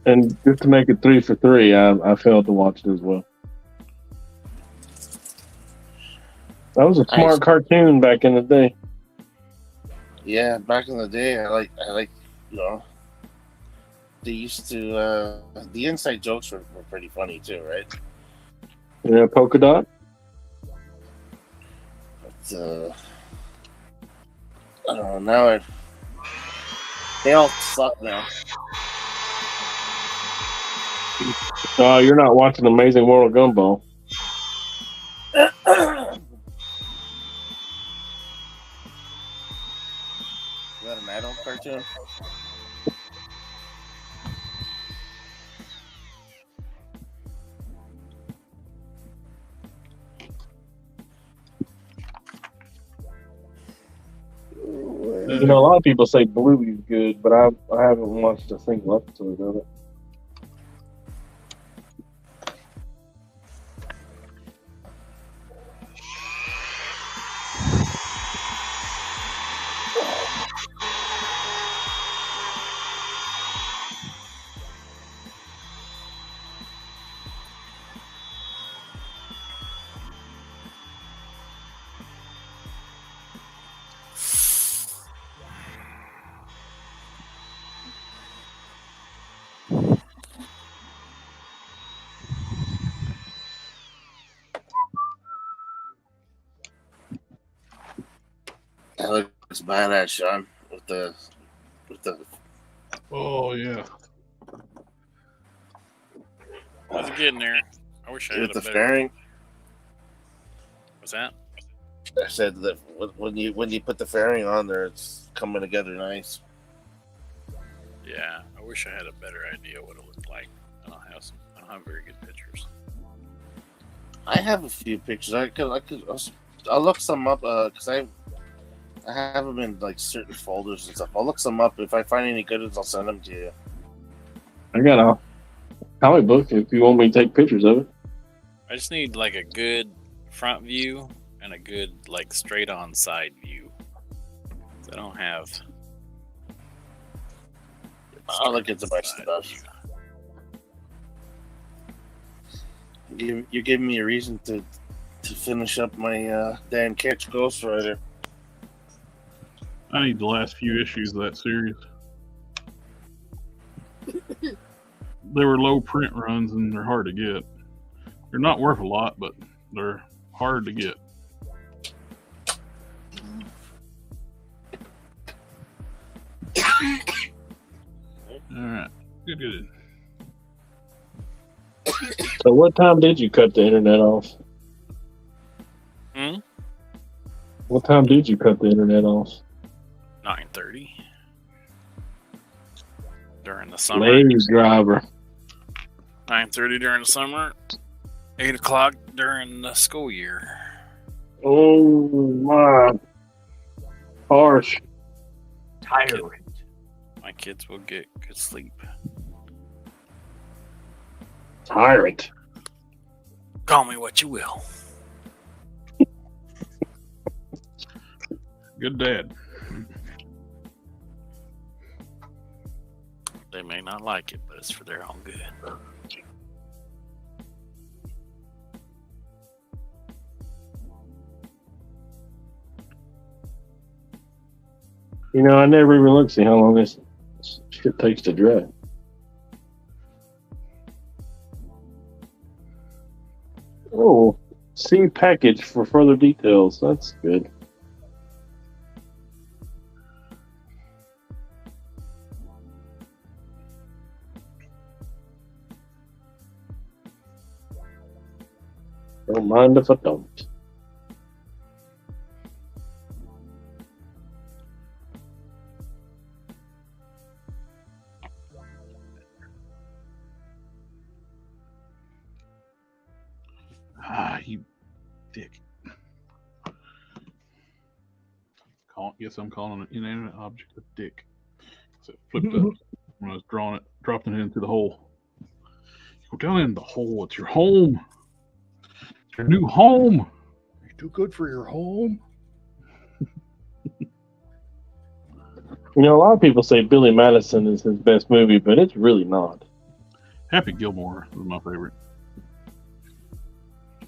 And just to make it 3 for 3, I failed to watch it as well. That was a smart cartoon back in the day. Yeah, back in the day, I like, they used to, the inside jokes were pretty funny too, right? Yeah, Polka Dot. But, I don't know, now they all suck now. You're not watching Amazing World of Gumball. Is that an adult cartoon? A lot of people say Bluey's good, but I haven't watched a single episode of it. That looks badass, Sean, with the. Oh yeah. How's it getting there? I wish I had With a the better. fairing, What's that? I said that when you put the fairing on there, it's coming together nice. Yeah, I wish I had a better idea what it looked like. I don't have very good pictures. I have a few pictures. I'll look some up because I have them in like certain folders and stuff. I'll look some up. If I find any good ones, I'll send them to you. I got a comic book if you want me to take pictures of it. I just need like a good front view and a good like straight on side view. I don't have. I'll look into my stuff. You're giving me a reason to finish up my Dan Catch Ghost Rider. I need the last few issues of that series. They were low print runs and they're hard to get. They're not worth a lot, but they're hard to get. All right, good. So what time did you cut the internet off? What time did you cut the internet off? 9:30 during the summer. Ladies driver. 9:30 during the summer. 8 o'clock during the school year. Oh my! Harsh. Tyrant. My kids will get good sleep. Tyrant. Call me what you will. Good dad. They may not like it, but it's for their own good. You know, I never even looked to see how long this shit takes to dry. Oh, see package for further details. That's good. Don't mind if I don't. Ah, you dick. Guess I'm calling an inanimate object a dick. So it flipped up when I was dropping it into the hole. Go down in the hole. It's your home. It's your new home. You're too good for your home. You know, a lot of people say Billy Madison is his best movie, but it's really not. Happy Gilmore was my favorite.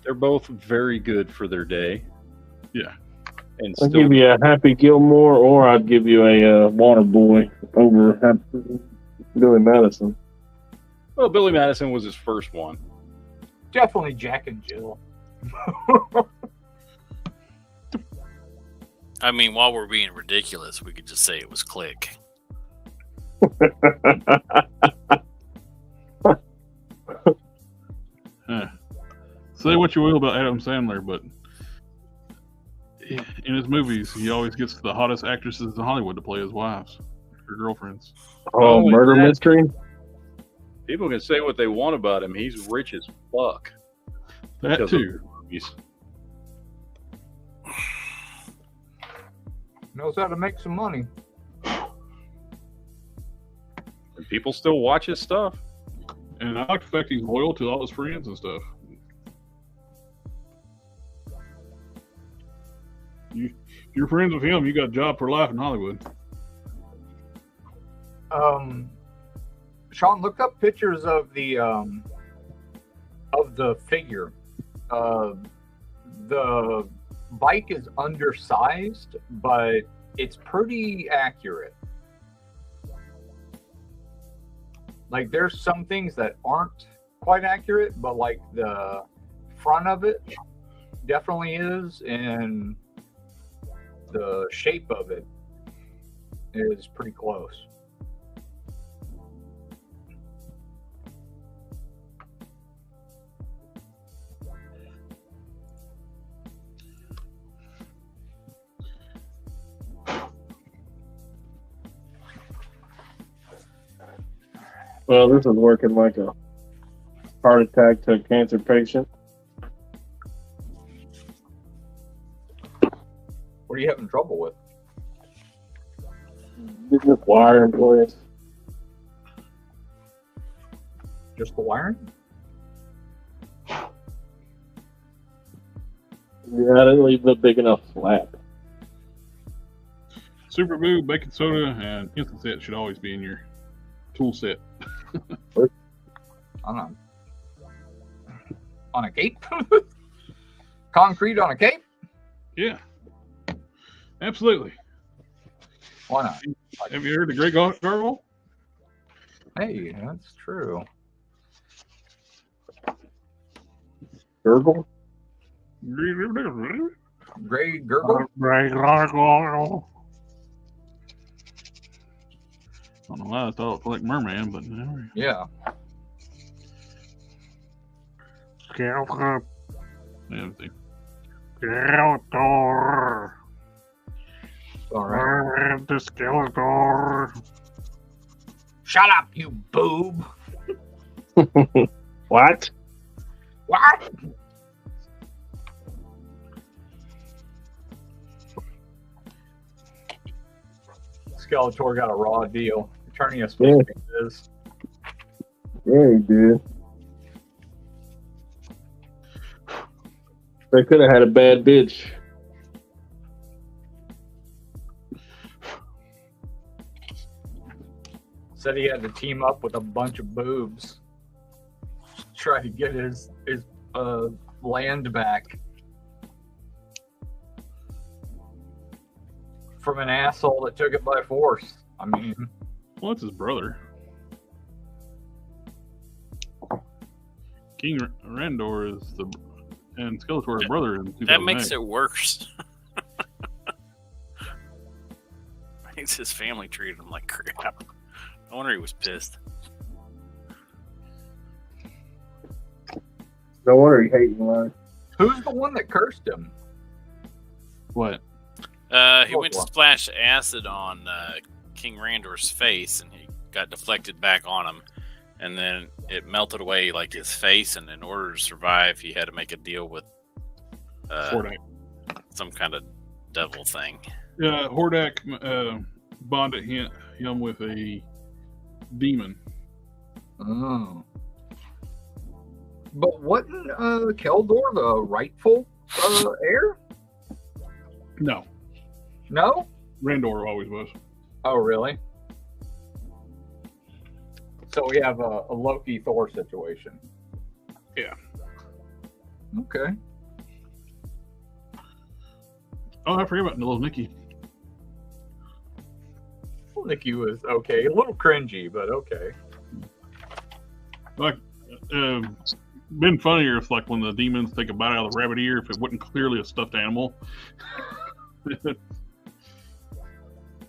They're both very good for their day. Yeah. And I'd give you a Happy Gilmore, or I'd give you a Waterboy over Billy Madison. Well, Billy Madison was his first one. Definitely Jack and Jill. I mean, while we're being ridiculous, we could just say it was Click. Say what you will about Adam Sandler, but in his movies, he always gets the hottest actresses in Hollywood to play his wives or girlfriends. Oh, murder mystery? People can say what they want about him. He's rich as fuck. That too. Knows how to make some money. And people still watch his stuff. And I like the fact he's loyal to all his friends and stuff. If you're friends with him, you got a job for life in Hollywood. Sean, look up pictures of the figure. The bike is undersized, but it's pretty accurate. Like, there's some things that aren't quite accurate, but like the front of it definitely is, and the shape of it is pretty close. Well, this is working like a heart attack to a cancer patient. What are you having trouble with? This wire in place. Just the wiring? Yeah, I didn't leave the big enough flap. Super glue, baking soda, and instant set should always be in your tool set. On a cape? Concrete on a cape? Yeah, absolutely. Why not? Have you heard the Great Gargoyle? Hey, that's true. Gurgle? Gray gurgle? Great Gargoyle. I don't know why I thought it was like Merman, but no. Yeah. Skeletor. Skeletor. All right. The Skeletor. Shut up, you boob. What? What? Skeletor got a raw deal. Turning us is. Yeah, he did. They could have had a bad bitch. Said he had to team up with a bunch of boobs to try to get his land back from an asshole that took it by force. I mean, well, it's his brother. King Randor is and Skeletor's brother in 2008. That makes it worse. Makes his family treated him like crap. No wonder he was pissed. No wonder he hates life. Who's the one that cursed him? What? He went to splash acid on King Randor's face, and he got deflected back on him. And then it melted away like his face, and in order to survive, he had to make a deal with some kind of devil thing. Yeah, Hordak bonded him with a demon. Oh. But wasn't Keldor the rightful heir? No. No? Randor always was. Oh, really? So we have a Loki Thor situation. Yeah. Okay. Oh, I forgot about little Nikki. Well, Nikki was okay. A little cringy, but okay. Like, been funnier if, like, when the demons take a bite out of the rabbit ear, if it wasn't clearly a stuffed animal.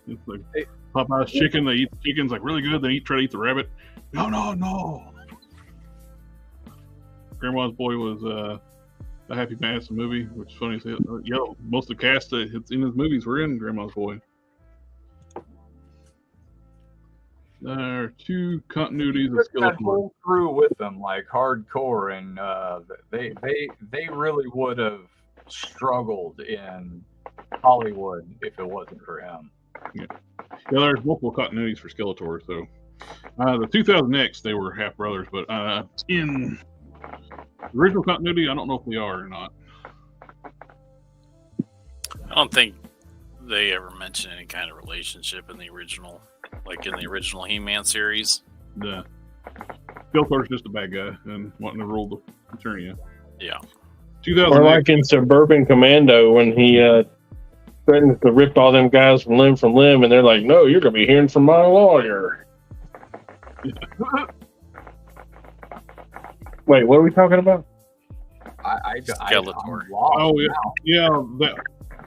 It's like Popeye's chicken. They eat the chicken's like really good. They try to eat the rabbit. No. Grandma's Boy was a Happy Madison movie, which is funny. Most of the cast that in his movies were in Grandma's Boy. There are two continuities of Skeletor. Pull through with them like hardcore, and they really would have struggled in Hollywood if it wasn't for him. Yeah, there's multiple continuities for Skeletor. So the 2000X, they were half brothers, but in the original continuity, I don't know if they are or not. I don't think they ever mentioned any kind of relationship in the original, like in the original He-Man series. Yeah, Skeletor's just a bad guy and wanting to rule the Eternia. Yeah. 2000. Or like in Suburban Commando when he threatens to rip all them guys from limb, and they're like, "No, you're gonna be hearing from my lawyer." Wait, what are we talking about? Skeletor. Oh yeah.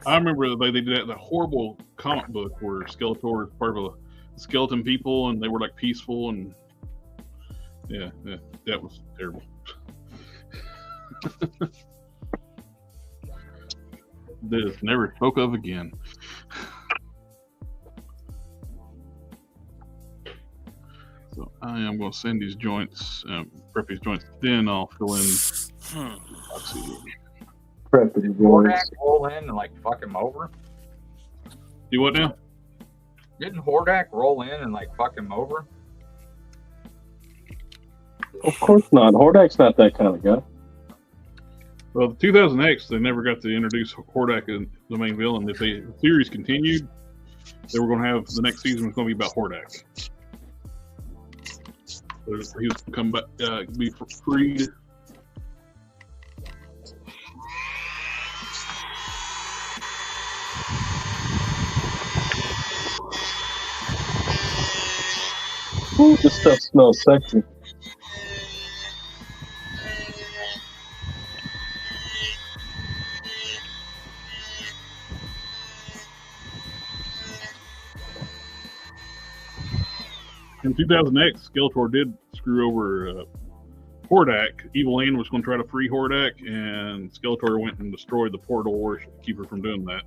I remember they did that. The horrible comic book where Skeletor was part of a skeleton people, and they were like peaceful, and yeah, that was terrible. This never spoke of again. So I am going to send these joints, prep these joints. Then I'll fill in. Let's see. Prep these Hordak joints. roll in and like fuck him over? Do what now? Didn't Hordak roll in and like fuck him over? Of course not. Hordak's not that kind of guy. Well, the 2000X, they never got to introduce Hordak as the main villain. If the series continued, they were going to have the next season was going to be about Hordak. So he was going to come back, be freed. Ooh, this stuff smells sexy. In 2000X, Skeletor did screw over Hordak. Evil Lane was going to try to free Hordak, and Skeletor went and destroyed the portal to keep her from doing that.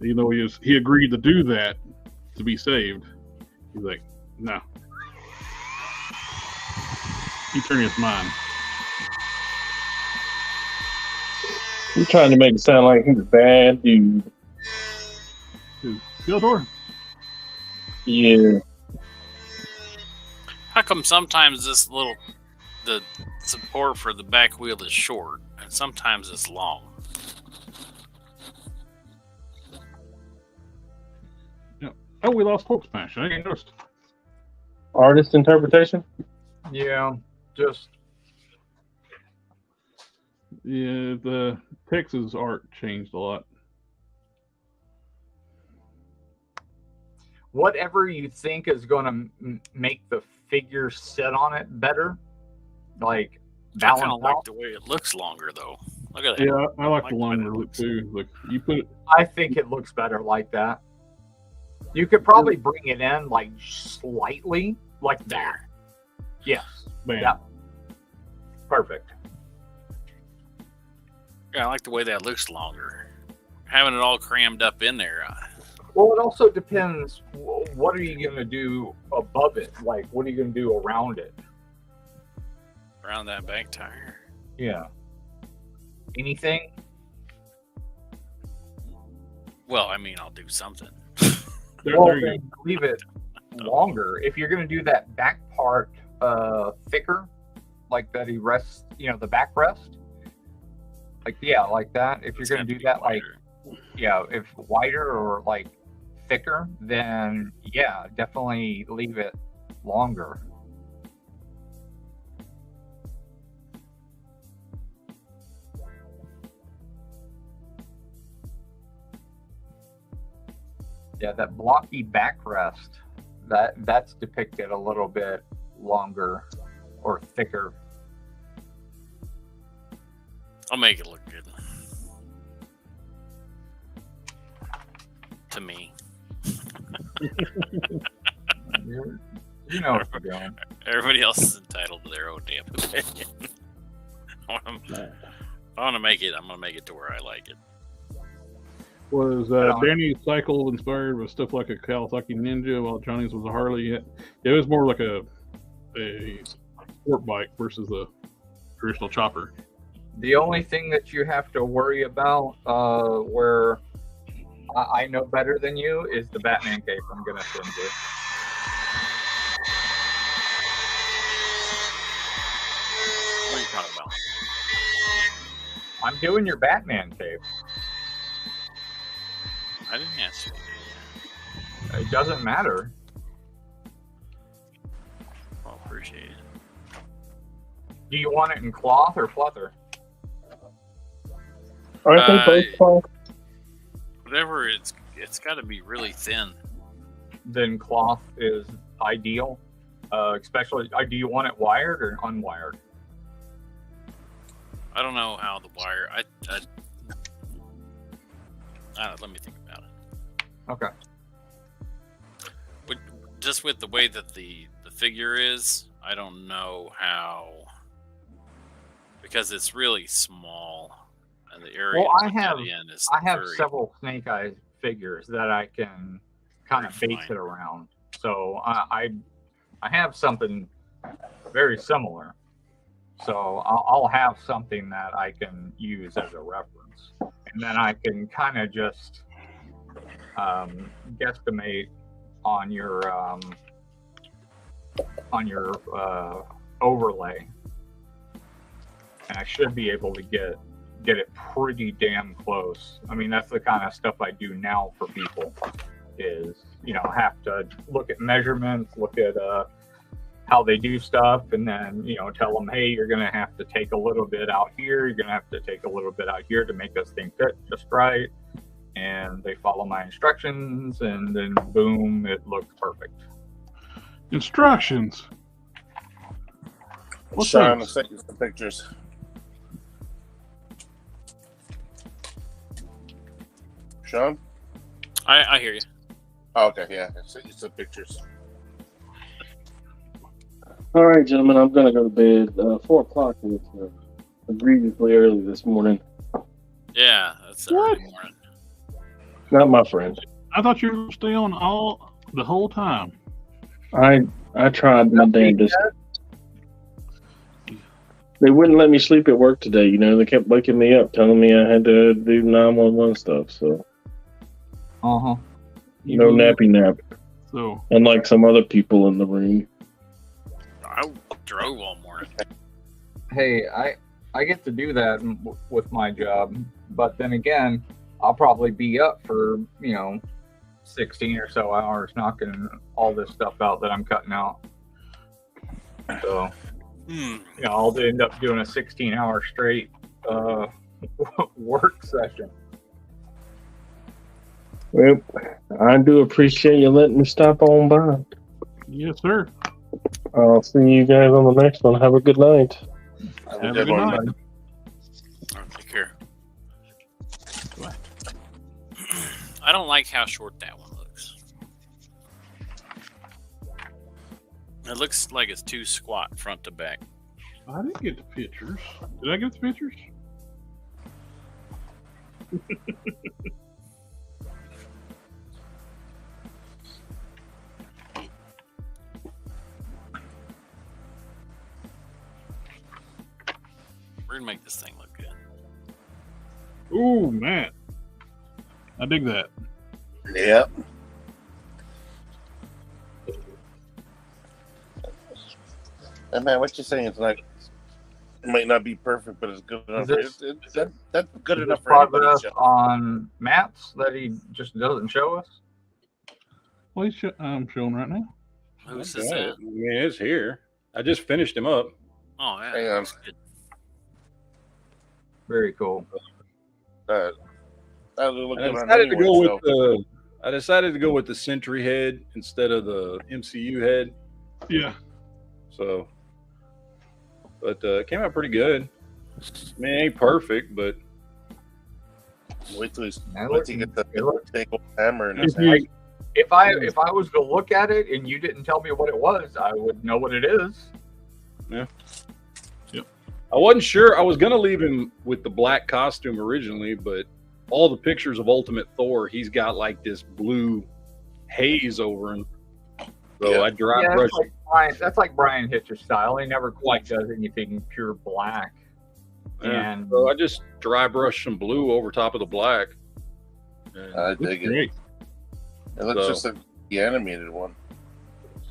Even though he agreed to do that to be saved, he's like, no. He turned his mind. You're trying to make it sound like he's a bad dude. Who? Skeletor? Yeah. How come sometimes the support for the back wheel is short, and sometimes it's long? Yeah. Oh, we lost Hulk Smash. I didn't notice. Artist interpretation? Yeah, just the Texas art changed a lot. whatever you think is going to make the figure sit on it better, like I kind balance of like out. the way it looks longer, though. Look at that. Yeah, I like the longer look too. Like you put it. I think it looks better like that. You could probably bring it in like slightly like that. Yes. Bam. Yeah. Perfect. Yeah, I like the way that looks longer. Having it all crammed up in there. Well, it also depends. What are you going to do above it? Like, what are you going to do around it? Around that back tire. Yeah. Anything? Well, I mean, I'll do something. Well, then leave it longer. If you're going to do that back part thicker, like that he rests, you know, the backrest, like, yeah, like that. If you're going to do that, wider. Like, yeah, if wider or like thicker, then yeah, definitely leave it longer. Yeah, that blocky backrest, that's depicted a little bit longer or thicker. I'll make it look good. To me. You know what you're doing. Everybody else is entitled to their own damn opinion. I want to make it. I'm going to make it to where I like it. Was Danny's cycle inspired with stuff like a Kawasaki Ninja, while Johnny's was a Harley? It was more like a sport bike versus a traditional chopper. The only thing that you have to worry about, where I know better than you, is the Batman cape I'm going to send you. What are you talking about? I'm doing your Batman cape. I didn't ask you. It doesn't matter. Well, appreciate it. Do you want it in cloth or flutter? Aren't they both cloth? Whatever, it's got to be really thin. Then cloth is ideal. Especially, do you want it wired or unwired? I don't know how the wire. I don't know, let me think about it. Okay. Just with the way that the figure is, I don't know how, because it's really small, and the area Well, I have very, several Snake Eyes figures that I can kind of base it around. So I I have something very similar. So I'll have something that I can use as a reference. And then I can kind of just guesstimate on your overlay. And I should be able to get it pretty damn close. I mean, that's the kind of stuff I do now for people is, have to look at measurements, look at how they do stuff, and then, tell them, hey, you're going to have to take a little bit out here. You're going to have to take a little bit out here to make this thing fit just right. And they follow my instructions, and then boom, it looks perfect. Instructions. What's Sean, I'll send you some pictures. Sean? I hear you. Oh, okay, yeah. I'll send you some pictures. All right, gentlemen, I'm going to go to bed. 4 o'clock is egregiously early this morning. Yeah, that's early morning. Not my friend. I thought you were going to stay on the whole time. I tried my damnedest. They wouldn't let me sleep at work today. They kept waking me up, telling me I had to do 911 stuff. So, no nappy nap. So, unlike some other people in the room. I drove all morning. Hey, I get to do that with my job, but then again, I'll probably be up for 16 or so hours knocking all this stuff out that I'm cutting out. So, I'll end up doing a 16-hour straight work session. Well, I do appreciate you letting me stop on by. Yes, sir. I'll see you guys on the next one. Have a good night. Have a good night. Take care. I don't like how short that one looks. It looks like it's too squat front to back. I didn't get the pictures. Did I get the pictures? We're gonna make this thing look good. Ooh, man. I dig that. Yep. Hey, man, what you saying? It's like it might not be perfect, but it's good enough. That's good enough for anybody. On maps that he just doesn't show us. Well, I'm showing right now. Who's this at? Yeah, it's here. I just finished him up. Oh, yeah. Hang on. That's good. Very cool. I decided to go with the Sentry head instead of the MCU head. Yeah. So, but it came out pretty good. I mean, it ain't perfect, but wait till you get the big old hammer in his hand. If I was to look at it and you didn't tell me what it was, I would know what it is. Yeah. Yep. I wasn't sure. I was gonna leave him with the black costume originally, but all the pictures of Ultimate Thor, he's got like this blue haze over him. So I dry brush. That's like Brian Hitcher's style. He never quite does anything pure black. Yeah. And so I just dry brush some blue over top of the black. I dig it. Great. It looks just like the animated one.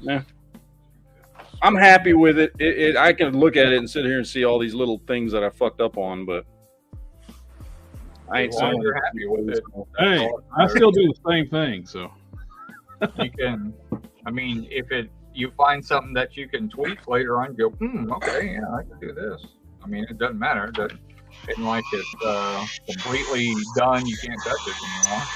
Yeah. I'm happy with it. I can look at it and sit here and see all these little things that I fucked up on, but I ain't saying you're happy with it. Hey, I still do the same thing, so you can. I mean, if you find something that you can tweak later on, you go, okay, yeah, I can do this. I mean, it doesn't matter. It isn't like it's completely done. You can't touch it anymore.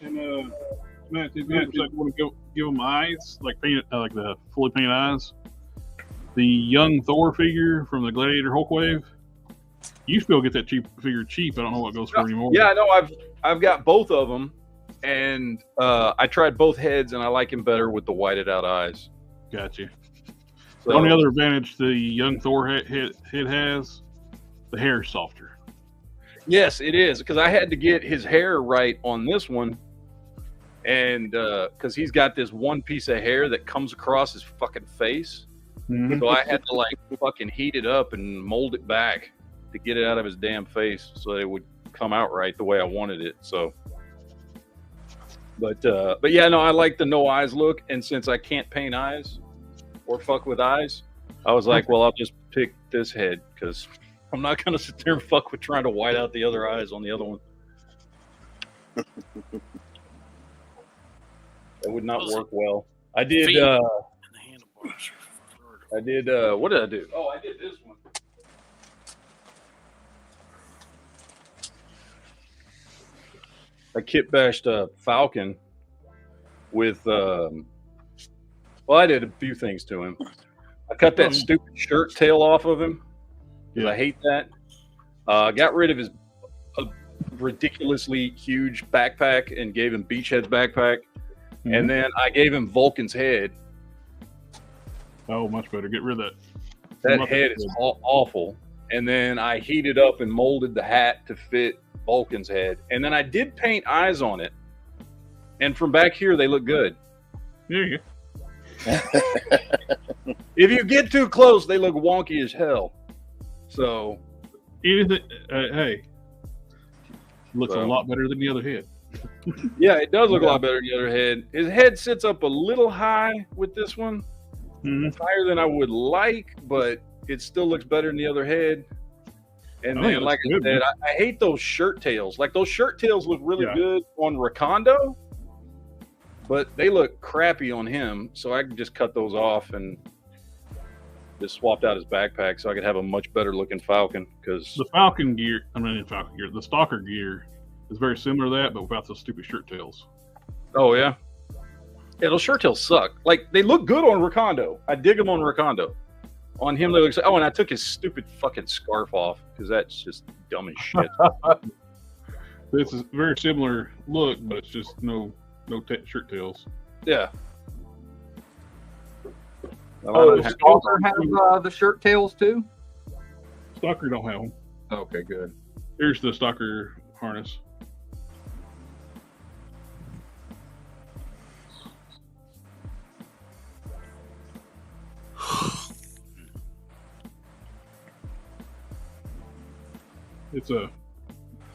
And Matt, if you want to give them eyes, like painted, like the fully painted eyes. The young Thor figure from the Gladiator Hulk Wave. You used to be able to get that figure cheap. I don't know what it goes for anymore. Yeah, I know. I've got both of them, and I tried both heads, and I like him better with the whited out eyes. Gotcha. So, The only other advantage the young Thor head has, the hair is softer. Yes, it is, because I had to get his hair right on this one, and because he's got this one piece of hair that comes across his fucking face. Mm-hmm. So I had to like fucking heat it up and mold it back to get it out of his damn face so that it would come out right the way I wanted it. So, but yeah, no, I like the no eyes look. And since I can't paint eyes or fuck with eyes, I was like, well, I'll just pick this head because I'm not going to sit there and fuck with trying to white out the other eyes on the other one. That would not work well. I did, what did I do? Oh, I did this one. I kit bashed a Falcon with, well, I did a few things to him. I cut that stupid shirt tail off of him because I hate that. Got rid of his ridiculously huge backpack and gave him Beachhead's backpack. Mm-hmm. And then I gave him Vulcan's head. Oh, much better. Get rid of that. That head is awful. And then I heated up and molded the hat to fit Vulcan's head. And then I did paint eyes on it. And from back here, they look good. Yeah. If you get too close, they look wonky as hell. So, anything, hey, looks a lot better than the other head. Yeah, it does look a lot better than the other head. His head sits up a little high with this one. Mm-hmm. Higher than I would like, but it still looks better than the other head. And then, like I said, I hate those shirt tails. Like, those shirt tails look really good on Recondo, but they look crappy on him. So I can just cut those off and just swapped out his backpack so I could have a much better looking Falcon. Because the Falcon gear, the Stalker gear is very similar to that, but without those stupid shirt tails. Oh, yeah. Yeah, those shirt tails suck. Like, they look good on Recondo. I dig them on Recondo. On him, they look so. Oh, and I took his stupid fucking scarf off because that's just dumb as shit. This is a very similar look, but it's just no shirt tails. Yeah. Oh, does Stalker have the shirt tails too? Stalker don't have them. Okay, good. Here's the Stalker harness. It's a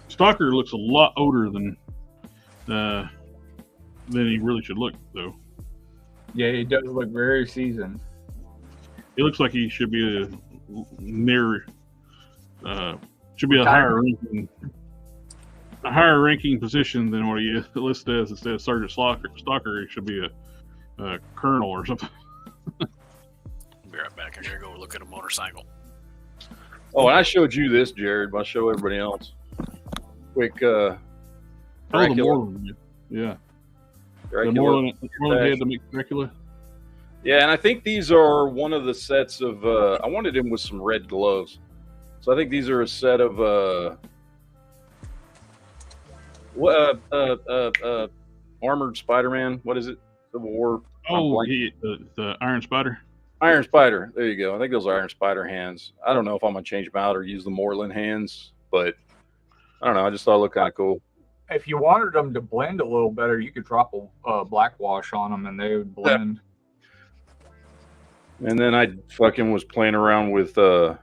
Stalker looks a lot older than he really should look, though. Yeah, he does look very seasoned. He looks like he should be a higher ranking position than what he is listed as. Instead of Sergeant Stalker, he should be a colonel or something. I'll be right back. I gotta go look at a motorcycle. Oh, and I showed you this, Jared, but I'll show everybody else. Quick, the Moreland, yeah. Dracula. The Moreland head to make Dracula. Yeah, and I think these are one of the sets of. I wanted him with some red gloves, so I think these are a set of. Armored Spider-Man. What is it? Civil War. Oh, the Iron Spider. Iron Spider. There you go. I think those are Iron Spider hands. I don't know if I'm gonna change them out or use the Moreland hands, but I don't know. I just thought it looked kind of cool. If you wanted them to blend a little better, you could drop a black wash on them and they would blend. Yeah. And then I fucking was playing around with. I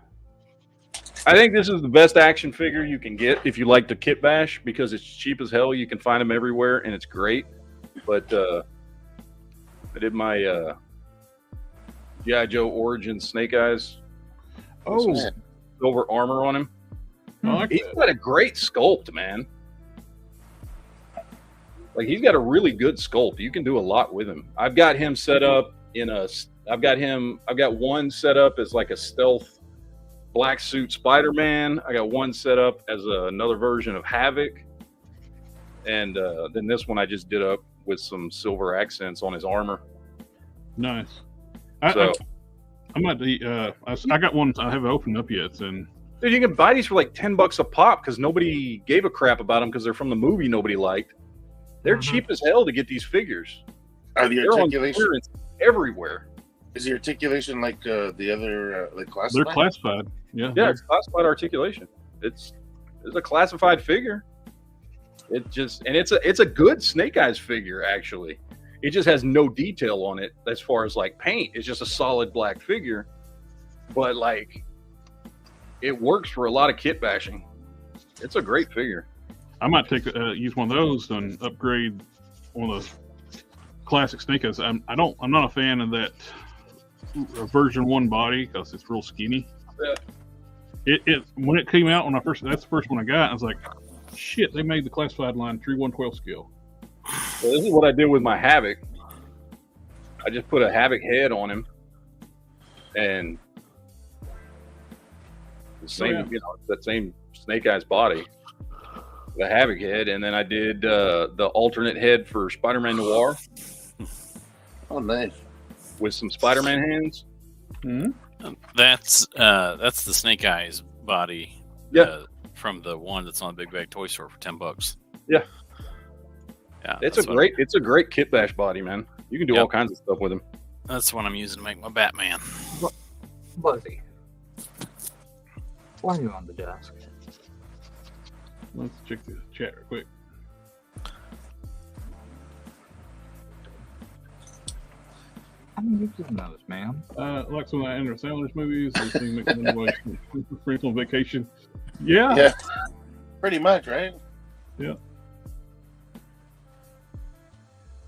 think this is the best action figure you can get if you like to kit bash because it's cheap as hell. You can find them everywhere and it's great. But I did my G.I. Joe Origins Snake Eyes. Oh, silver armor on him. Like he's got a great sculpt, man. Like, he's got a really good sculpt. You can do a lot with him. I've got him set up in a. I've got one set up as like a stealth black suit Spider-Man. I got one set up as another version of Havoc, and then this one I just did up with some silver accents on his armor. Nice. So, I'm at the. I got one. I haven't opened up yet, and dude, you can buy these for like $10 a pop because nobody gave a crap about them because they're from the movie nobody liked. They're cheap as hell to get these figures. Are the articulation everywhere? Is the articulation like the other like classified? They're classified. Yeah. Yeah, it's classified articulation. It's a classified figure. It's a good Snake Eyes figure actually. It just has no detail on it as far as like paint. It's just a solid black figure, but like it works for a lot of kit bashing. It's a great figure. I might use one of those and upgrade one of those classic Snake Eyes. I'm not a fan of that version 1 body because it's real skinny. Yeah. It when it came out that's the first one I got. I was like, shit, they made the classified line 3/112 scale. So this is what I did with my Havoc. I just put a Havoc head on him, and the same, that same Snake Eyes body, the Havoc head, and then I did the alternate head for Spider-Man Noir. Oh, nice. With some Spider-Man hands. Mm-hmm. That's the Snake Eyes body. Yeah. From the one that's on the Big Bag Toy Store for $10. Yeah. Yeah. It's a great kit bash body, man. You can do all kinds of stuff with him. That's what I'm using to make my Batman. Buzzy, why are you on the desk? Let's check the chat real quick. I mean, you just know this, man. Like some of the Andrew Sandler's movies. They seem to make money friends on vacation. Yeah. Yeah. Pretty much, right? Yeah.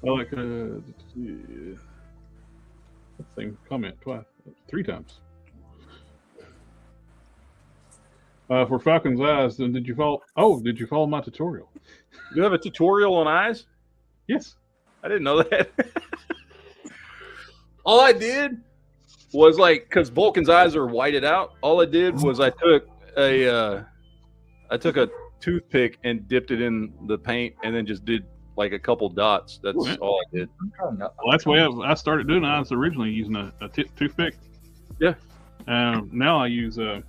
I like same comment twice, 3 times. For Falcon's Eyes, then did you follow my tutorial? You have a tutorial on eyes? Yes. I didn't know that. All I did was because Vulcan's eyes are whited out. All I did was I took a toothpick and dipped it in the paint and then just did like a couple dots. That's all I did. Well, that's the way I started doing it. I was originally using a toothpick. Yeah. Now I use either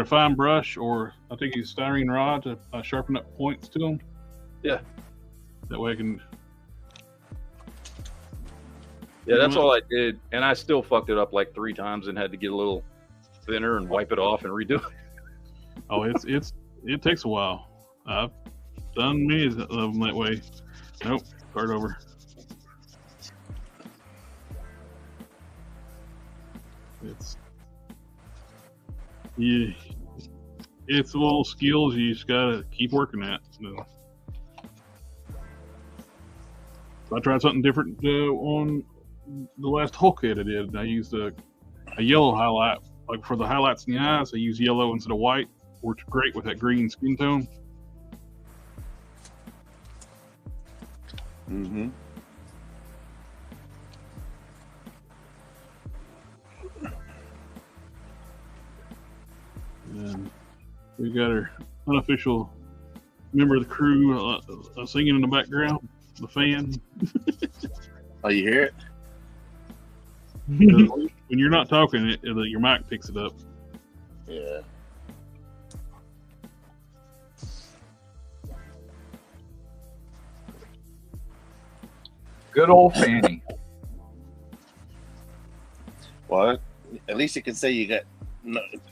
a fine brush or I take a styrene rod to sharpen up points to them. Yeah. That way I can. Yeah, that's all I did, and I still fucked it up like 3 times and had to get a little thinner and wipe it off and redo it. Oh, it takes a while. I've done many of them that way. Nope, start over. It's little skills you just gotta keep working at. So I tried something different on the last Hulk head I did. I used a yellow highlight. Like for the highlights in the eyes, I use yellow instead of white. Works great with that green skin tone. Mm-hmm. And we got our unofficial member of the crew singing in the background, the fan. Oh, you hear it? When you're not talking, your mic picks it up. Yeah. Good old Fanny. What? At least you can say you got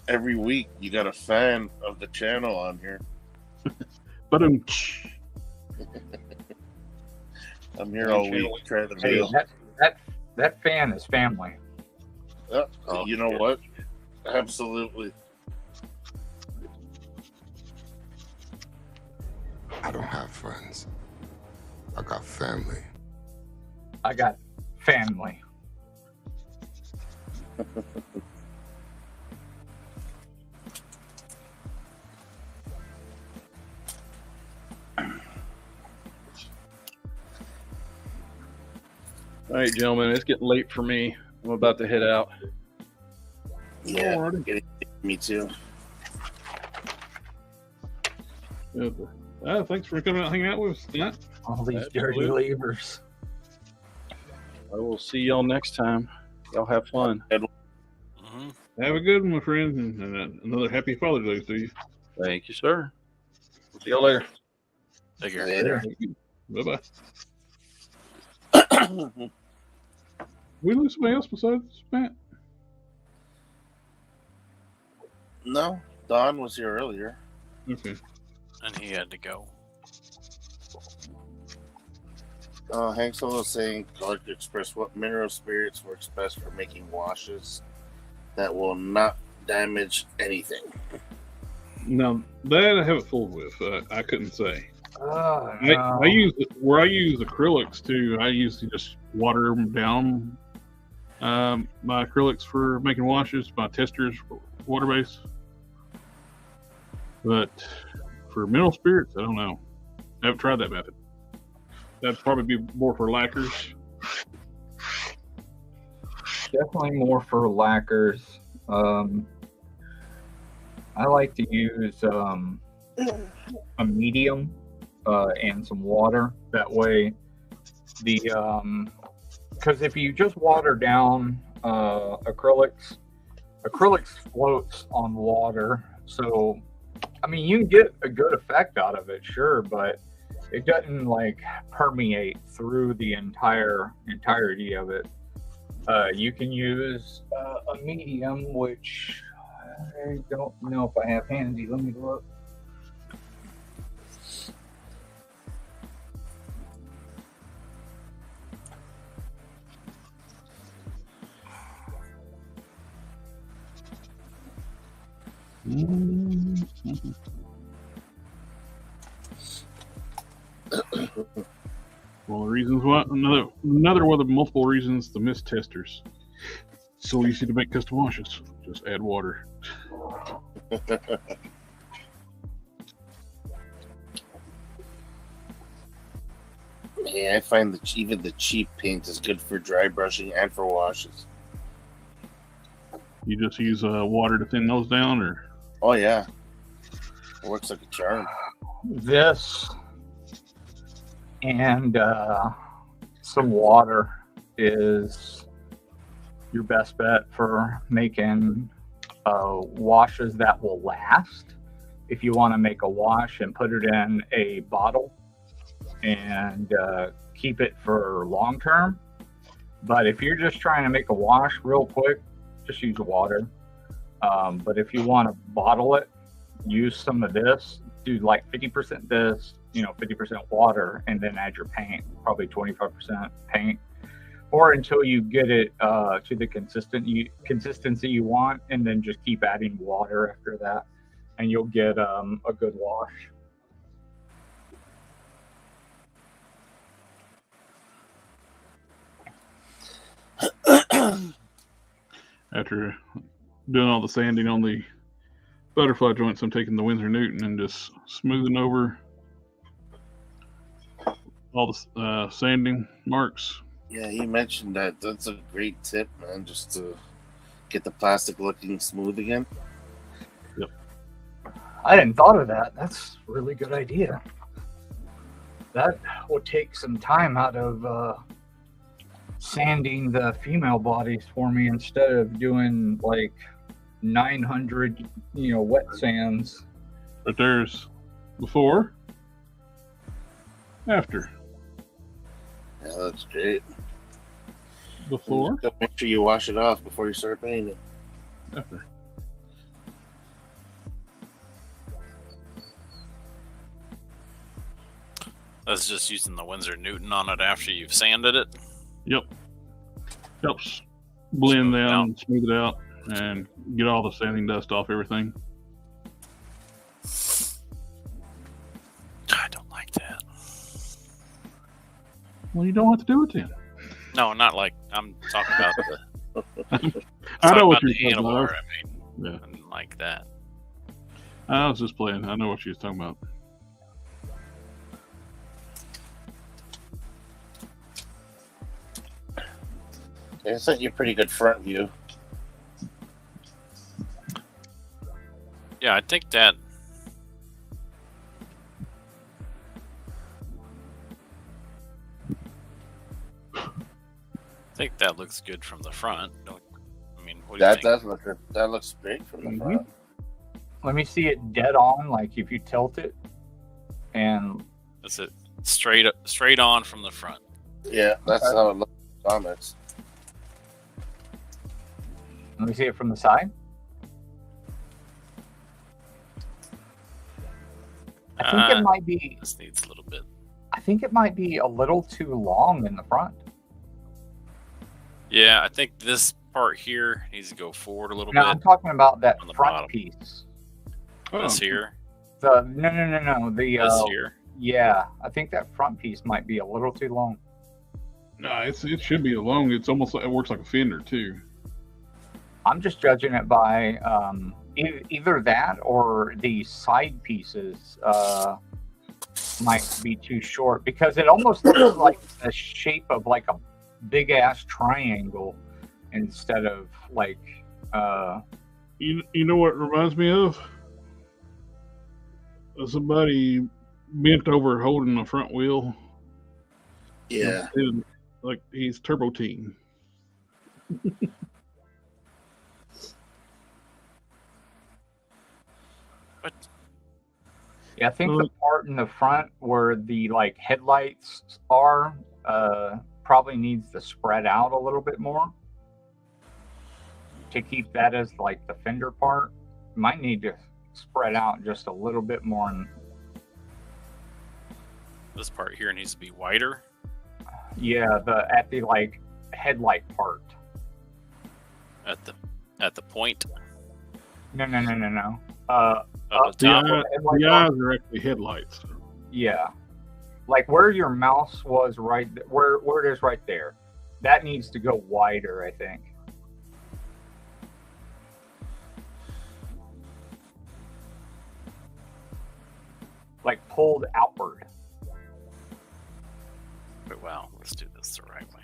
every week you got a fan of the channel on here. But I'm here all week trying to Hey, that fan is family. You know what? Absolutely. I don't have friends. I got family. I got family. All right, gentlemen, it's getting late for me. I'm about to head out. Yeah, me too. The Thanks for coming out and hanging out with us tonight. All these dirty levers. I will see y'all next time. Y'all have fun. Mm-hmm. Have a good one, my friend, and another happy Father's Day to you. Thank you, sir. See y'all later. Take care. Later. Bye-bye. We lose somebody else besides Matt? No, Don was here earlier. Okay. And he had to go. Hank Solo was saying, I'd to express what mineral spirits works best for making washes that will not damage anything. Now, that I haven't fooled with. I couldn't say. No. I use acrylics too. I usually just water them down. My acrylics for making washes, my testers, water base. But for mineral spirits, I don't know. I haven't tried that method. That'd probably be more for lacquers. Definitely more for lacquers. I like to use a medium and some water. That way, because if you just water down acrylics floats on water. So, I mean, you can get a good effect out of it, sure, but it doesn't like permeate through the entirety of it. You can use a medium, which I don't know if I have handy. Let me look. Well, the reasons why another one of the multiple reasons to miss testers. So easy to make custom washes. Just add water. Yeah, I find that even the cheap paint is good for dry brushing and for washes. You just use water to thin those down, or? Oh yeah, it works like a charm. This and some water is your best bet for making washes that will last. If you want to make a wash and put it in a bottle and keep it for long term. But if you're just trying to make a wash real quick, just use water. But if you want to bottle it, use some of this. Do like 50% this, 50% water, and then add your paint, probably 25% paint, or until you get it to the consistency you want, and then just keep adding water after that, and you'll get a good wash. After doing all the sanding on the butterfly joints, I'm taking the Winsor Newton and just smoothing over all the sanding marks. Yeah, he mentioned that. That's a great tip, man, just to get the plastic looking smooth again. Yep. I hadn't thought of that. That's a really good idea. That would take some time out of sanding the female bodies for me instead of doing like 900, wet sands. But there's before, after. Yeah, that's great. Before, make sure you wash it off before you start painting. After. That's just using the Winsor Newton on it after you've sanded it. Yep. Helps blend down, smooth it out, and get all the sanding dust off everything. I don't like that. Well, you don't have to do it then. No, not like I'm talking about the. I know what you're the talking about. I mean, I didn't like that. I was just playing. I know what she was talking about. I sent you a pretty good front view. Yeah, I think that think that looks good from the front. What do you That think? does look good. That looks great from the front. Let me see it dead on, like if you tilt it, and That's it. Straight on from the front. Yeah, that's how it looks in comics. let me see it from the side. I think it might be. This needs a little bit. I think it might be a little too long in the front. Yeah, I think this part here needs to go forward a little No, bit. I'm talking about that on the front bottom. piece. This here. No. The This here. Yeah, I think that front piece might be a little too long. No, it should be long. It's almost like it works like a fender too. I'm just judging it by either that or the side pieces might be too short, because it almost looks like the shape of like a big ass triangle instead of like You know what it reminds me of? Somebody bent over holding the front wheel. Yeah. Like he's Turbo Team. Yeah, I think the part in the front where the like headlights are probably needs to spread out a little bit more to keep that as like the fender part. Might need to spread out just a little bit more. This part here needs to be wider. Yeah, at the like headlight part. At the point. No. Up the top. The eyes are actually headlights. Yeah, like where your mouse was, right where it is right there. That needs to go wider, I think. Like pulled outward. But well, let's do this the right way.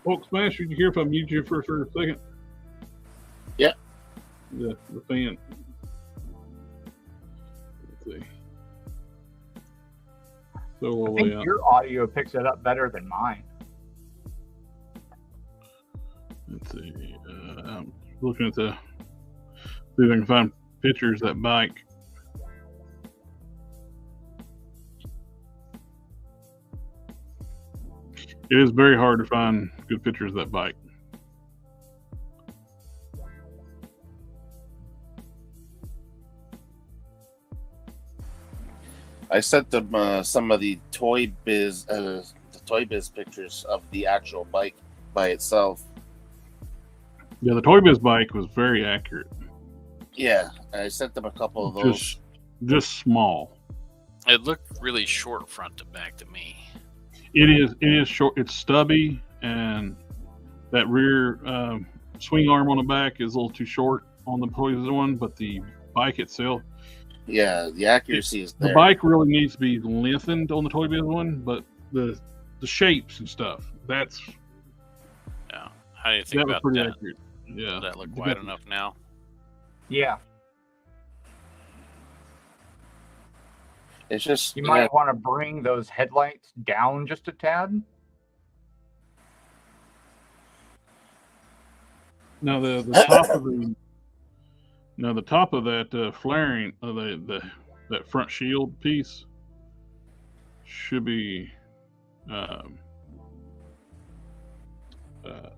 Hulk Smash, did you hear if I mute you for a second? Yeah. The fan. Let's see. So I think your audio picks it up better than mine. Let's see. I'm looking at see if I can find pictures of that bike. It is very hard to find good pictures of that bike. I sent them some of the Toy Biz pictures of the actual bike by itself. Yeah, the Toy Biz bike was very accurate. Yeah, I sent them a couple of those. Just small. It looked really short front to back to me. It is short. It's stubby, and that rear swing arm on the back is a little too short on the Toy Biz one, but the bike itself. Yeah, the accuracy is there. The bike really needs to be lengthened on the Toy Biz one, but the shapes and stuff, that's... Yeah. How do you think about pretty that? accurate. Yeah. Does that look wide enough now? Yeah. It's just... You might want to bring those headlights down just a tad. Now the top of the top of that flaring of that front shield piece should be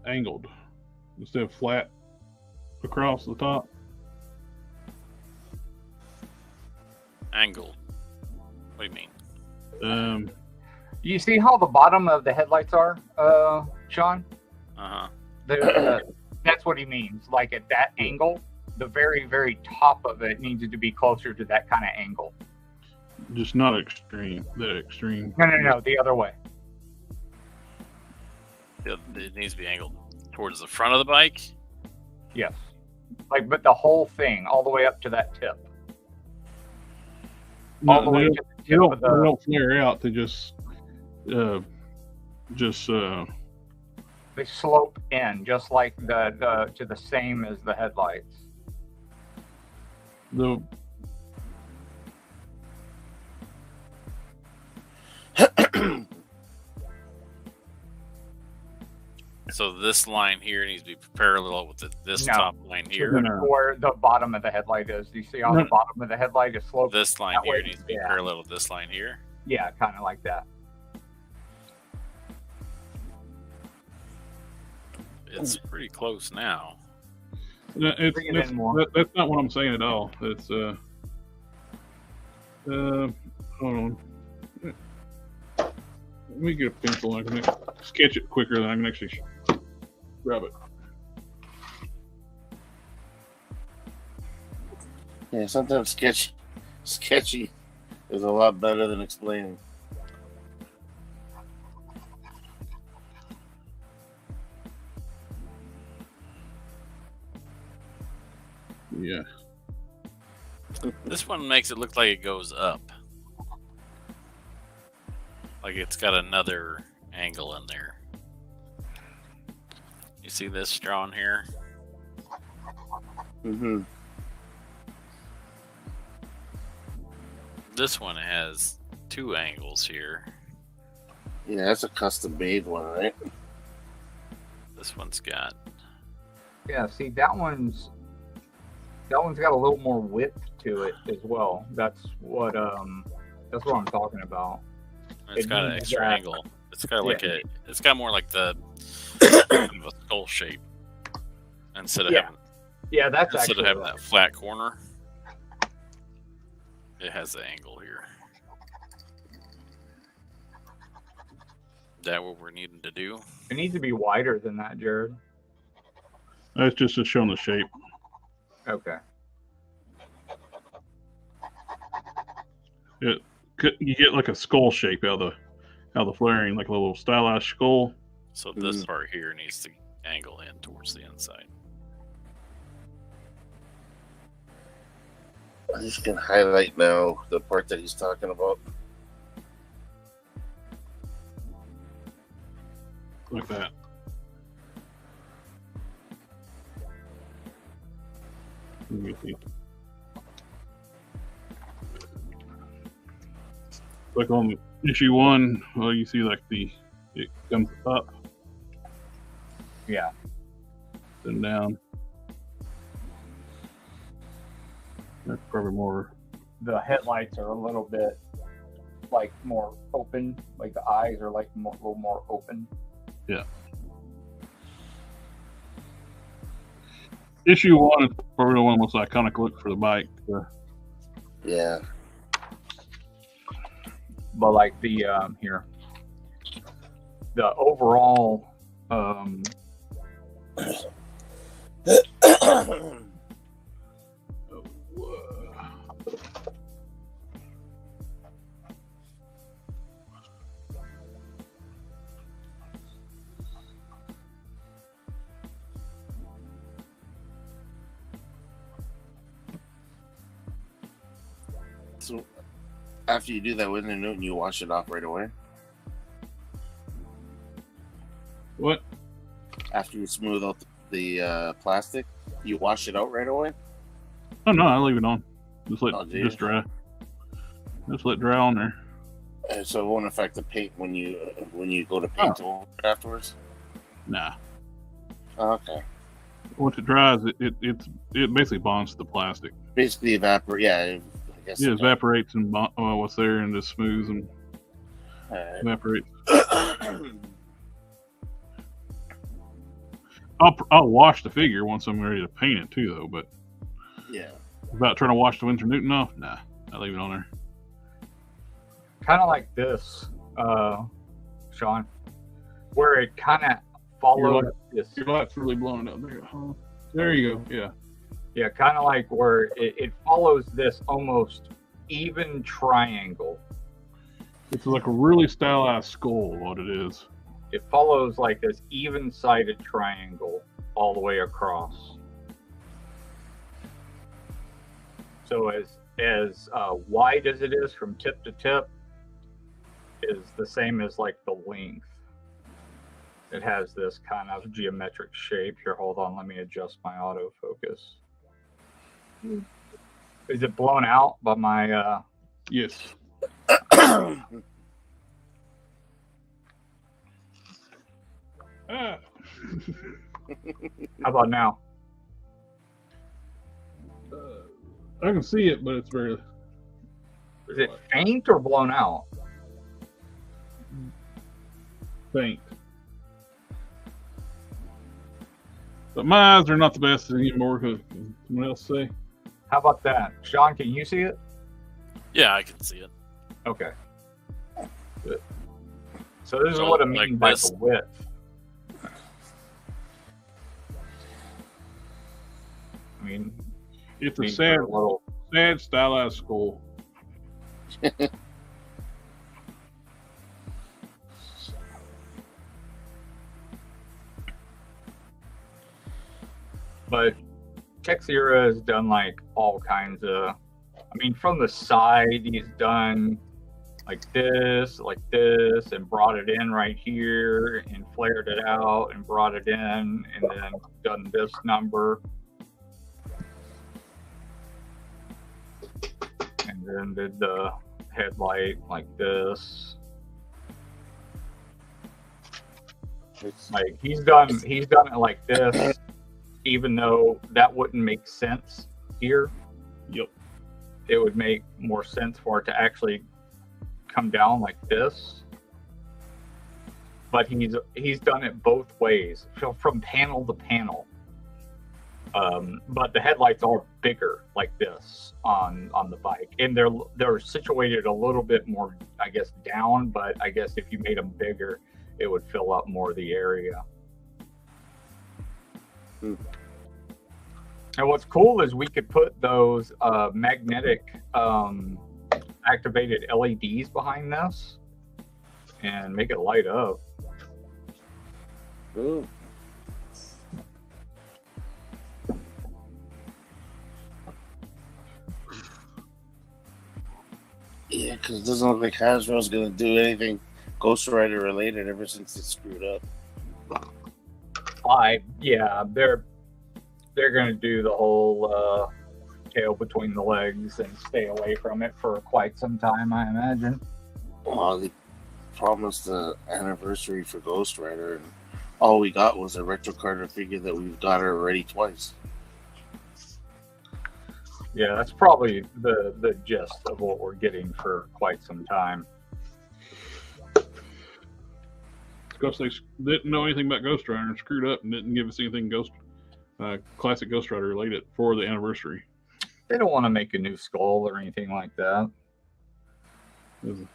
angled instead of flat across the top. Angled. What do you mean? You see how the bottom of the headlights are, Sean? Uh-huh. That's what he means. Like at that angle. the very, very top of it needed to be closer to that kind of angle. Just not extreme. That extreme. No, the other way. It needs to be angled towards the front of the bike. Yes. Like, but the whole thing, all the way up to that tip. No, they don't flare out. They just they slope in, just like the to the same as the headlights. So this line here needs to be parallel with this top line here. Where the bottom of the headlight is. You see how the bottom of the headlight is sloped? This line here needs to be parallel with this line here. Yeah, kind of like that. It's pretty close now. That's not what I'm saying at all. It's hold on. Let me get a pencil. I can sketch it quicker than I can actually grab it. Yeah, sometimes sketchy is a lot better than explaining. Yeah. This one makes it look like it goes up. Like it's got another angle in there. You see this drawn here? Mm-hmm. This one has two angles here. Yeah, that's a custom made one, right? This one's got. Yeah, see that one's got a little more width to it as well. That's what I'm talking about. It's got an extra angle. It's got like it's got more like the a skull shape instead of having having that flat corner. It has the angle here. Is that what we're needing to do? It needs to be wider than that, Jared. That's just to show the shape. Okay. You get like a skull shape out of the flaring, like a little stylized skull. So this part here needs to angle in towards the inside. I'm just gonna highlight now the part that he's talking about. Like that. Let me see. Like on issue 1, well, you see like it comes up. Yeah. Then down. That's probably more. The headlights are a little bit like more open. Like the eyes are like a little more open. Yeah. Issue 1 is probably one of the most iconic looks for the bike. Yeah. But like the the overall So after you do that with the Newton, you wash it off right away? What? After you smooth out the plastic, you wash it out right away? Oh no, I leave it on. Just let just dry. Just let it dry on there. So it won't affect the paint when you go to paint over afterwards? Nah. Oh, okay. Once it dries, it basically bonds to the plastic. Basically evaporate. Yeah. I guess it evaporates and what's there and just smooths and evaporates. I'll wash the figure once I'm ready to paint it too, though. But yeah, about trying to wash the Windsor Newton off, nah, I leave it on there. Kind of like this, Sean, where it kind of follows. Your light's really blowing up there. There you go. Yeah. Yeah, kind of like where it follows this almost even triangle. It's like a really stylized skull, what it is. It follows like this even-sided triangle all the way across. So as wide as it is from tip to tip is the same as like the length. It has this kind of geometric shape. Here, hold on, let me adjust my autofocus. Is it blown out by my Yes. How about now? I can see it, but it's very... Is it faint or blown out? faint. But my eyes are not the best anymore. Because someone else say? How about that? Sean, can you see it? Yeah, I can see it. Okay. Good. So this is what I mean by the width. I mean, it's a sad stylized skull. But Texera has done like all kinds of, I mean, from the side, he's done like this, and brought it in right here, and flared it out, and brought it in, and then done this number. And then did the headlight like this. It's like he's done it like this, even though that wouldn't make sense here. Yep. It would make more sense for it to actually come down like this. But he's done it both ways, so from panel to panel. But the headlights are bigger like this on the bike, and they're situated a little bit more, I guess, down. But I guess if you made them bigger, it would fill up more of the area. And what's cool is we could put those magnetic activated LEDs behind this and make it light up. Ooh. Yeah, because it doesn't look like Hasbro's going to do anything Ghost Rider related ever since it's screwed up. They're going to do the whole tail between the legs and stay away from it for quite some time, I imagine. Well, they promised the anniversary for Ghost Rider, and all we got was a Retro Carter figure that we've got already twice. Yeah, that's probably the gist of what we're getting for quite some time. Because they didn't know anything about Ghost Rider and screwed up and didn't give us anything classic Ghost Rider related for the anniversary. They don't want to make a new skull or anything like that. Well,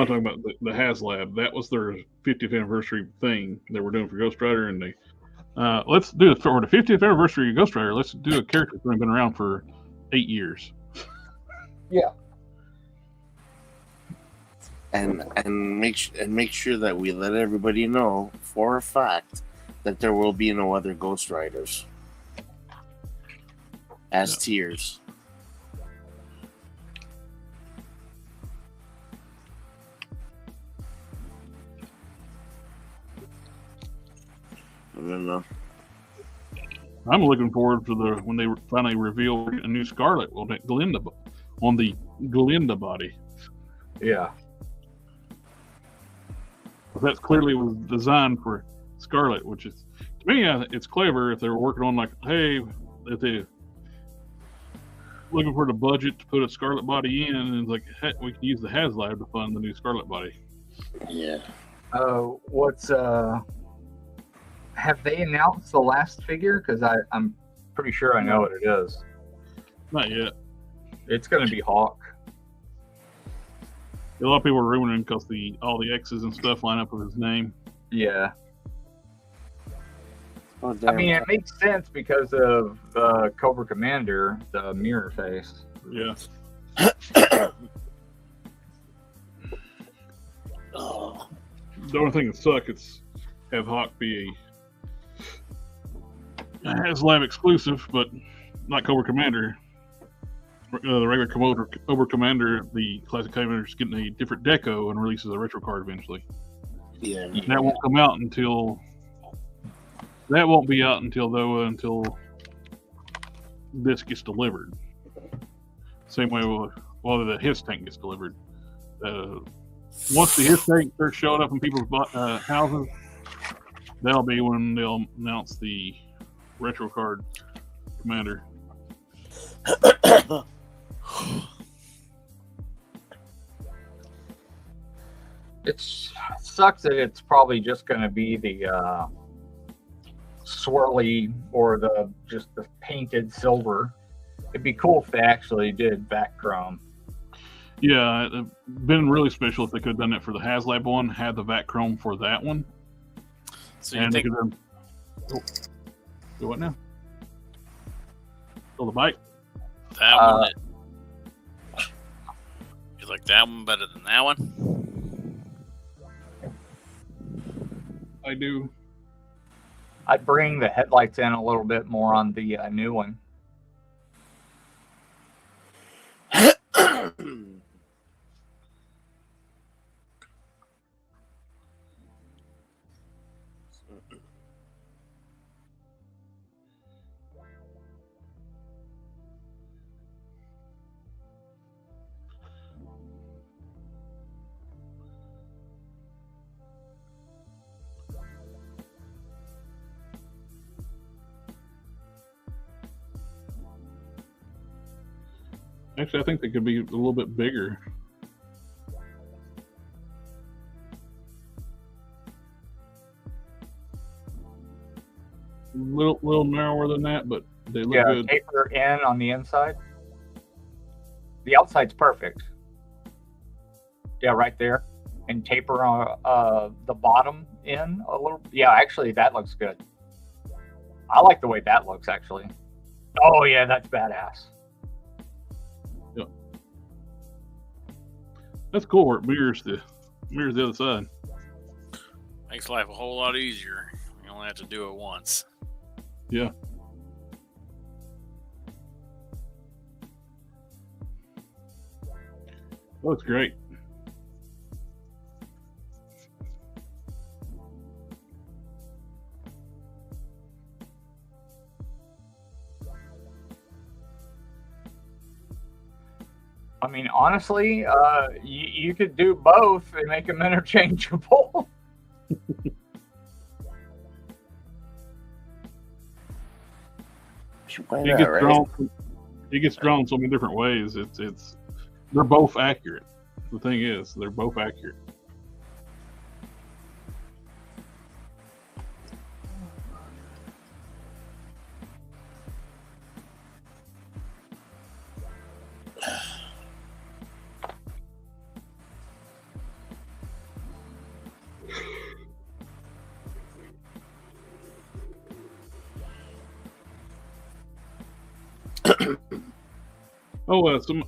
I'm talking about the HasLab. That was their 50th anniversary thing they were doing for Ghost Rider, and they let's do it for the 50th anniversary of Ghost Rider. Let's do a character that's been around for 8 years. Yeah. And make sure that we let everybody know for a fact that there will be no other Ghost Riders as tiers. I don't know. I'm looking forward to when they finally reveal a new Scarlet on the Glinda body. Yeah. That clearly was designed for Scarlet, which is, to me, it's clever if they were working on, like, hey, if they looking for the budget to put a Scarlet body in, and it's like, heck, we can use the HasLab to fund the new Scarlet body. Yeah. Have they announced the last figure? Because I'm pretty sure I know what it is. Not yet. It's going to be Hawk. A lot of people are ruining because all the X's and stuff line up with his name. Yeah. Oh, damn. I mean, it makes sense because of Cobra Commander, the mirror face. Yeah. Oh. The only thing that sucks is have Hawk be a HasLab exclusive, but not Cobra Commander. The regular Cobra Commander, the classic Commander, is getting a different deco and releases a retro card eventually. Yeah. That won't come out until. That won't be out until this gets delivered. Same way with the HIS tank gets delivered. Once the HIS tank starts showing up in people's houses, that'll be when they'll announce the retro card commander. It sucks that it's probably just going to be the swirly or just the painted silver. It'd be cool if they actually did back chrome. Yeah, it'd been really special if they could have done that for the HasLab one, had the vac chrome for that one. So you think... Do what now? Still the bike? That one... You like that one better than that one? I do. I'd bring the headlights in a little bit more on the new one. Actually, I think they could be a little bit bigger. Little narrower than that, but they look good. Taper in on the inside. The outside's perfect. Yeah, right there. And taper on the bottom in a little. Yeah, actually, that looks good. I like the way that looks, actually. Oh, yeah, that's badass. Yep. That's cool where it mirrors the other side. Makes life a whole lot easier. You only have to do it once. Yeah. Looks great. I mean, honestly, you could do both and make them interchangeable. It gets drawn so many different ways. They're both accurate. The thing is, they're both accurate.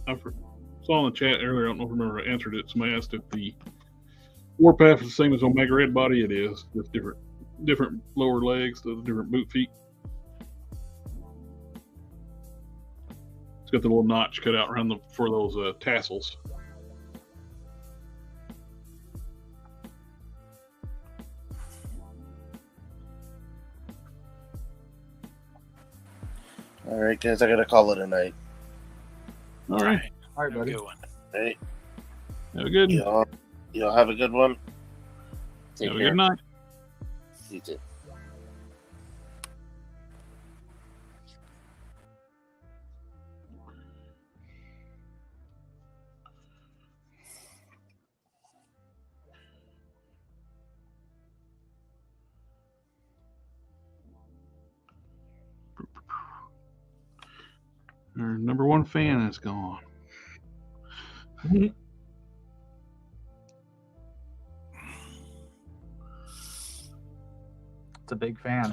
I saw in the chat earlier, I don't know if I remember I answered it. Somebody asked if the warpath is the same as Omega Red body. It is, with different lower legs, the different boot feet. It's got the little notch cut out around for those tassels. All right, guys, I gotta call it a night. All right. All right, buddy. Good one. Hey, Have a good one. y'all have a good one. Take Have a care. good night. You too. Our number one fan is gone. It's a big fan.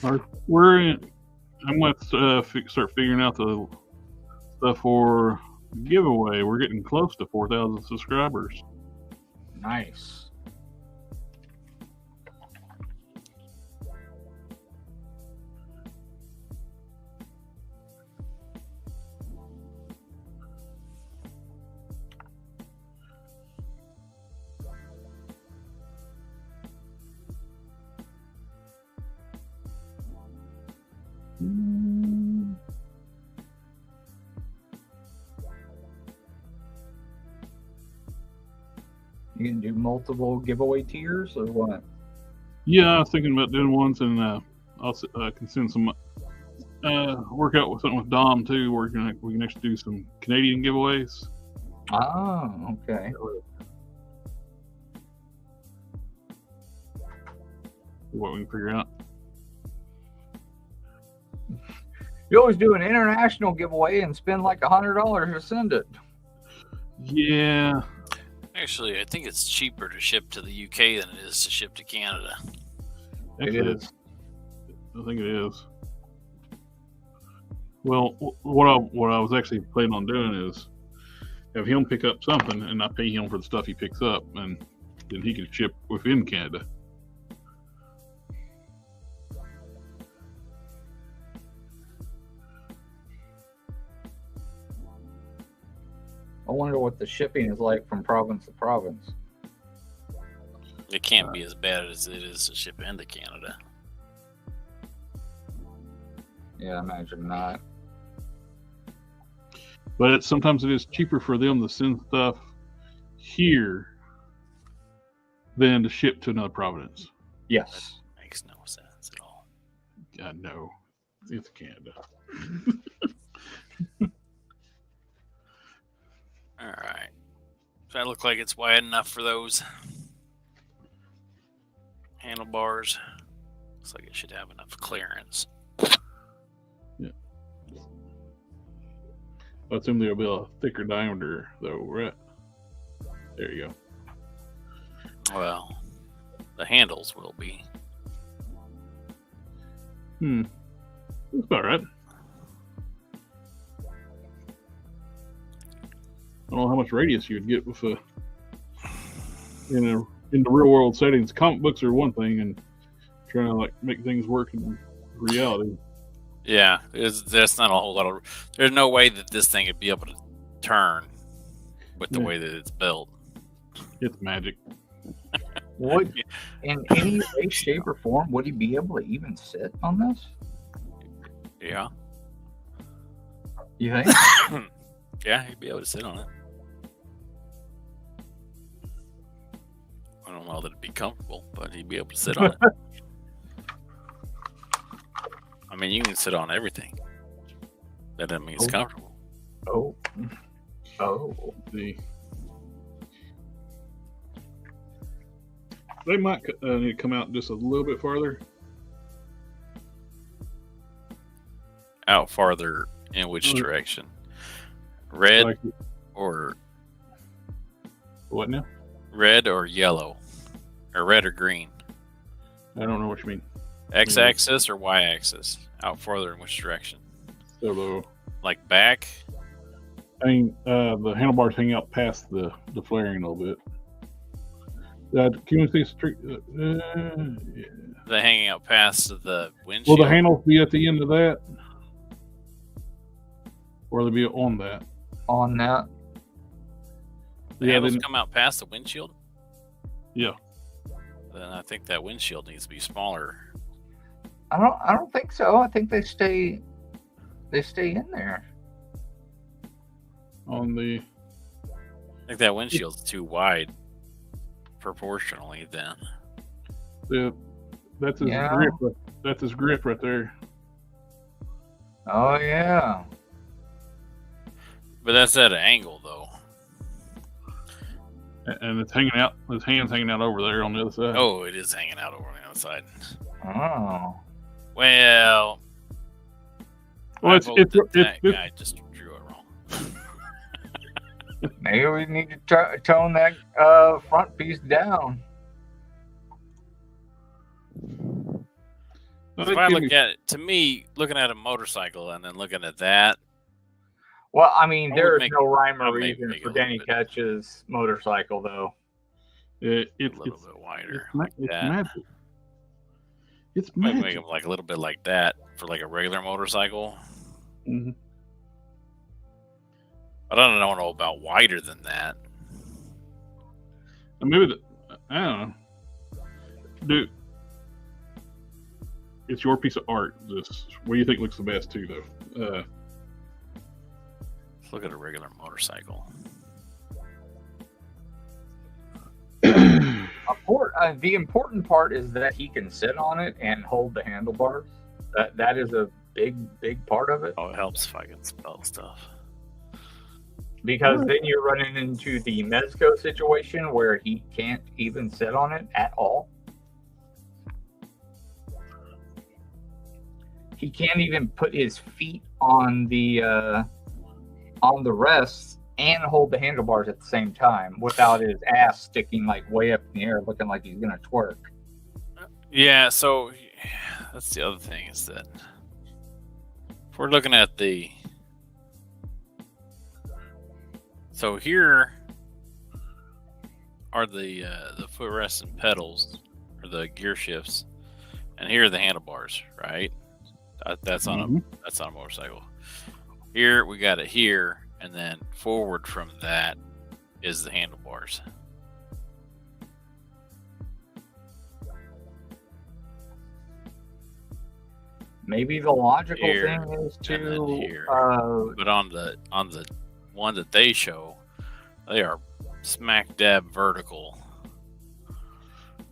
I'm going to start figuring out the stuff for giveaway. We're getting close to 4,000 subscribers. Nice. You can do multiple giveaway tiers or what? Yeah, I was thinking about doing ones, and I'll can send some work out with something with Dom too, where we can actually do some Canadian giveaways. Oh, okay. What we can figure out. You always do an international giveaway and spend like $100 to send it. Yeah. Actually, I think it's cheaper to ship to the UK than it is to ship to Canada. It is. I think it is. Well, what I was actually planning on doing is have him pick up something, and I pay him for the stuff he picks up, and then he can ship within Canada. I wonder what the shipping is like from province to province. It can't be as bad as it is to ship into Canada. Yeah, I imagine not. But sometimes it is cheaper for them to send stuff here than to ship to another province. Yes. That makes no sense at all. I know. It's Canada. All right. Does that look like it's wide enough for those handlebars? Looks like it should have enough clearance. Yeah. I assume there'll be a thicker diameter, though, right? There you go. Well, the handles will be. That's about right. I don't know how much radius you'd get with in the real world settings. Comic books are one thing, and trying to like make things work in reality. Yeah, there's not a whole lot of. There's no way that this thing would be able to turn with the way that it's built. It's magic. Would in any way, shape, or form would he be able to even sit on this? Yeah. You think? Yeah, he'd be able to sit on it. I don't know that it'd be comfortable, but he'd be able to sit on it. I mean, you can sit on everything. That doesn't mean it's comfortable. Oh. They might need to come out just a little bit farther. Out farther in which direction? Red Like, or what now? red or yellow? Or red or green? I don't know what you mean. X-axis or Y-axis? Out farther in which direction? So Like back? I mean, the handlebars hang out past the flaring a little bit. Can you see street? Yeah. They're hanging out past the windshield. Will the handles be at the end of that? Or will they be on that? On that? The handles come out past the windshield? Yeah. Then I think that windshield needs to be smaller. I don't think so. I think they stay in there. on the. I think that windshield's too wide proportionally then. That's his grip. That's his grip right there. Oh yeah. But that's at an angle though. And it's hanging out. His hand's hanging out over there on the other side. Oh, it is hanging out over on the other side. Oh. Well, that guy just drew it wrong. Maybe we need to tone that front piece down. If I look at it, to me, looking at a motorcycle and then looking at that. Well, I mean, there's no rhyme or reason for Danny Ketch's motorcycle, though. It's a little bit wider. It's magic. It's might magic. make them like a little bit like that for like a regular motorcycle. Mm-hmm. But I don't know about wider than that. Maybe I don't know. Dude, it's your piece of art. What do you think looks the best too, though? Let's look at a regular motorcycle. The important part is that he can sit on it and hold the handlebars. That is a big part of it. Oh, it helps if I can spell stuff. Because then you're running into the Mezco situation where he can't even sit on it at all. He can't even put his feet on the rests and hold the handlebars at the same time without his ass sticking like way up in the air, looking like he's gonna twerk. Yeah, so that's the other thing is that if we're looking at the so here are the footrests and pedals or the gear shifts, and here are the handlebars, right? That's on a motorcycle. Here we got it here, and then forward from that is the handlebars. Maybe the logical thing is to but on the one that they show, they are smack dab vertical.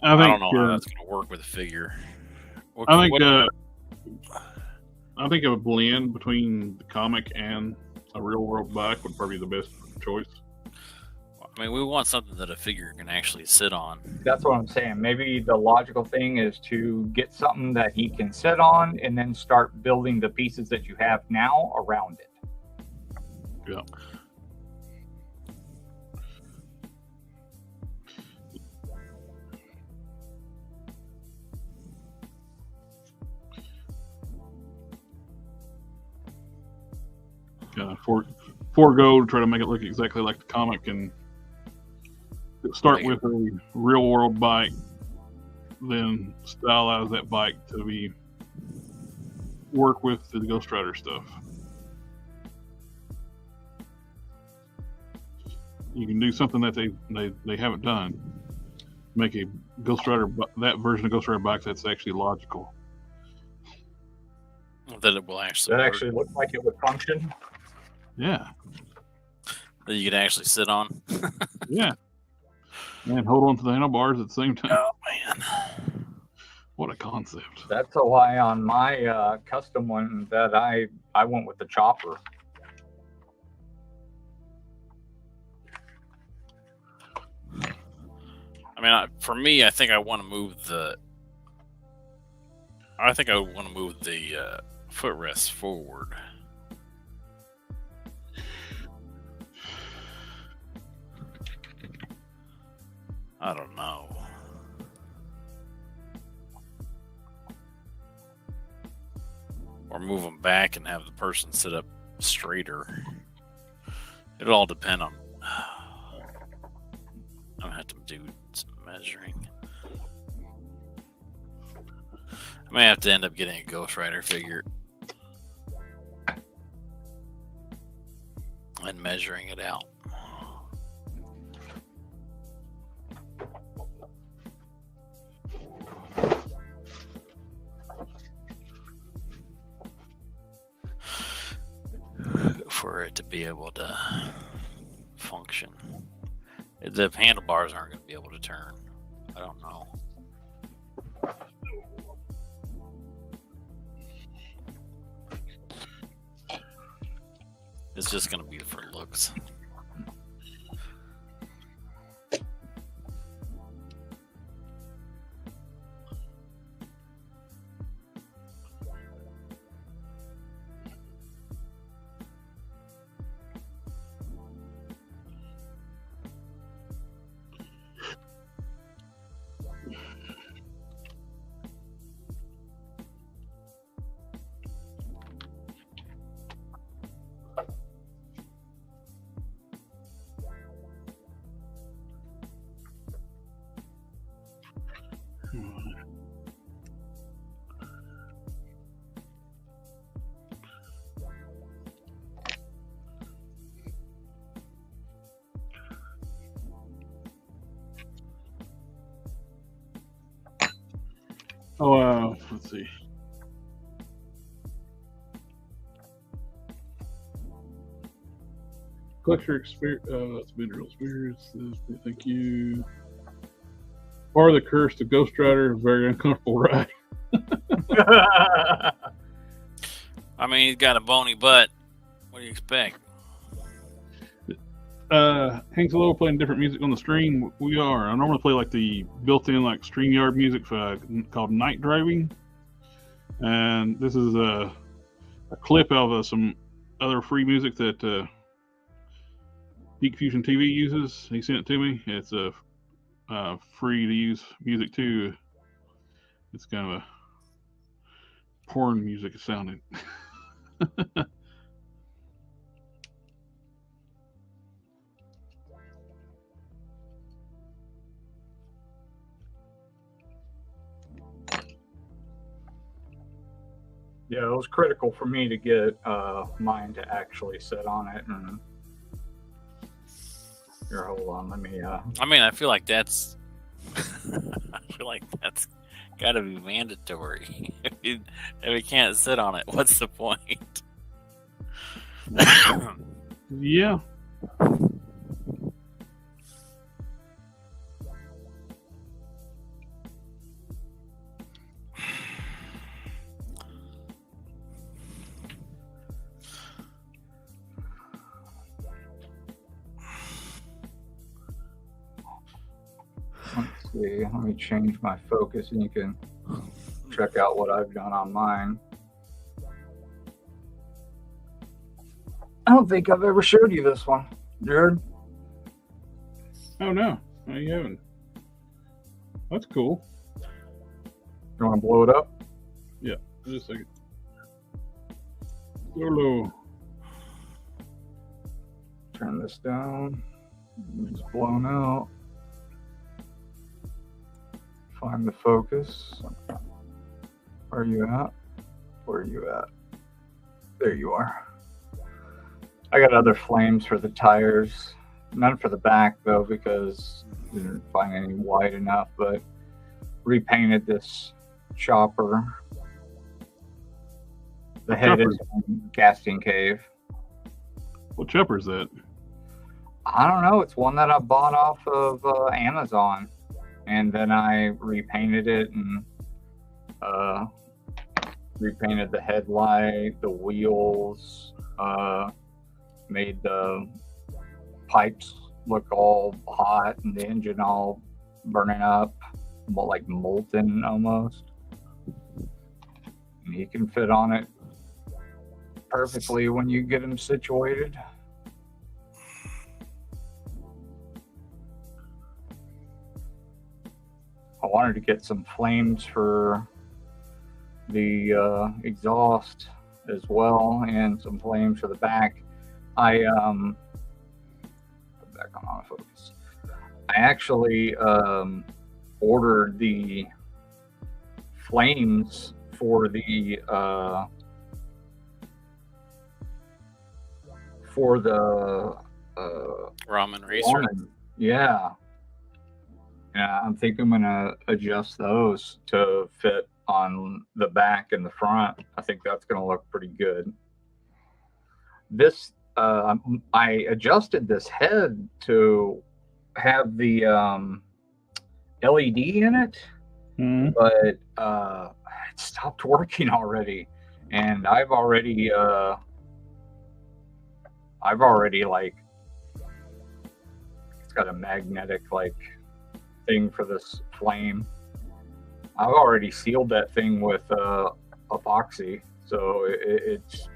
I don't know how that's going to work with a figure. I think a blend between the comic and a real world bike would probably be the best choice. I mean, we want something that a figure can actually sit on. That's what I'm saying. Maybe the logical thing is to get something that he can sit on and then start building the pieces that you have now around it. Yeah. Forego to try to make it look exactly like the comic and start with a real world bike, then stylize that bike to be work with the Ghost Rider stuff. You can do something that they haven't done. Make a Ghost Rider, that version of Ghost Rider bike that's actually logical. That it will actually look like it would function. Yeah. That you could actually sit on. Yeah. And hold on to the handlebars at the same time. Oh, man. What a concept. That's why on my custom one that I went with the chopper. I mean, for me, I think I want to move the footrest forward. I don't know. Or move them back and have the person sit up straighter. It'll all depend on. I'm gonna have to do some measuring. I may have to end up getting a Ghost Rider figure and measuring it out. For it to be able to function. The handlebars aren't going to be able to turn. I don't know. It's just going to be for looks. Oh, let's see. Collector experience. That's mineral spirits. Thank you. Or the curse of Ghost Rider, a very uncomfortable ride. I mean, he's got a bony butt. What do you expect? Hanks Low playing different music on the stream. We are. I normally play like the built-in like StreamYard music called Night Driving, and this is a clip of some other free music that GeekFusionTV uses. He sent it to me. It's a free to use music too. It's kind of a porn music sounding. Yeah, it was critical for me to get mine to actually sit on it. And here, hold on, let me. I mean, I feel like that's. Got to be mandatory. If we can't sit on it, what's the point? Yeah. Let's see. Let me change my focus and you can check out what I've done on mine. I don't think I've ever showed you this one, Jared. Oh no, you haven't. That's cool. You want to blow it up? Yeah, just a second. Solo. Turn this down. It's blown out. Find the focus. Where are you at? Where are you at? There you are. I got other flames for the tires. None for the back though, because I didn't find any wide enough, but repainted this chopper. The head is casting cave. What chopper is that? I don't know. It's one that I bought off of Amazon. And then I repainted it and repainted the headlight, the wheels, made the pipes look all hot and the engine all burning up, like molten almost. And he can fit on it perfectly when you get him situated. I wanted to get some flames for the exhaust as well, and some flames for the back. I put back on autofocus. I actually ordered the flames for the ramen racer. Yeah. Yeah, I think I'm gonna adjust those to fit on the back and the front. I think that's gonna look pretty good. This I adjusted this head to have the LED in it, but it stopped working already, and I've already like, it's got a magnetic like thing for this flame. I've already sealed that thing with epoxy, so it's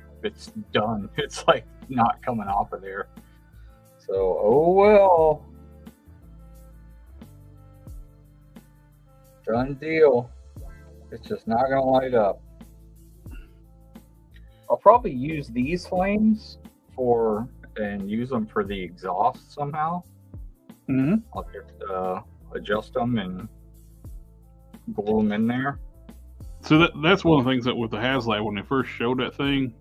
done. It's like not coming off of there. So oh well. Done deal. It's just not gonna light up. I'll probably use these flames and use them for the exhaust somehow. I'll just adjust them and glue them in there. So that's one of the things that with the HasLab, when they first showed that thing,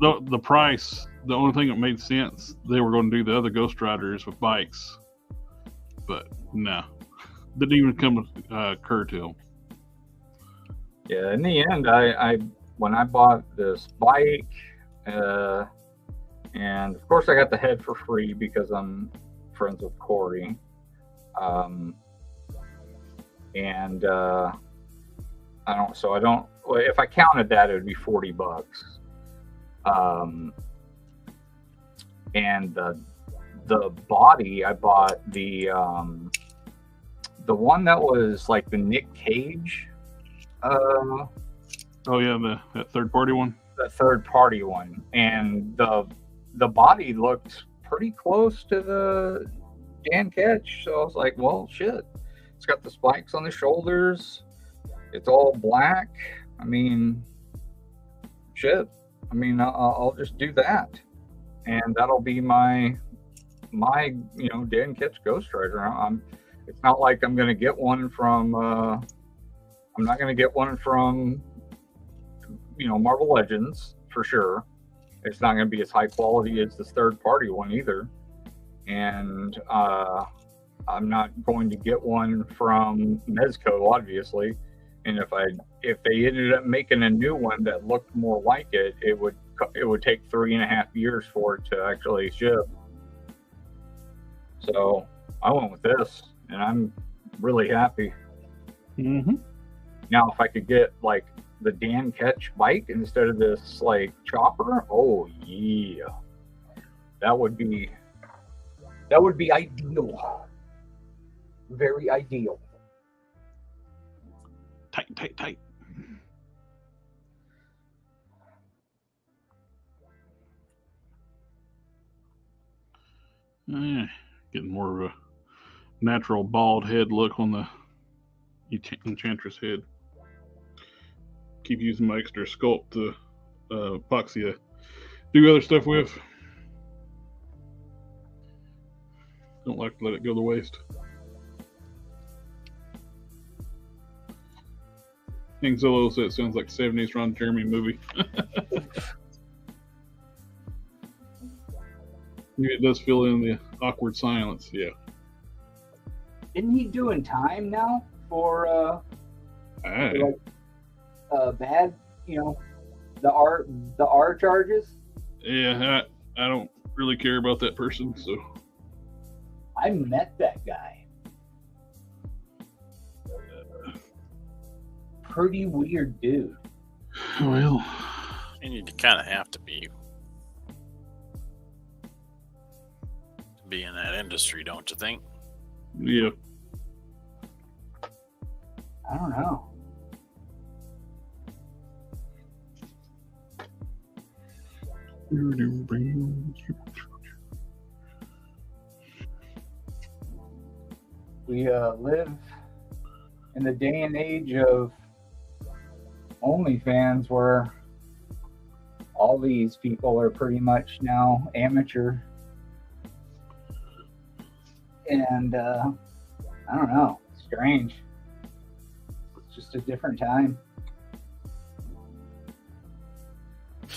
the price, the only thing that made sense, they were going to do the other Ghost Riders with bikes, but no, didn't even come occur to them. Yeah, in the end, I when I bought this bike, and of course I got the head for free because I'm friends with Corey, and I don't. If I counted that, it would be $40. And the body, I bought the one that was like the Nick Cage. Oh yeah, that third party one. The third party one, and the body looked pretty close to the Dan Ketch. So I was like, well, shit. It's got the spikes on the shoulders. It's all black. I mean, shit. I mean, I'll just do that, and that'll be my Dan Ketch Ghost Rider. It's not like I'm gonna get one from. I'm not gonna get one from. Marvel Legends for sure. It's not gonna be as high quality as this third party one either, and I'm not going to get one from Mezco, obviously. And if they ended up making a new one that looked more like it, it would take 3.5 years for it to actually ship. So I went with this, and I'm really happy. Now, if I could get like the Dan Ketch bike instead of this like chopper, oh yeah, that would be ideal. Very ideal. Tight. Getting more of a natural bald head look on the Enchantress head. Keep using my extra sculpt to epoxy do other stuff with. Don't like to let it go to waste. King Solo said it sounds like 70s Ron Jeremy movie. It does fill in the awkward silence, yeah. Isn't he doing time now for bad, the R charges? Yeah, I don't really care about that person, so. I met that guy. Pretty weird dude. Well, you kind of have to be in that industry, don't you think? Yeah. I don't know. We live in the day and age of OnlyFans where all these people are pretty much now amateur. And I don't know, strange. It's just a different time.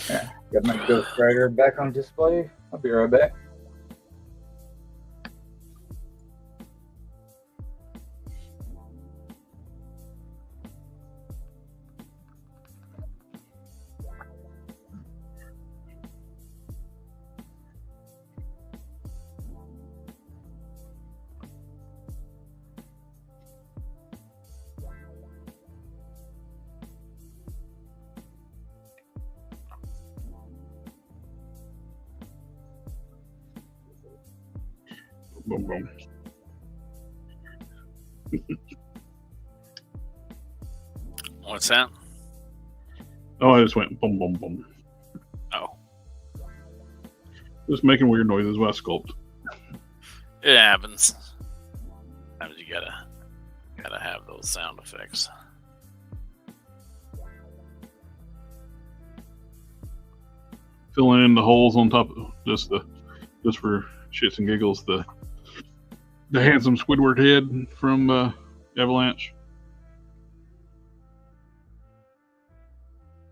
Yeah, got my Ghost Rider back on display. I'll be right back. Boom, boom. What's that? Oh, I just went boom, boom, boom. Oh. Just making weird noises while I sculpt. It happens. Sometimes you gotta have those sound effects. Filling in the holes on top of just for shits and giggles, the handsome Squidward head from Avalanche.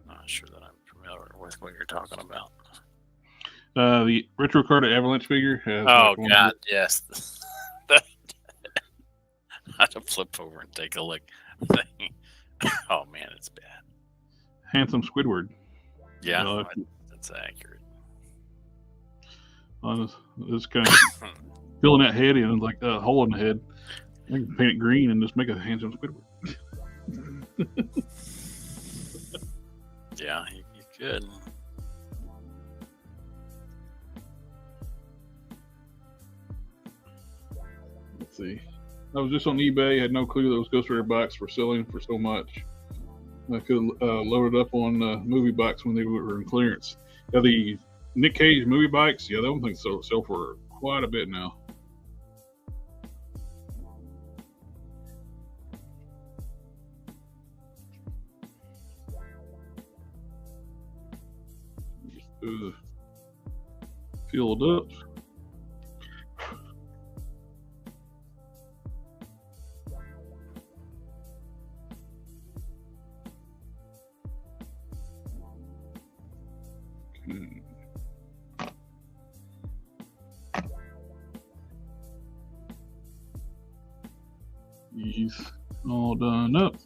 Not sure that I'm familiar with what you're talking about. The retro card Avalanche figure has. Oh God, yes. I had to flip over and take a look. Oh man, it's bad. Handsome Squidward. Yeah, that's accurate. Just kind of filling that head in, like a hole in the head. I can paint it green and just make a handsome Squidward. Yeah, you could. Let's see. I was just on eBay. Had no clue those Ghost Rider bikes were selling for so much. I could load it up on movie bikes when they were in clearance. Yeah, the Nick Cage movie bikes. Yeah, that one thing sell for quite a bit now. Filled up. He's all done up.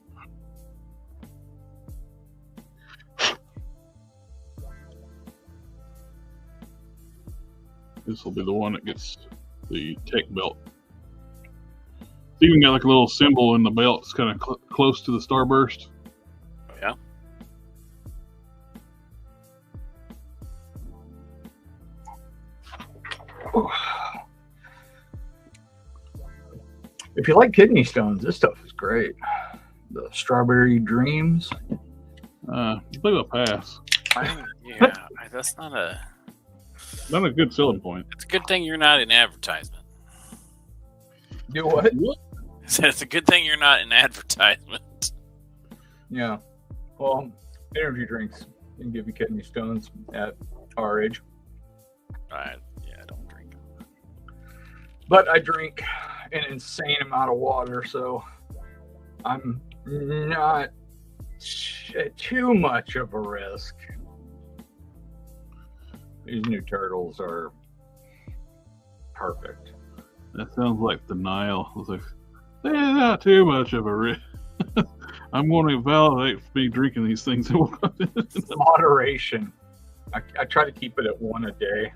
This will be the one that gets the tech belt. It's even got like a little symbol in the belt. It's kind of close to the starburst. Yeah. If you like kidney stones, this stuff is great. The Strawberry Dreams. I believe I'll pass. That's not a good selling point. It's a good thing you're not in advertisement. Do what? I said it's a good thing you're not in advertisement. Yeah. Well, energy drinks can give you kidney stones at our age. I don't drink. But I drink an insane amount of water, so I'm not too much of a risk. These new turtles are perfect. That sounds like denial. It's like, not too much of a risk. I'm going to validate me drinking these things. Moderation. I try to keep it at one a day.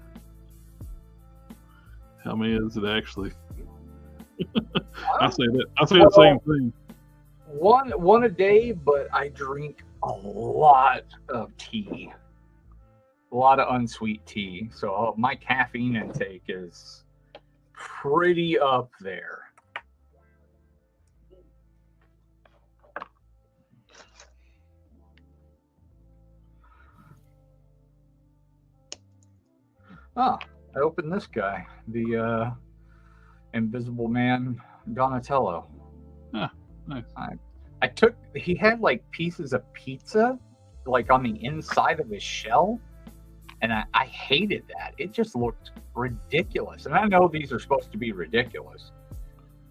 How many is it actually? I say the same thing. One a day, but I drink a lot of tea. A lot of unsweet tea. So my caffeine intake is pretty up there. I opened this guy, the Invisible Man Donatello. Nice. He had like pieces of pizza like on the inside of his shell, and I hated that. It just looked ridiculous. And I know these are supposed to be ridiculous,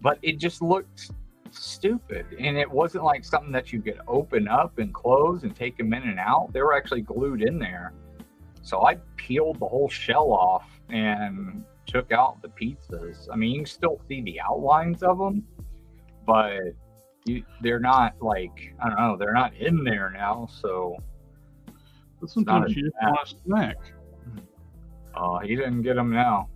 but it just looked stupid. And it wasn't like something that you could open up and close and take them in and out. They were actually glued in there. So I peeled the whole shell off and took out the pizzas. I mean, you can still see the outlines of them, but they're not like, I don't know, they're not in there now. So but sometimes you just want a snack. Oh, he didn't get them now.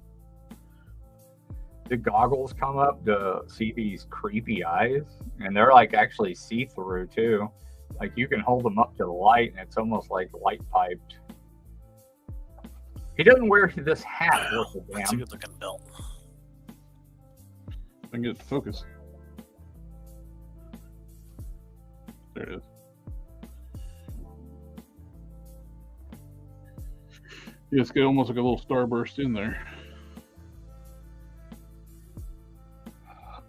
The goggles come up to see these creepy eyes, and they're like actually see-through too. Like you can hold them up to the light, and it's almost like light piped. He doesn't wear this hat. That's a good looking belt. I can get it to focus. There it is. Yeah, it's got almost like a little starburst in there.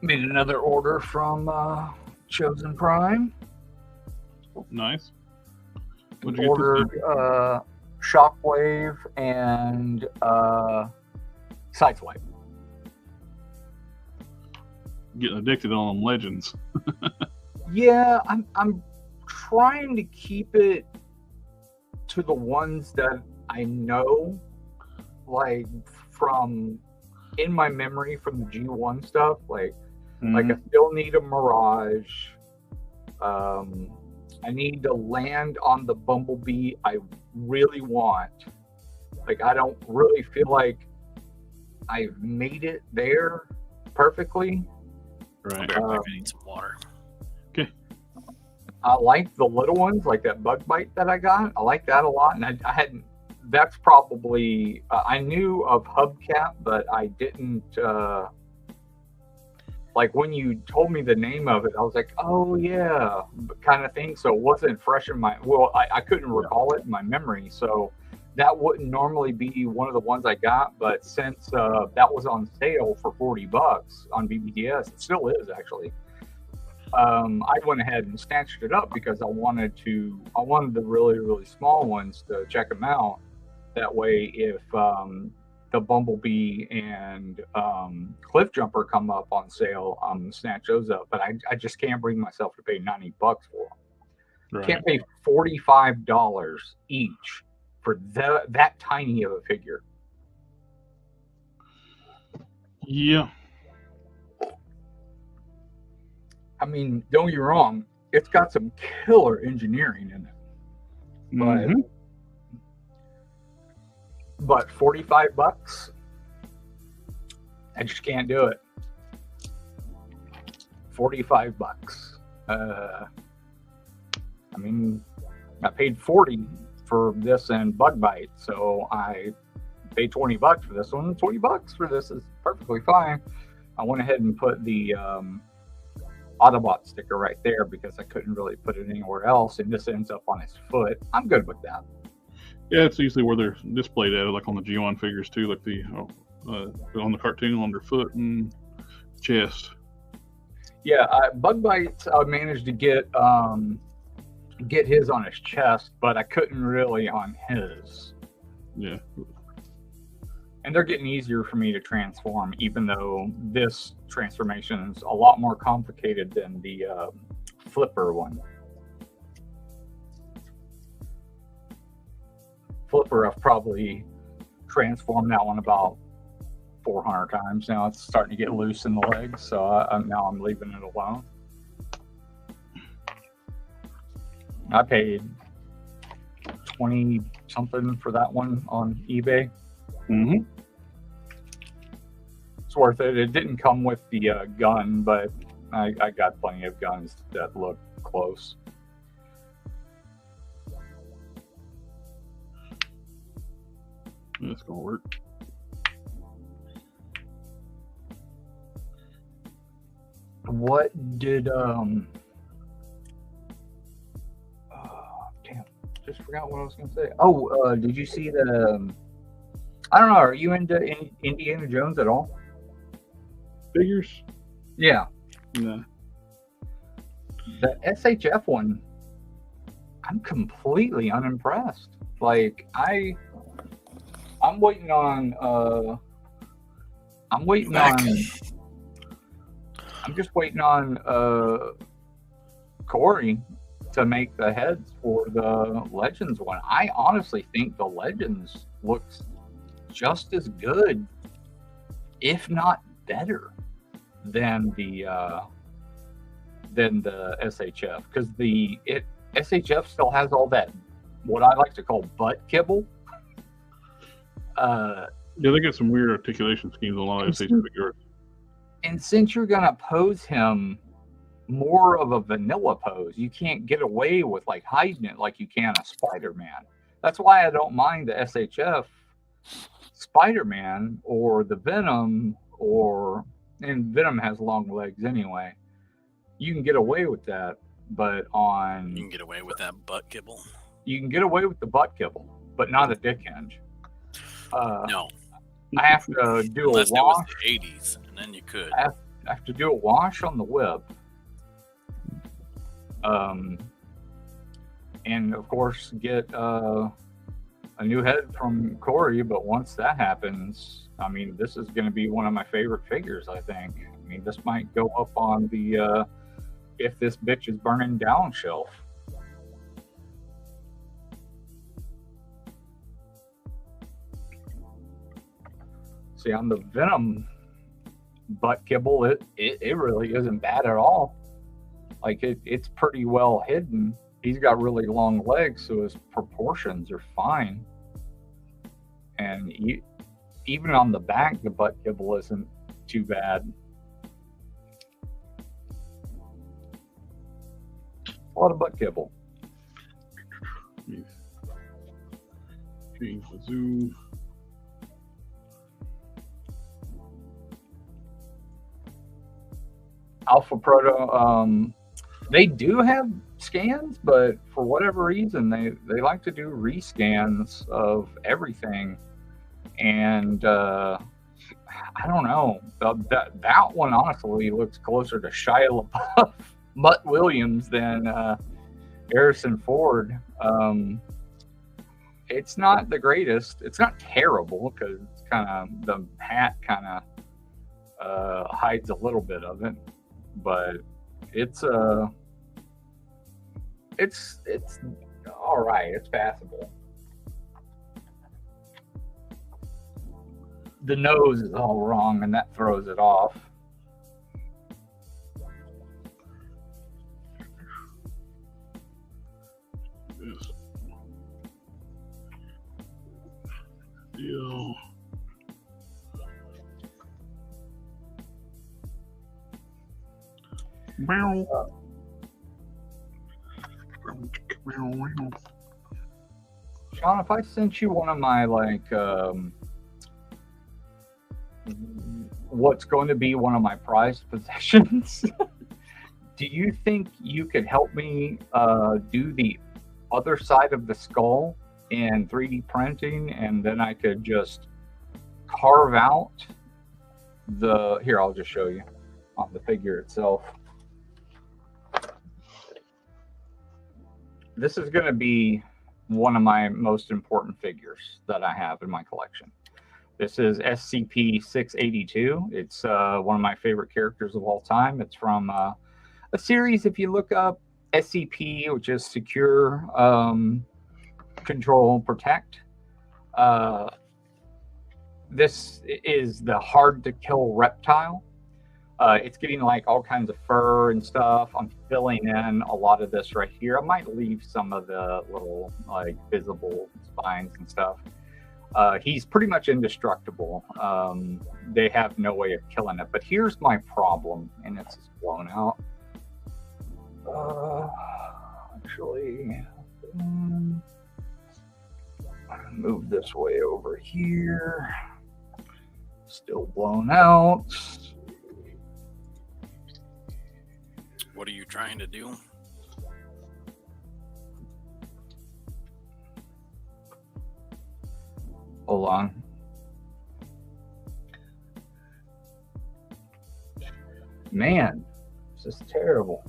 Made another order from Chosen Prime. Nice. What'd you Ordered Shockwave and Sideswipe. Getting addicted on them legends. Yeah, I'm trying to keep it to the ones that I know, like from in my memory from the G1 stuff. Like I still need a Mirage. I need to land on the Bumblebee I really want. Like I don't really feel like I've made it there perfectly. Right. I need some water. Okay. I like the little ones, like that bug bite that I got. I like that a lot, and I hadn't. That's probably I knew of Hubcap, but I didn't. Like when you told me the name of it, I was like, "Oh yeah," kind of thing. So it wasn't fresh in my. Well, I couldn't recall it in my memory, so that wouldn't normally be one of the ones I got. But since that was on sale for $40 on BBDS, it still is actually. I went ahead and snatched it up because I wanted the really, really small ones to check them out. That way, if the Bumblebee and Cliff Jumper come up on sale, snatch those up. But I just can't bring myself to pay $90 for them. Right. Can't pay $45 each for that tiny of a figure. Yeah. I mean, don't get me wrong, it's got some killer engineering in it. But $45, I just can't do it. $45. I mean, I paid $40 for this and Bug Bite, so I paid $20 for this one. $20 for this is perfectly fine. I went ahead and put the Autobot sticker right there because I couldn't really put it anywhere else, and this ends up on his foot. I'm good with that. Yeah, it's usually where they're displayed at, like on the G1 figures too, like the on the cartoon on their foot and chest. Yeah, Bug Bites, I managed to get his on his chest, but I couldn't really on his. Yeah. And they're getting easier for me to transform, even though this transformation is a lot more complicated than the Flipper one. Flipper, I've probably transformed that one about 400 times now. It's starting to get loose in the legs, so now I'm leaving it alone. I paid 20 something for that one on eBay. It's worth it. It didn't come with the gun, but I got plenty of guns that look close. That's gonna work. What did damn, just forgot what I was gonna say. Oh, did you see the I don't know, are you into Indiana Jones at all? Figures? Yeah. No. The SHF one, I'm completely unimpressed. Like I'm waiting on I'm just waiting on Corey to make the heads for the Legends one. I honestly think the Legends looks just as good, if not better, than the SHF, because the SHF still has all that what I like to call butt kibble. Yeah, they got some weird articulation schemes on a lot of SHF figures. And since you're gonna pose him more of a vanilla pose, you can't get away with like hiding it like you can a Spider-Man. That's why I don't mind the SHF Spider-Man or the Venom or and Venom has long legs anyway. You can get away with that, but you can get away with that butt kibble. You can get away with the butt kibble, but not a dick hinge. No. I have to do Unless a wash. it was the 80s, and then you could. I have to do a wash on the whip. And of course get a new head from Corey, but once that happens, I mean, this is going to be one of my favorite figures, I think. I mean, this might go up on the if this bitch is burning down shelf. See, on the Venom butt kibble, it really isn't bad at all. Like, it's pretty well hidden. He's got really long legs, so his proportions are fine. And even on the back, the butt kibble isn't too bad. A lot of butt kibble. Change the zoom. Alpha Proto, they do have scans, but for whatever reason, they like to do rescans of everything. And I don't know. That one honestly looks closer to Shia LaBeouf, Mutt Williams than Harrison Ford. It's not the greatest. It's not terrible because it's kind of the hat kind of hides a little bit of it, but it's all right. It's passable. The nose is all wrong, and that throws it off. Deal. Sean, if I sent you one of my what's going to be one of my prized possessions, do you think you could help me do the other side of the skull in 3D printing, and then I could just carve out here, I'll just show you on the figure itself. This is going to be one of my most important figures that I have in my collection. This is SCP-682. It's one of my favorite characters of all time. It's from a series, if you look up SCP, which is Secure, Control, Protect. This is the hard-to-kill reptile. It's getting like all kinds of fur and stuff. I'm filling in a lot of this right here. I might leave some of the little like visible spines and stuff. He's pretty much indestructible. They have no way of killing it. But here's my problem, and it's just blown out. Actually, move this way over here. Still blown out. What are you trying to do? Hold on. Man, this is terrible.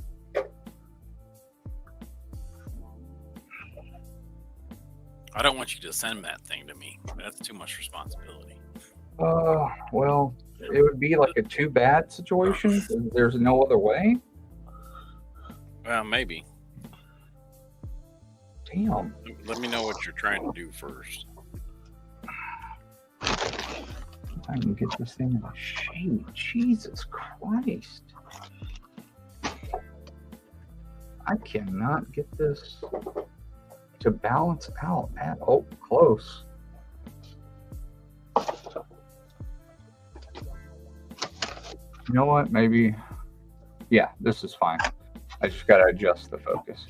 I don't want you to send that thing to me. That's too much responsibility. Well, it would be like a too bad situation. There's no other way. Well, maybe. Damn. Let me know what you're trying to do first. I can get this thing in shape. Jesus Christ. I cannot get this to balance out at all. Close. You know what? Maybe. Yeah, this is fine. I just got to adjust the focus.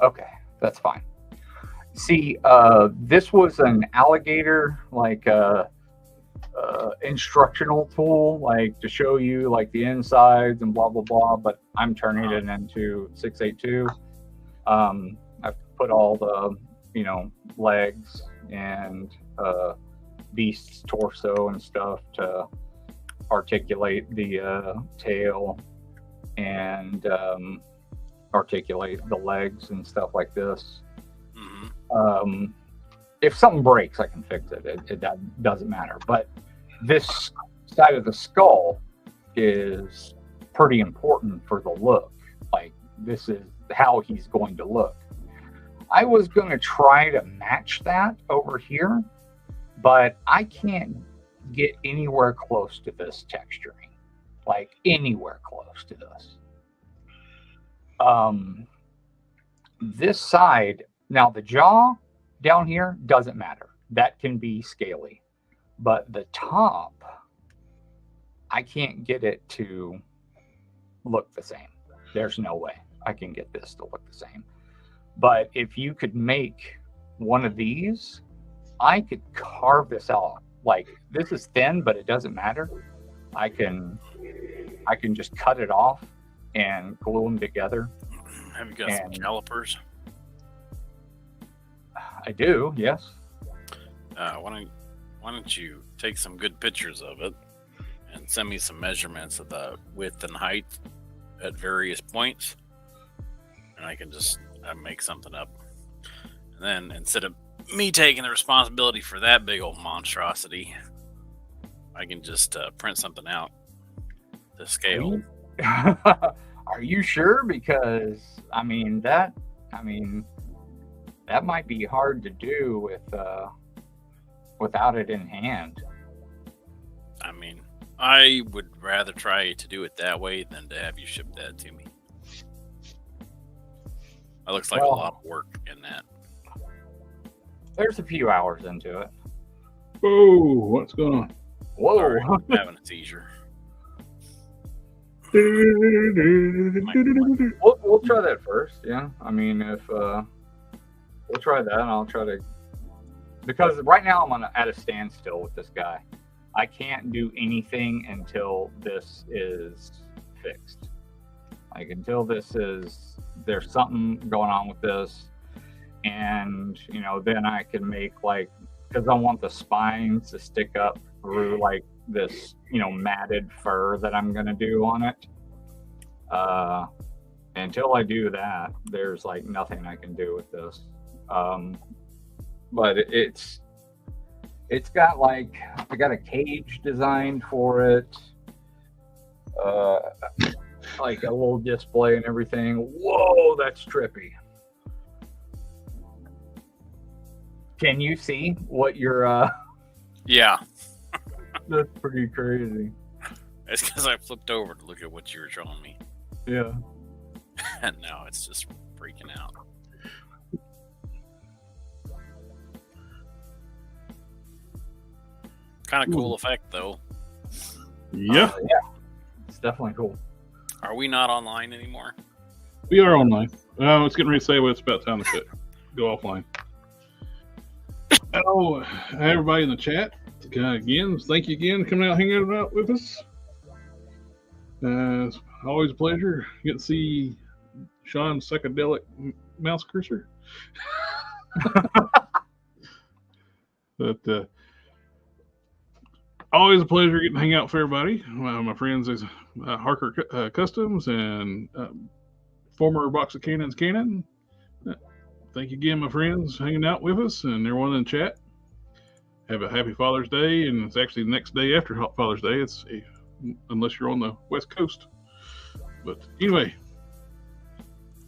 Okay, that's fine. See, this was an alligator, like instructional tool, like to show you like the insides and blah blah blah. But I'm turning it into 682. I've put all the legs and beast's torso and stuff to articulate the tail and articulate the legs and stuff like this. If something breaks, I can fix it. It doesn't matter. But this side of the skull is pretty important for the look. Like, this is how he's going to look. I was going to try to match that over here, but I can't get anywhere close to this texturing. Like, anywhere close to this. This side, now the jaw down here doesn't matter. That can be scaly. But the top, I can't get it to look the same. There's no way I can get this to look the same. But if you could make one of these, I could carve this out. Like, this is thin, but it doesn't matter. I can just cut it off and glue them together. Have you got some calipers? I do, yes. Why don't you take some good pictures of it and send me some measurements of the width and height at various points, and I can just make something up. And then instead of me taking the responsibility for that big old monstrosity, I can just print something out to scale. Are you sure? Because that might be hard to do without it in hand. I would rather try to do it that way than to have you ship that to me. It looks like a lot of work in that. There's a few hours into it. Whoa, what's going on? Whoa. Sorry, I'm having a seizure. We'll try that first, yeah. If we'll try that, and I'll try to, because right now I'm at a standstill with this guy. I can't do anything until this is fixed. Like, until there's something going on with this, and then I can make, like, because I want the spines to stick up through like this matted fur that I'm gonna do on it. Until I do that, there's like nothing I can do with this. But it's got like, I got a cage designed for it, like a little display and everything. Whoa, that's trippy. Can you see what you're Yeah. That's pretty crazy. It's because I flipped over to look at what you were showing me. Yeah. And now it's just freaking out. Kind of cool effect, though. Yeah. Yeah. It's definitely cool. Are we not online anymore? We are online. It's getting ready to say it's about time to go offline. Oh, hi everybody in the chat. Again, thank you again for coming out hanging out with us. It's always a pleasure. You get to see Sean's psychedelic mouse cursor. But always a pleasure getting to hang out with everybody. My friends is Harker Customs and former Box of Cannons Cannon. Thank you again, my friends, hanging out with us and everyone in the chat. Have a happy Father's Day, and it's actually the next day after Father's Day. It's unless you're on the West Coast. But anyway,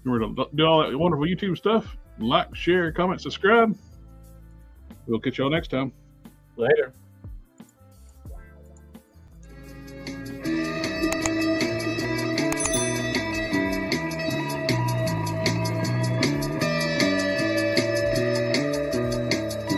remember to do all that wonderful YouTube stuff. Like, share, comment, subscribe. We'll catch y'all next time. Later.